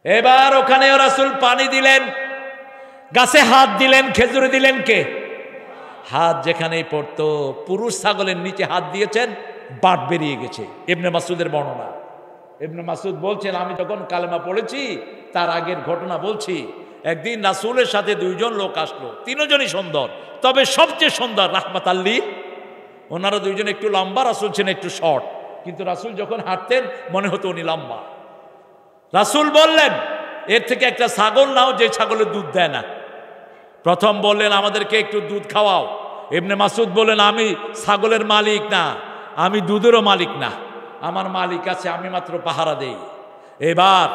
এবার ওখানেও রাসূল পানি দিলেন, গাছে হাত দিলেন, খেজুরে দিলেন কে? হাত যেখানেই পড়তো। পুরুষ ছাগলের নিচে হাত দিয়েছেন, বাট বেরিয়ে গেছে। ইবনে মাসউদের বর্ণনা। ইবনে মাসউদ বলছেন আমি যখন কালেমা পড়েছি তার আগের ঘটনা বলছি। একদিন রাসূলের সাথে 2 জন লোক আসলো, 3 জনই সুন্দর, তবে সবচেয়ে সুন্দর রাহমাতাল লিল। ওনারা 2 জন একটু লম্বা, রাসূল ছিলেন একটু শর্ট, কিন্তু রাসূল যখন হাঁটতেন মনে হতো উনি লম্বা। রাসূল বললেন এর থেকে একটা ছাগল নাও যে ছাগলের দুধ দেয় না। প্রথম বললেন আমাদেরকে একটু দুধ খাওয়াও। ইবনে মাসউদ বললেন আমি ছাগলের মালিক না, আমি দুধেরও মালিক না, আমার মালিক আছে, আমি মাত্র পাহারা দেই। এবার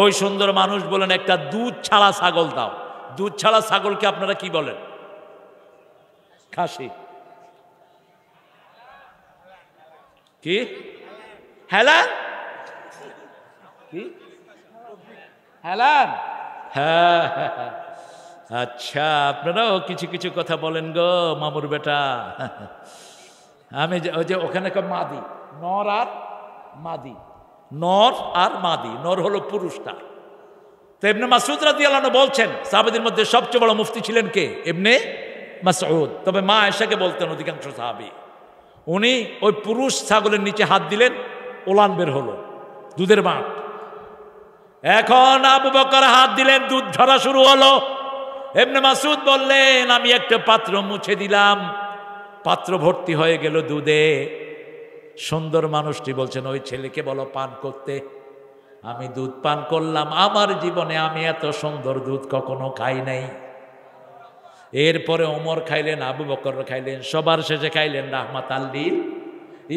ওই সুন্দর মানুষ বলেন একটা দুধ ছাড়া ছাগল দাও। দুধ ছাড়া ছাগলকে আপনারা কি বলেন? খাসি। কি হেলান? কি হেলান? হ্যাঁ আচ্ছা, আপনারাও কিছু কিছু কথা বলেন গো মামুর বেটা। আমি ওই যে ওখানে মাদি, নর আর মাদি, নর আর মাদি। নর হলো পুরুষটা। তো ইবনে মাসউদ রাদিয়াল্লাহু আনহু বলছেন সাহাবীদের মধ্যে সবচেয়ে বড় মুফতি ছিলেন কে? ইবনে মাসউদ। তবে মা আয়েশাকে বলতেন অধিকাংশ সাহাবী। উনি ওই পুরুষ ছাগলের নিচে হাত দিলেন, ওলান বের হলো, দুধের বাঁট। এখন আবু বকর হাত দিলেন, দুধ ঝরা শুরু হলো। ইবনে মাসউদ বললেন আমি একটা পাত্র মুছে দিলাম, পাত্র ভর্তি হয়ে গেল দুধে। সুন্দর মানুষটি বলছেন ওই ছেলেকে বলো পান করতে। আমি দুধ পান করলাম, আমার জীবনে আমি এত সুন্দর দুধ কখনো খাই নাই। এরপরে ওমর খাইলেন, আবু বকর খাইলেন, সবার শেষে খাইলেন রাহমাতাল লিল।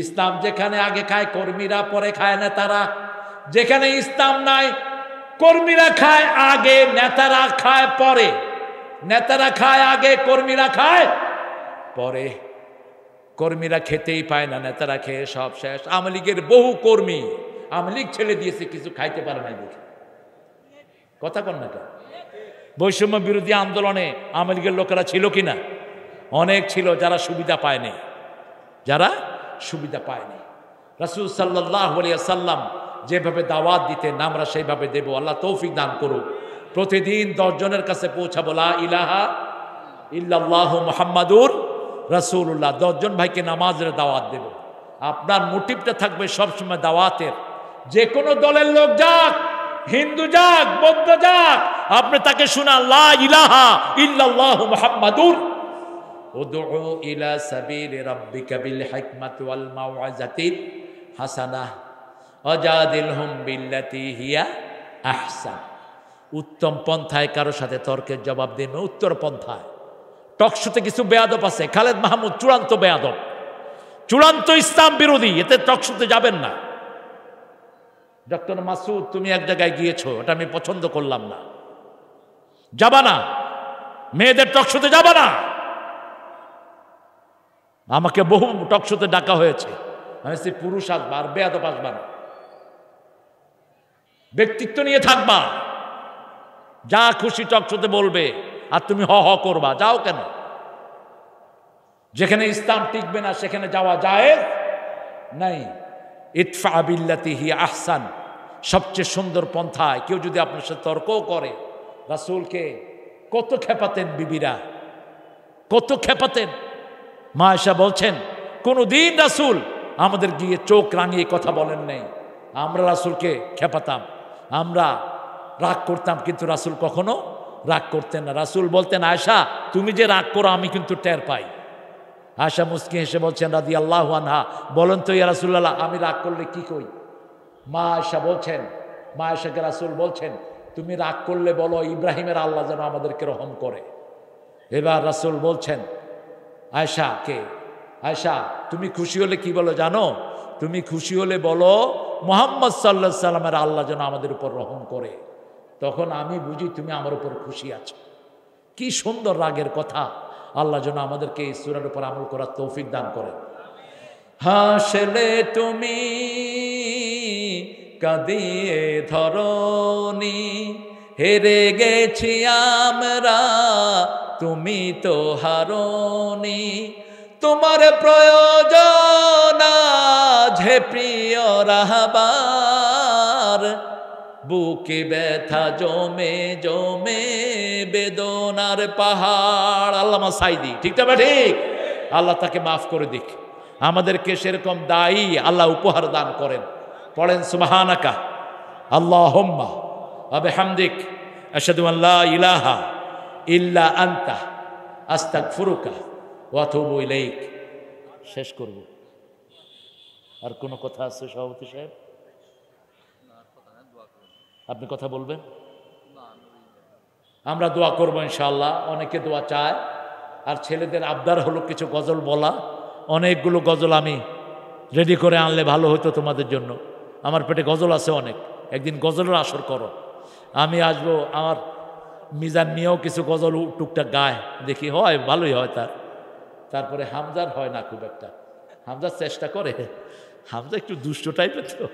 ইসলাম যেখানে আগে খায় কর্মীরা, পরে খায় নেতারা। যেখানে ইসলাম নাই কর্মীরা খায় আগে, নেতারা খায় পরে। নেতারা খায় আগে, কর্মীরা খায় পরে। কর্মীরা খেতেই পায় না, নেতারা খেয়ে সব শেষ। আওয়ামী লীগের বহু কর্মী আওয়ামী লীগ ছেড়ে দিয়েছে, কিছু খাইতে পারে না দেখে। কথা কন না কেন? বৈষম্য বিরোধী আন্দোলনে আওয়ামী লীগের লোকেরা ছিল কিনা? অনেক ছিল, যারা সুবিধা পায়নি, যারা সুবিধা পায়নি। রাসূল সাল্লাল্লাহু আলাইহি ওয়াসাল্লাম যেভাবে দাওয়াত দিতেন আমরা সেইভাবে দেব। আল্লাহ তৌফিক দান করুক। প্রতিদিন 10 জনের কাছে পৌঁছাবো লা ইলাহা ইল্লাল্লাহু মুহাম্মাদুর রাসূলুল্লাহ। 10 জন ভাইকে নামাজের দাওয়াত দেব। আপনার মোটিভটা থাকবে সবসময় দাওয়াতের। যে কোনো দলের লোক যাক, হিন্দু যাক, বৌদ্ধ যাক, আপনি তাকে শোনান লা ইলাহা ইল্লাল্লাহু মুহাম্মাদুর উদউ ইলা সাবিলি রাব্বিকা বিল হিকমাতি ওয়াল মাউইযাতিল হাসানাহ ওয়াজাদিলহুম বিল্লাতী হিয়া আহসান। উত্তম পন্থায় কারো সাথে তর্কের জবাব দিন, উত্তর পন্থায়। টকশোতে কিছু বেয়াদব আছে, খালেদ মাহমুদ চূড়ান্ত বেয়াদব, চূড়ান্ত ইসলাম বিরোধী, এতে টকশোতে যাবেন না। ডক্টর মাসুদ তুমি এক জায়গায় গিয়েছো, এটা আমি পছন্দ করলাম না, যাবা না, মেয়েদের টকশোতে যাবা না। আমাকে বহু টকশোতে ডাকা হয়েছে, আমি সে পুরুষ আসবা আর বেয়াদব আসবা না, ব্যক্তিত্ব নিয়ে থাকবা, যা খুশি টকশোতে বলবে আর তুমি হ হ করবা। যাও কেন? যেখানে ইসলাম টিকবে না সেখানে যাওয়া জায়েজ নাই। ইদফা বিল্লাতি হিয়া আহসান, সবচেয়ে সুন্দর পন্থায়। কেউ যদি আপনার সাথে তর্কও করে, রাসূলকে কত খেপাতেন বিবিরা, কত খেপাতেন। মা আয়েশা বলছেন কোনদিন রাসূল আমাদের গিয়ে চোখ রাঙিয়ে কথা বলেন নাই। আমরা রাসূলকে খেপাতাম, আমরা রাগ করতাম, কিন্তু রাসূল কখনো রাগ করতেন না। রাসূল বলতেন আয়েশা তুমি যে রাগ করো আমি কিন্তু টের পাই। আয়েশা মুস্কি হেসে বলছেন রাদিয়াল্লাহু আনহা, বলেন তো ইয়া রাসূলুল্লাহ আমি রাগ করলে কি কই? মা আয়েশা বলছেন, মা আয়েশাকে রাসূল বলছেন তুমি রাগ করলে বলো ইব্রাহিমের আল্লাহ যেন আমাদেরকে রহম করে। এবার রাসূল বলছেন আয়েশাকে, আয়েশা তুমি খুশি হলে কি বলো জানো? তুমি খুশি হলে বলো মুহাম্মদ সাল্লাল্লাহু আলাইহি সাল্লামের আল্লাহ যেন আমাদের উপর রহম করে। তখন আমি বুঝি তুমি আমার উপর খুশি আছো। কি সুন্দর রাগের কথা। আল্লাহ যেন আমাদেরকে এই সূরার উপর আমল করার তৌফিক দান করেন। হাসলে তুমি কাঁদিয়ে ধরনি, হেরে গেছি আমরা তুমি তো হারনি। তোমার প্রয়োজন আজ প্রিয় রাহবার, বুকে ব্যথা জমে জমে বেদনার পাহাড়। আল্লামা সাইদি, ঠিক না ঠিক? আল্লাহ তাকে মাফ করে দিক, আমাদেরকে সেরকম দায়ী আল্লাহ উপহার দান করেন। পড়েন সুবহানাকা আল্লাহুম্মা ওয়া বিহামদিক আশহাদু আন লা ইলাহা ইল্লা আনতা আস্তাগফিরুকা ওয়া আতুবু ইলাইক। শেষ করব। আর কোনো কথা আছে সভাপতি সাহেব? আপনি কথা বলবেন? আমরা দোয়া করব ইনশাআল্লাহ। অনেকে দোয়া চায়, আর ছেলেদের আবদার হলো কিছু গজল বলা। অনেকগুলো গজল আমি রেডি করে আনলে ভালো হতো তোমাদের জন্য। আমার পেটে গজল আছে অনেক, একদিন গজলের আসর করো। আমি আসবো, আমার মিজান নিয়েও কিছু গজল টুকটাক গায়, দেখি হয়, ভালোই হয় তার। তারপরে হামজার হয় না খুব একটা, হামজার চেষ্টা করে, হামজা একটু দুষ্ট টাইপের তো।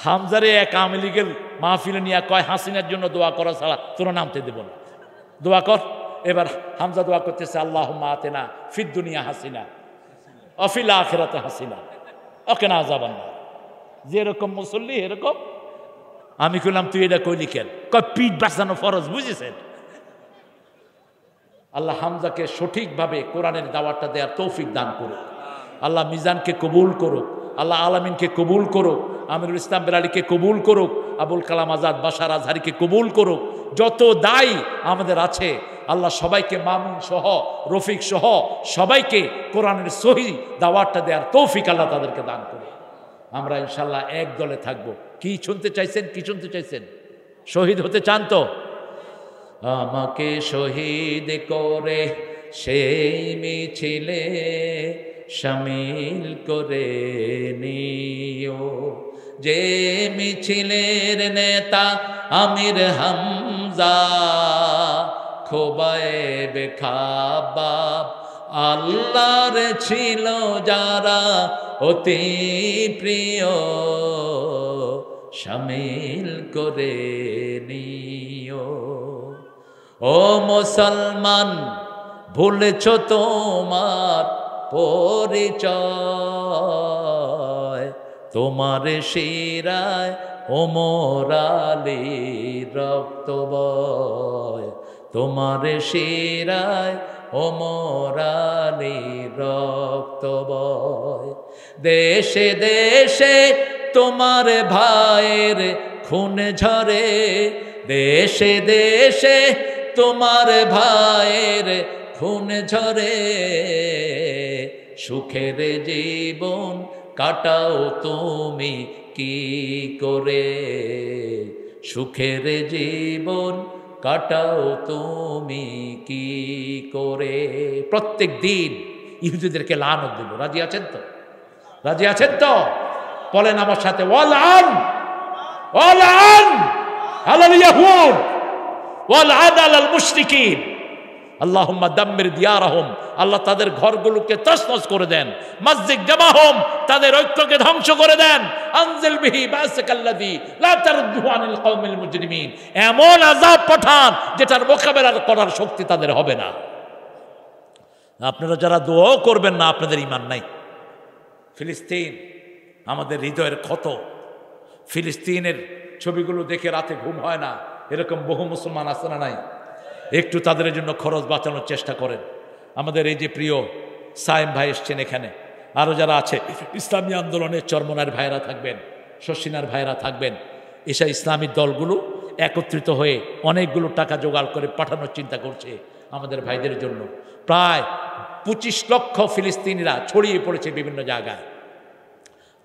হামজারে এক আওয়ামী লীগের মাহফিলে নিয়ে কয় হাসিনার জন্য দোয়া করা ছাড়া তোরা নামতে দেব না, দোয়া কর। এবার হামজা দোয়া করতেছে আল্লাহুম্মা আতিনা ফিদ দুনিয়া হাসিনা ওয়া ফিল আখিরাতি হাসিনা ওয়া কিনা আযাবান্নার। যেরকম মুসল্লি এরকম। আমি কইলাম তুই এটা কইলি কেন? কয় পিঠ বাঁচানো ফরজ, বুঝেছেন? আল্লাহ হামজাকে সঠিকভাবে কোরআনের দাওয়াতটা দেওয়ার তৌফিক দান করুক। আল্লাহ মিজানকে কবুল করুক, আল্লাহ আলামিনকে কবুল করুক, আমিরুল ইসলাম বেলালিকে কবুল করুক, আবুল কালাম আজাদ বাশার আজহারিকে কবুল করুক। যত দায়ী আমাদের আছে আল্লাহ সবাইকে, মামুন সহ রফিক সহ সবাইকে কোরআনের সহি দাওয়াতটা দেওয়ার তৌফিক আল্লাহ তাদেরকে দান করুক। আমরা ইনশাল্লাহ এক দলে থাকবো। কি শুনতে চাইছেন? কি শুনতে চাইছেন? শহীদ হতে চান তো? আমাকে শহীদ করে সেই মিছিলে শামিল করে নিও, যে মিছিলের নেতা আমির হামজা, খোবায়েব খাবাব আল্লাহর ছিল যারা অতি প্রিয়, শামিল করে নিও। ও মুসলমান ভুলেছ তোমার পরিচয়, তোমার শিরায় ওমর আলীর রক্ত বয়, তোমার শিরায় ওমরালি রক্ত বয়। দেশে দেশে তোমার ভাইয়ের খুন ঝরে, দেশে দেশে তোমার ভাইয়ের খুন ঝরে। সুখের জীবন কাটাও তুমি কি করে, সুখের জীবন কাটাও তুমি কি করে। প্রত্যেক দিন ইহুদিদেরকে লানত দিল। রাজি আছেন তো? রাজি আছেন তো? বলেন আমার সাথে, ওয়ালআন ওয়ালআন আলাল ইয়াহুদ ওয়ালআন আলাল মুশরিকিন। আল্লাহুম্মা দাম্মির দিয়ারাহুম, আল্লাহ তাদের ঘরগুলোকে তছনছ করে দেন। মসজিদ জামাহুম, তাদের ঐক্যকে ধ্বংস করে দেন। আনজিল বিহি বাসাকাল্লাযী লা তারুদ্দুহু আনিল কওমিল মুজরিমিন, এমন আযাব পাঠান যেটার মোকাবেলা করার শক্তি তাদের হবে না। আপনারা যারা দোয়াও করবেন না, আপনাদের ঈমান নাই। ফিলিস্তিন আমাদের হৃদয়ের ক্ষত। ফিলিস্তিনের ছবিগুলো দেখে রাতে ঘুম হয় না, এরকম বহু মুসলমান আছে না নাই? একটু তাদের জন্য খরচ বাঁচানোর চেষ্টা করেন। আমাদের এই যে প্রিয় সায়েম ভাই এসছেন এখানে, আরও যারা আছে ইসলামী আন্দোলনের চরমনার ভাইরা থাকবেন, শশিনার ভাইরা থাকবেন, এসব ইসলামী দলগুলো একত্রিত হয়ে অনেকগুলো টাকা জোগাড় করে পাঠানোর চিন্তা করছে আমাদের ভাইদের জন্য। প্রায় 25 লক্ষ ফিলিস্তিনিরা ছড়িয়ে পড়েছে বিভিন্ন জায়গায়,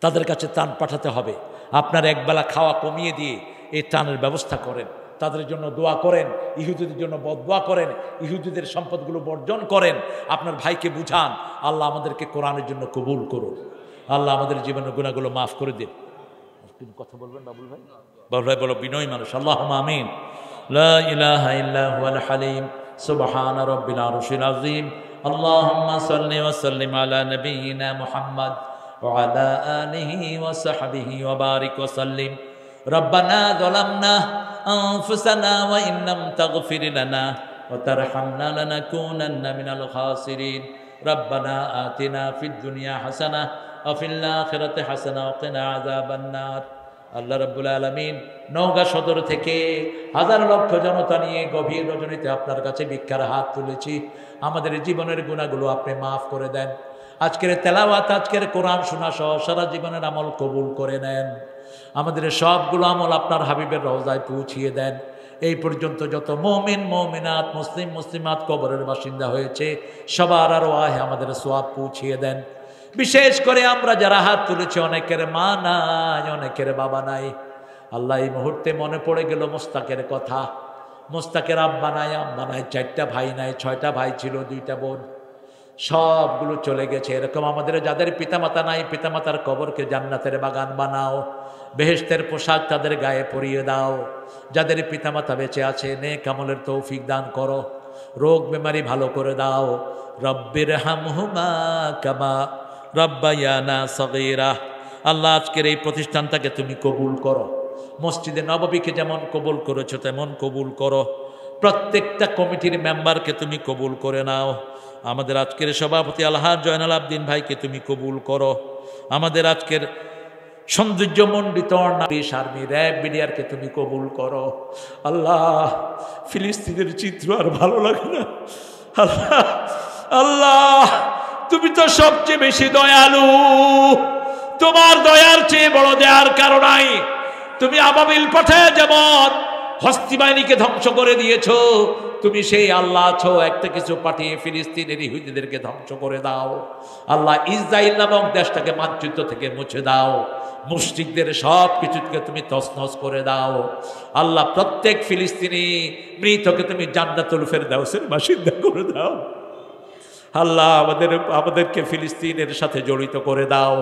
তাদের কাছে ত্রাণ পাঠাতে হবে। আপনার একবেলা খাওয়া কমিয়ে দিয়ে এই ত্রাণের ব্যবস্থা করেন, তাদের জন্য দোয়া করেন, ইহুদিদের জন্য বদদোয়া করেন, ইহুদিদের সম্পদগুলো বর্জন করেন। আপনার ভাইকে বুঝান, আল্লাহ আমাদেরকে কোরআনের জন্য কবুল করুন, আল্লাহ আমাদের জীবনের গুনাহগুলো মাফ করে দিন। কথা বলবেন বাবুল ভাই? বাবুল ভাই বলো বিনয় মানুষ। আল্লাহুম্মা আমিন। লা ইলাহা ইল্লা হুয়াল হালিম সুবহানা রাব্বিল আরশিল আযীম। আল্লাহুম্মা সাল্লি ওয়া সাল্লিম আলা নাবিয়িনা মুহাম্মদ ওয়া আলা আলিহি ওয়া সাহবিহি ওয়া বারিক ওয়া সাল্লিম। রব্বানা যালামনা আনফুসানা ওয়া ইন লাম তাগফির লানা ওয়া তারহামনা লানাকুনান্না মিনাল খাসিরিন। রব্বানা আতিনা ফিদ দুনিয়া হাসানাহ ওয়া ফিল আখিরাতি হাসানাহ ওয়া কিনা আযাবান নার। আল্লাহ রাব্বুল আলামিন নওগাঁ সদর থেকে হাজার লক্ষ জনতা নিয়ে গভীর রজনীতে আপনার কাছে ভিক্ষার হাত তুলেছি। আমাদের জীবনের গুনাহগুলো আপনি মাফ করে দেন। আজকের তেলাওয়াত, আজকের কোরআন শোনা সহ সারা জীবনের আমল কবুল করে নেন। আমাদের সবগুলো আমল আপনার হাবিবের রওজায় পৌঁছিয়ে দেন। এই পর্যন্ত যত মুমিন মুমিনাত, মুসলিম মুসলিমাত কবরের বাসিন্দা হয়েছে, সবার আরো আহে আমাদের সওয়াব পৌঁছিয়ে দেন। বিশেষ করে আমরা যারা হাত তুলেছি, অনেকের মা নাই, অনেকের বাবা নাই। আল্লাহ এই মুহূর্তে মনে পড়ে গেল মোস্তাকের কথা। মোস্তাকের আব্বা নাই, আম্মা নাই, 4টা ভাই নাই, 6টা ভাই ছিল, 2টা বোন, সবগুলো চলে গেছে। এরকম আমাদের যাদের পিতামাতা নাই, পিতামাতার কবরকে জান্নাতের বাগান বানাও, বেহেশতের পোশাক তাদের গায়ে পরিয়ে দাও। যাদের পিতামাতা বেঁচে আছে, নেক আমলের তৌফিক দান করো, রোগ বেমারি ভালো করে দাও। রব্বির হামহুমা কামা রব্বায়ানা সগীরা। আল্লাহ আজকের এই প্রতিষ্ঠানটাকে তুমি কবুল করো। মসজিদে নববীকে যেমন কবুল করেছো তেমন কবুল করো। প্রত্যেকটা কমিটির মেম্বারকে তুমি কবুল করে নাও। আমাদের আজকের সভাপতি আলহাজ জয়নাল আবদিন ভাইকে তুমি কবুল করো। আমাদের আজকের সৌন্দর্যমণ্ডিত আর্মি র্যাব বিডিআরকে তুমি কবুল করো। আল্লাহ ফিলিস্তিনের চিত্র আর ভালো লাগে না। আল্লাহ আল্লাহ তুমি তো সবচেয়ে বেশি দয়ালু, তোমার দয়ার চেয়ে বড় দেয়ার কারণ নাই। তুমি আবাবিল পাঠায় যেমন হস্তি বাহিনীকে ধ্বংস করে দিয়েছো, তুমি সেই আল্লাহ আছো, একটা কিছু পাঠিয়ে ফিলিস্তিনের ইহুদিদেরকে ধ্বংস করে দাও। আল্লাহ ইসরাইল নামক দেশটাকে মানচিত্র থেকে মুছে দাও। মুশরিকদের সব কিছুকে তুমি তছনছ করে দাও। আল্লাহ প্রত্যেক ফিলিস্তিনি মৃতকে তুমি জান্নাতুল ফেরদাউসের বাসিন্দা করে দাও। আল্লাহ আমাদেরকে ফিলিস্তিনের সাথে জড়িত করে দাও,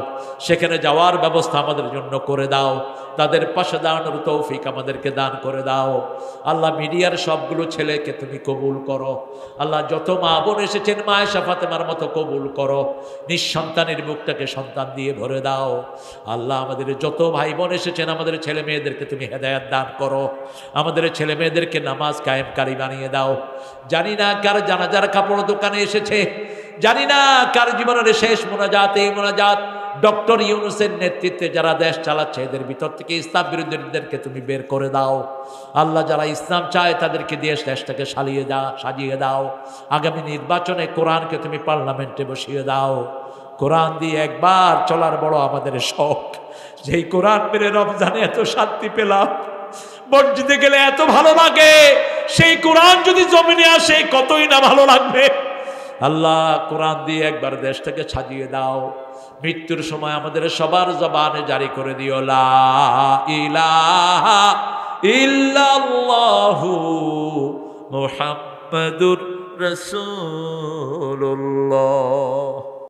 সেখানে যাওয়ার ব্যবস্থা আমাদের জন্য করে দাও, তাদের পাশে দাঁড়ানোর তৌফিক আমাদেরকে দান করে দাও। আল্লাহ মিডিয়ার সবগুলো ছেলেকে তুমি কবুল করো। আল্লাহ যত মা বোন এসেছেন মা আয়েশা ফাতেমার মতো কবুল করো। নিঃসন্তানের বুকটাকে সন্তান দিয়ে ভরে দাও। আল্লাহ আমাদের যত ভাই বোন এসেছেন, আমাদের ছেলে মেয়েদেরকে তুমি হেদায়েত দান করো। আমাদের ছেলে মেয়েদেরকে নামাজ কায়েমকারী বানিয়ে দাও। জানি না কার জানাজার কাপড় দোকানে এসেছে, জানি না কার জীবনের শেষ মোনাজাত এই মোনাজাত। ডক্টর ইউনূসের নেতৃত্বে যারা দেশ চালাচ্ছে এদের ভিতর থেকে ইসলাম বিরোধীদেরকে তুমি বের করে দাও আল্লাহ। যারা ইসলাম চায় তাদেরকে দিয়ে দেশটাকে সাজিয়ে দাও। আগামী নির্বাচনে কোরআনকে তুমি পার্লামেন্টে বসিয়ে দাও। কোরআন দিয়ে একবার চলার বড় আমাদের শখ। যেই কোরআন মেরে রমজানে এত শান্তি পেলাম, মসজিদে গেলে এত ভালো লাগে, সেই কোরআন যদি জমিনে আসে কতই না ভালো লাগবে। আল্লাহ কোরআন দিয়ে একবার দেশটাকে সাজিয়ে দাও। মৃত্যুর সময় আমাদের সবার জবানে জারি করে দিও লা ইলাহা ইল্লাল্লাহু মুহাম্মাদুর রাসূলুল্লাহ।